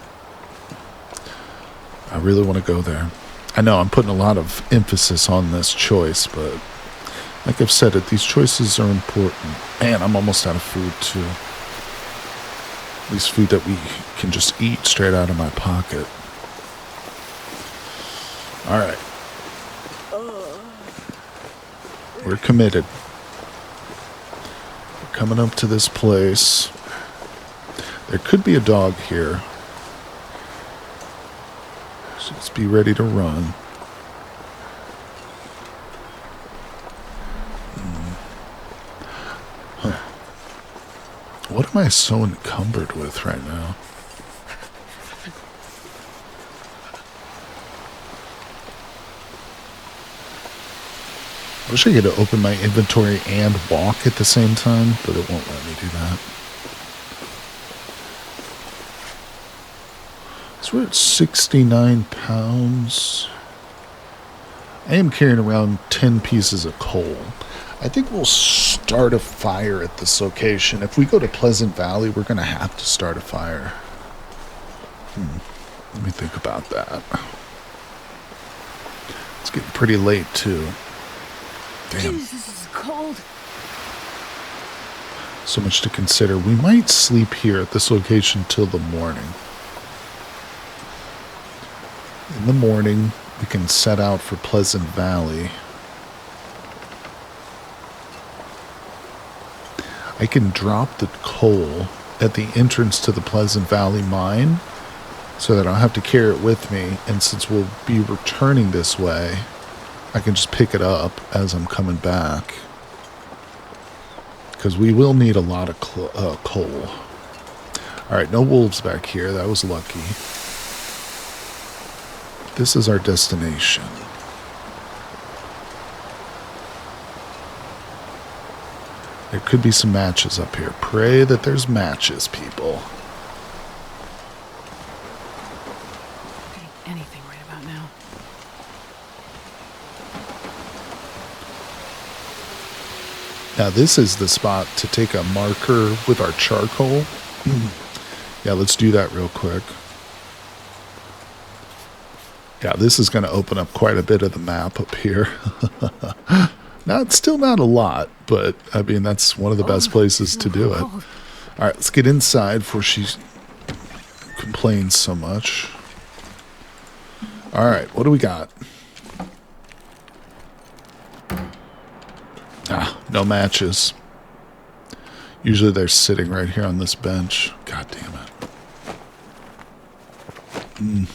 I really want to go there. I know I'm putting a lot of emphasis on this choice, but like I've said, these choices are important. Man, I'm almost out of food too. At least food that we can just eat straight out of my pocket. All right. We're committed. We're coming up to this place. There could be a dog here. So let's be ready to run. Huh. What am I so encumbered with right now? I wish I could open my inventory and walk at the same time, but it won't let me do that. So we're at 69 pounds. I am carrying around 10 pieces of coal. I think we'll start a fire at this location. If we go to Pleasant Valley, we're going to have to start a fire. Let me think about that. It's getting pretty late, too. Damn. Jeez, this is cold. So much to consider. We might sleep here at this location till the morning. In the morning, we can set out for Pleasant Valley. I can drop the coal at the entrance to the Pleasant Valley mine so that I don't have to carry it with me. And since we'll be returning this way, I can just pick it up as I'm coming back. Because we will need a lot of coal. Alright, no wolves back here. That was lucky. This is our destination. There could be some matches up here. Pray that there's matches, people. Okay, anything right about now. Now this is the spot to take a marker with our charcoal. Yeah, let's do that real quick. Yeah, this is going to open up quite a bit of the map up here. Still not a lot, but I mean, that's one of the best places to do it. All right, let's get inside before she complains so much. All right, what do we got? No matches. Usually they're sitting right here on this bench. God damn it.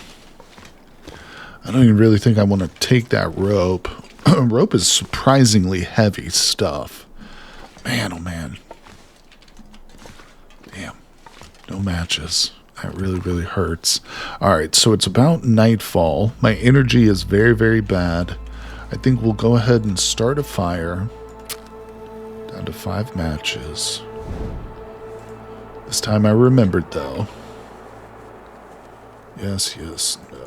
I don't even really think I want to take that rope. Rope is surprisingly heavy stuff. Man, oh man. Damn. No matches. That really, really hurts. Alright, so it's about nightfall. My energy is very, very bad. I think we'll go ahead and start a fire. Down to 5 matches. This time I remembered, though. Yes, no.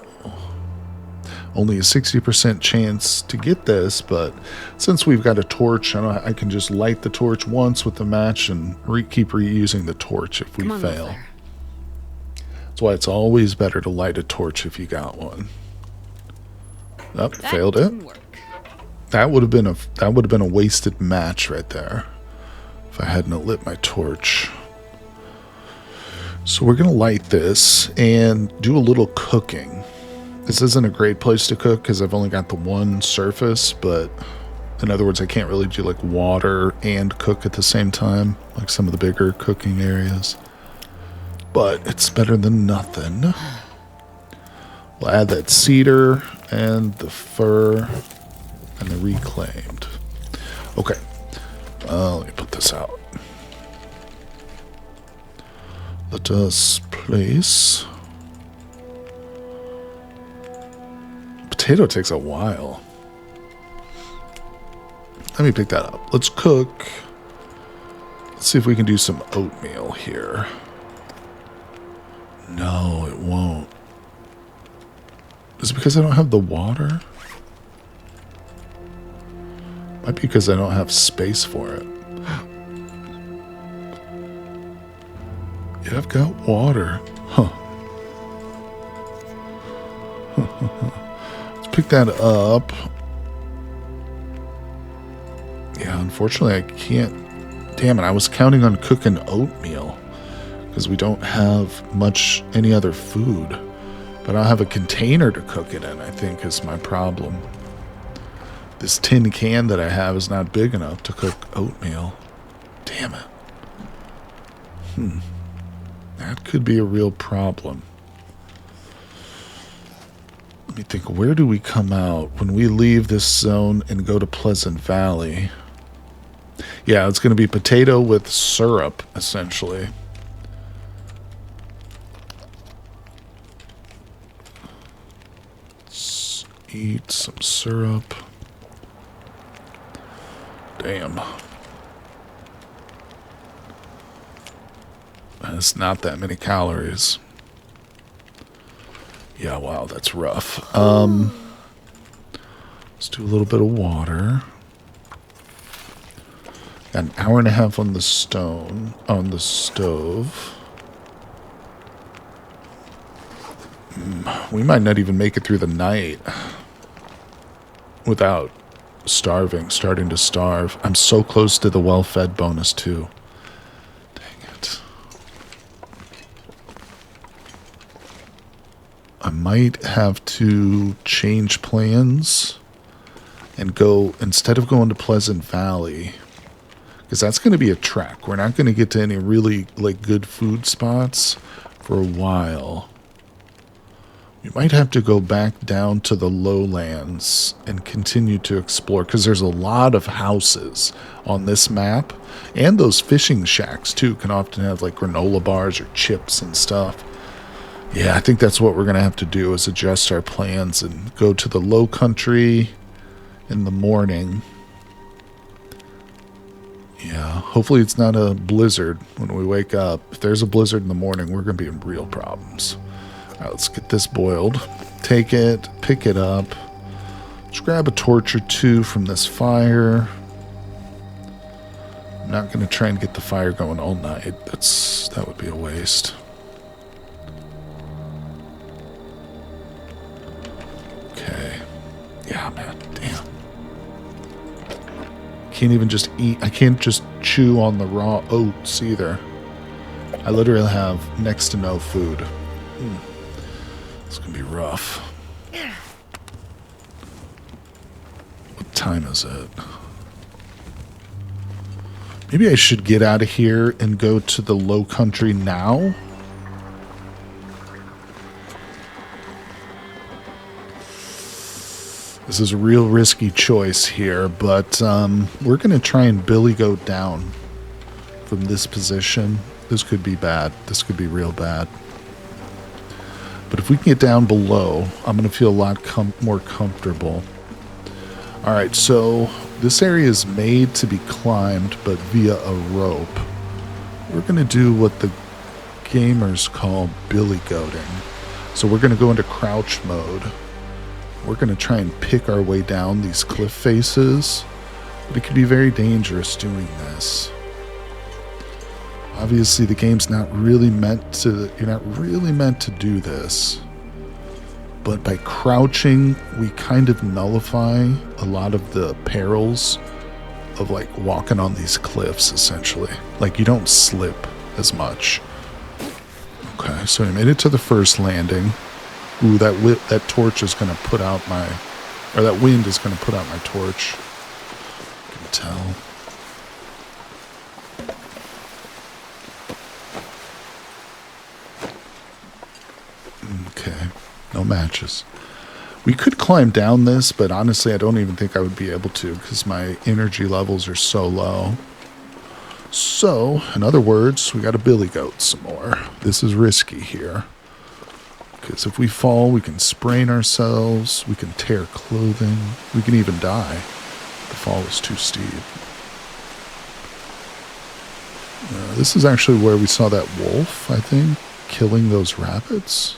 Only a 60% chance to get this, but since we've got a torch, I can just light the torch once with the match and keep reusing the torch if we fail. That's why it's always better to light a torch if you got one. Oh, failed it. That would have been a wasted match right there if I hadn't lit my torch. So we're gonna light this and do a little cooking. This isn't a great place to cook because I've only got the one surface, but in other words, I can't really do like water and cook at the same time, like some of the bigger cooking areas. But it's better than nothing. We'll add that cedar and the fir and the reclaimed. Okay. Let me put this out. Let us place... Potato takes a while. Let me pick that up. Let's cook. Let's see if we can do some oatmeal here. No, it won't. Is it because I don't have the water? Might be because I don't have space for it. Yeah, I've got water. Huh. Let's pick that up. Yeah, unfortunately I can't. Damn it, I was counting on cooking oatmeal because we don't have any other food. But I don't have a container to cook it in, I think, is my problem. This tin can that I have is not big enough to cook oatmeal. Damn it. That could be a real problem. Let me think, where do we come out when we leave this zone and go to Pleasant Valley? Yeah, it's going to be potato with syrup, essentially. Let's eat some syrup. Damn. That's not that many calories. Yeah, wow, that's rough. Let's do a little bit of water. Got an hour and a half on the stove. We might not even make it through the night without starting to starve. I'm so close to the well-fed bonus too. Dang it. I might have to change plans and go, instead of going to Pleasant Valley, because that's going to be a trek. We're not going to get to any really like good food spots for a while. We might have to go back down to the lowlands and continue to explore, because there's a lot of houses on this map, and those fishing shacks too can often have like granola bars or chips and stuff. Yeah, I think that's what we're going to have to do, is adjust our plans and go to the low country in the morning. Yeah, hopefully it's not a blizzard when we wake up. If there's a blizzard in the morning, we're going to be in real problems. All right, let's get this boiled. Take it, pick it up. Just grab a torch or two from this fire. I'm not going to try and get the fire going all night. That would be a waste. Okay. Yeah, man, damn. Can't even just eat. I can't just chew on the raw oats either. I literally have next to no food. It's gonna be rough. What time is it? Maybe I should get out of here and go to the low country now. This is a real risky choice here, but we're going to try and billy goat down from this position. This could be bad. This could be real bad. But if we can get down below, I'm going to feel a lot more comfortable. All right, so this area is made to be climbed, but via a rope. We're going to do what the gamers call billy goating. So we're going to go into crouch mode. We're going to try and pick our way down these cliff faces, but it can be very dangerous doing this. Obviously, the game's not really meant to, you're not really meant to do this. But by crouching, we kind of nullify a lot of the perils of like walking on these cliffs, essentially. Like you don't slip as much. Okay, so we made it to the first landing. Ooh, that torch is going to put out my, or that wind is going to put out my torch. You can tell. Okay, no matches. We could climb down this, but honestly, I don't even think I would be able to because my energy levels are so low. So, in other words, we got to billy goat some more. This is risky here. Because if we fall, we can sprain ourselves, we can tear clothing, we can even die. The fall is too steep. This is actually where we saw that wolf, I think, killing those rabbits.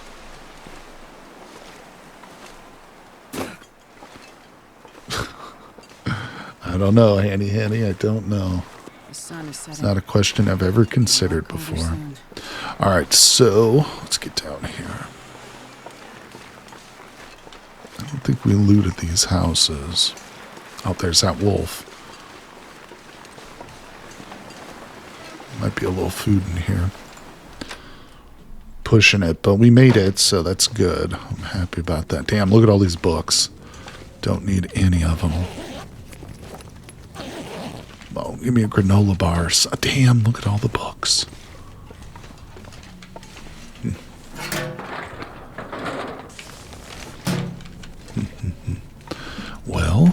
I don't know, Hanny, I don't know. The sun is setting. It's not a question I've ever considered before. Alright, so let's get down here. I don't think we looted these houses. Oh, there's that wolf. Might be a little food in here. Pushing it, but we made it, so that's good. I'm happy about that. Damn, look at all these books. Don't need any of them. Oh, give me a granola bar. Damn, look at all the books. Well, all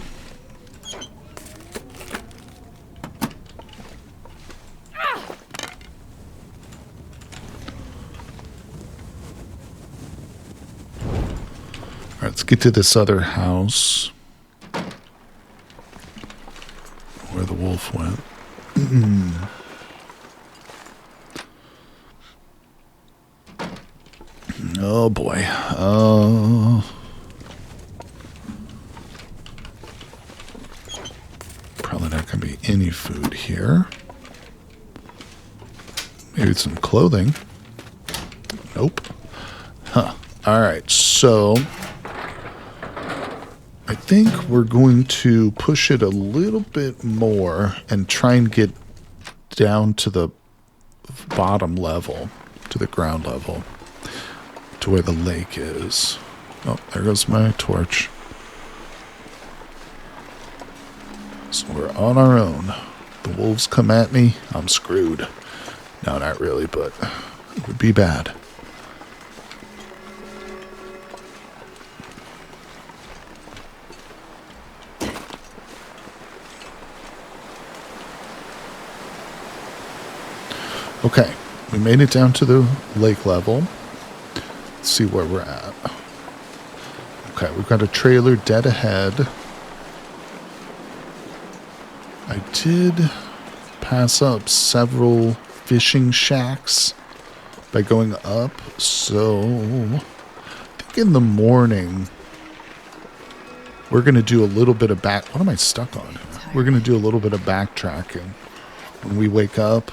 right, let's get to this other house where the wolf went. Oh boy. any food here. Maybe some clothing. Nope. Huh. Alright, so I think we're going to push it a little bit more and try and get down to the bottom level, to the ground level, to where the lake is. Oh, there goes my torch. So we're on our own. The wolves come at me, I'm screwed. No, not really, but it would be bad. Okay, we made it down to the lake level. Let's see where we're at. Okay, we've got a trailer dead ahead. I did pass up several fishing shacks by going up, so I think in the morning we're going to do a little bit of what am I stuck on? We're going to do a little bit of backtracking. When we wake up,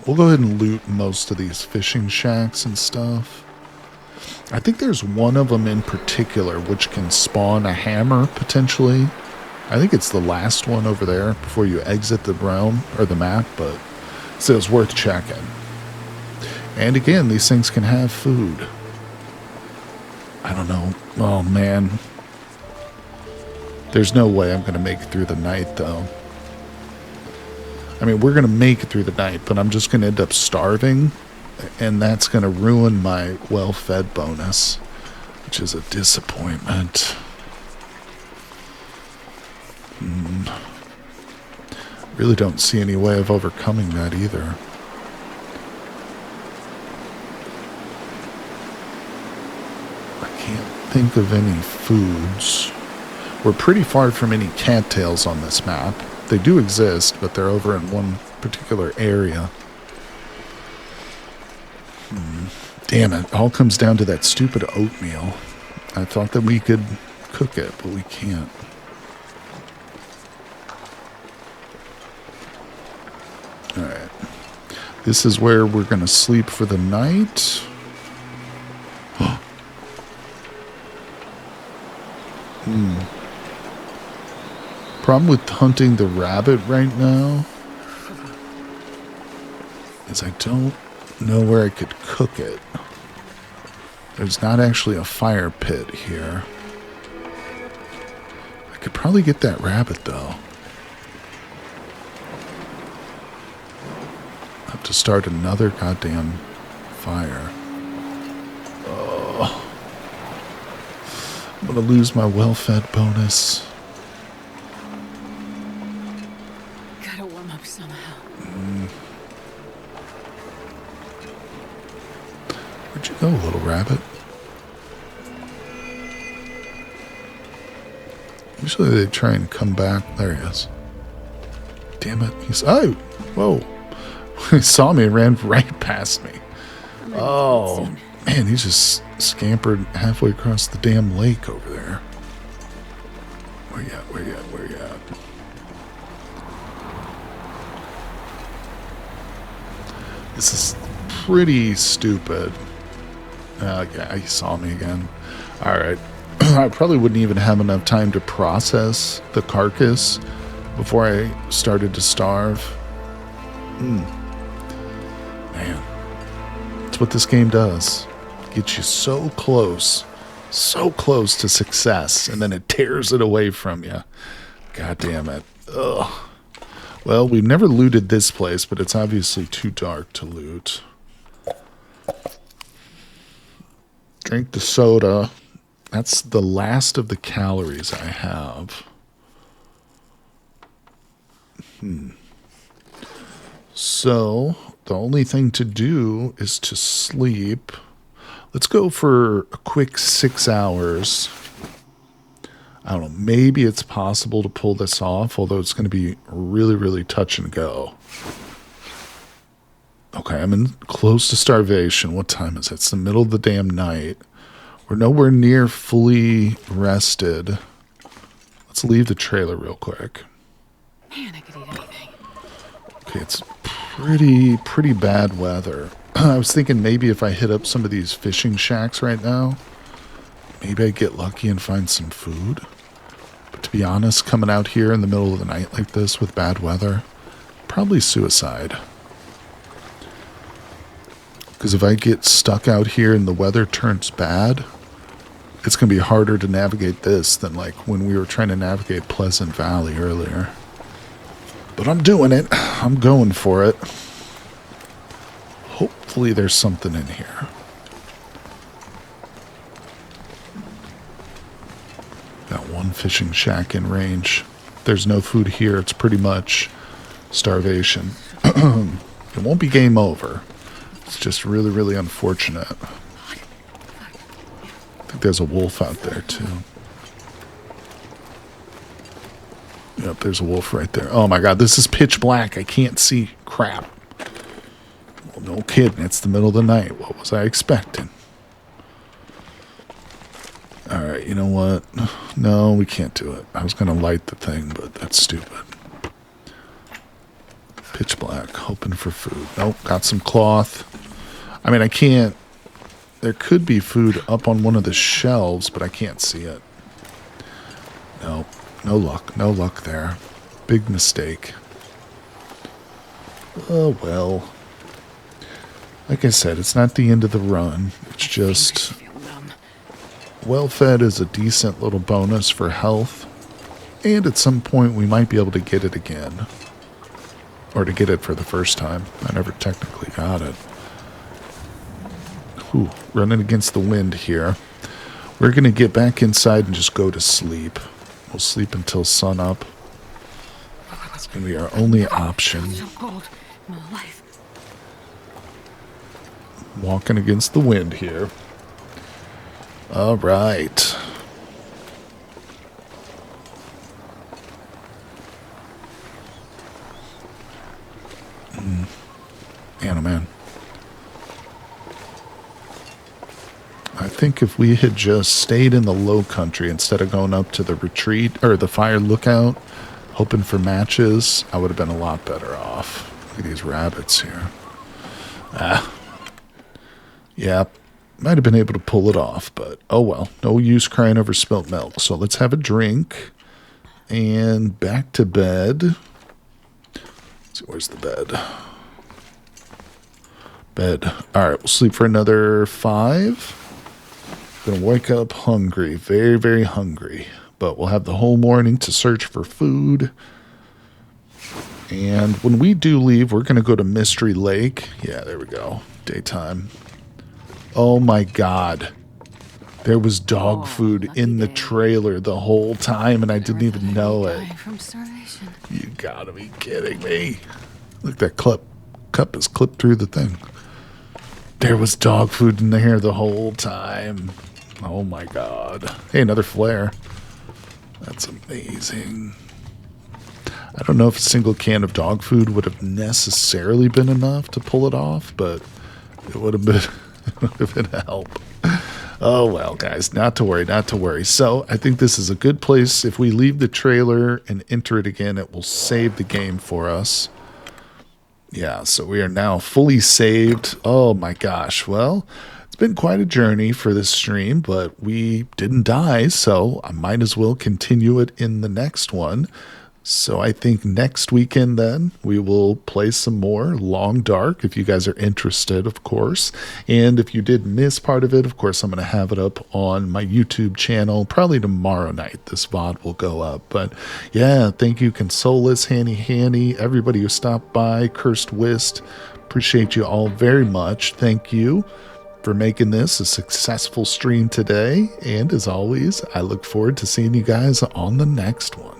we'll go ahead and loot most of these fishing shacks and stuff. I think there's one of them in particular which can spawn a hammer, potentially. I think it's the last one over there before you exit the realm, or the map, but so it's worth checking. And again, these things can have food. I don't know. Oh, man. There's no way I'm going to make it through the night, though. I mean, we're going to make it through the night, but I'm just going to end up starving, and that's going to ruin my well-fed bonus, which is a disappointment. Really don't see any way of overcoming that either. I can't think of any foods. We're pretty far from any cattails on this map. They do exist, but they're over in one particular area. Damn it. All comes down to that stupid oatmeal. I thought that we could cook it, but we can't. Alright. This is where we're going to sleep for the night. Problem with hunting the rabbit right now is I don't know where I could cook it. There's not actually a fire pit here. I could probably get that rabbit, though. I have to start another goddamn fire. Oh. I'm gonna lose my well-fed bonus. Gotta warm up somehow. Where'd you go, little rabbit? Usually they try and come back. There he is. Damn it. He's... Oh! Whoa. He saw me and ran right past me. Oh, man, he just scampered halfway across the damn lake over there. Where you at? Where you at? Where you at? This is pretty stupid. Yeah, he saw me again. Alright. I probably wouldn't even have enough time to process the carcass before I started to starve. Man. That's what this game does. Gets you so close to success, and then it tears it away from you. God damn it. Ugh. Well, we've never looted this place, but it's obviously too dark to loot. Drink the soda. That's the last of the calories I have. So, the only thing to do is to sleep. Let's go for a quick 6 hours. I don't know, maybe it's possible to pull this off, although it's going to be really, really touch and go. Okay, I'm in close to starvation. What time is it? It's the middle of the damn night. We're nowhere near fully rested. Let's leave the trailer real quick. Man, I could eat anything. Okay, it's pretty bad weather. I was thinking maybe if I hit up some of these fishing shacks right now, maybe I get lucky and find some food. But to be honest, coming out here in the middle of the night like this with bad weather, probably suicide. Because if I get stuck out here and the weather turns bad, it's going to be harder to navigate this than like when we were trying to navigate Pleasant Valley earlier. But I'm doing it. I'm going for it. Hopefully there's something in here. Got one fishing shack in range. There's no food here. It's pretty much starvation. It won't be game over. It's just really unfortunate. I think there's a wolf out there too. Yep, there's a wolf right there. Oh my god, this is pitch black. I can't see crap. Well, no kidding. It's the middle of the night. What was I expecting? Alright, you know what? No, we can't do it. I was going to light the thing, but that's stupid. Pitch black, hoping for food. Nope, got some cloth. I mean, I can't... There could be food up on one of the shelves, but I can't see it. Nope, no luck there. Big mistake. Oh, well. Like I said, it's not the end of the run. It's just... Well-fed is a decent little bonus for health. And at some point, we might be able to get it again. Or to get it for the first time. I never technically got it. Ooh, running against the wind here. We're going to get back inside and just go to sleep. We'll sleep until sun up. It's going to be our only option. So cold in my life. Walking against the wind here. All right. Man, oh man. I think if we had just stayed in the low country instead of going up to the retreat or the fire lookout, hoping for matches, I would have been a lot better off. Look at these rabbits here. Yeah, might have been able to pull it off, but oh well. No use crying over spilt milk. So let's have a drink and back to bed. Let's see, where's the bed? Bed. All right, we'll sleep for another 5. Gonna wake up hungry, very hungry. But we'll have the whole morning to search for food. And when we do leave, we're gonna go to Mystery Lake. Yeah, there we go. Daytime. Oh my god. There was dog food in the trailer the whole time, and I didn't even know it. You gotta be kidding me. Look, that cup is clipped through the thing. There was dog food in there the whole time. Oh my god. Hey, another flare. That's amazing. I don't know if a single can of dog food would have necessarily been enough to pull it off, but it would have been a help. Oh well, guys, not to worry. So I think this is a good place. If we leave the trailer and enter it again, it will save the game for us. Yeah, so we are now fully saved. Oh my gosh. Well, it's been quite a journey for this stream, but we didn't die, so I might as well continue it in the next one. So I think next weekend then we will play some more Long Dark if you guys are interested, of course. And if you did miss part of it, of course, I'm going to have it up on my YouTube channel. Probably tomorrow night this VOD will go up. But yeah, thank you Consolus, Hanny, everybody who stopped by, Cursed Whist. Appreciate you all very much. Thank you for making this a successful stream today. And as always, I look forward to seeing you guys on the next one.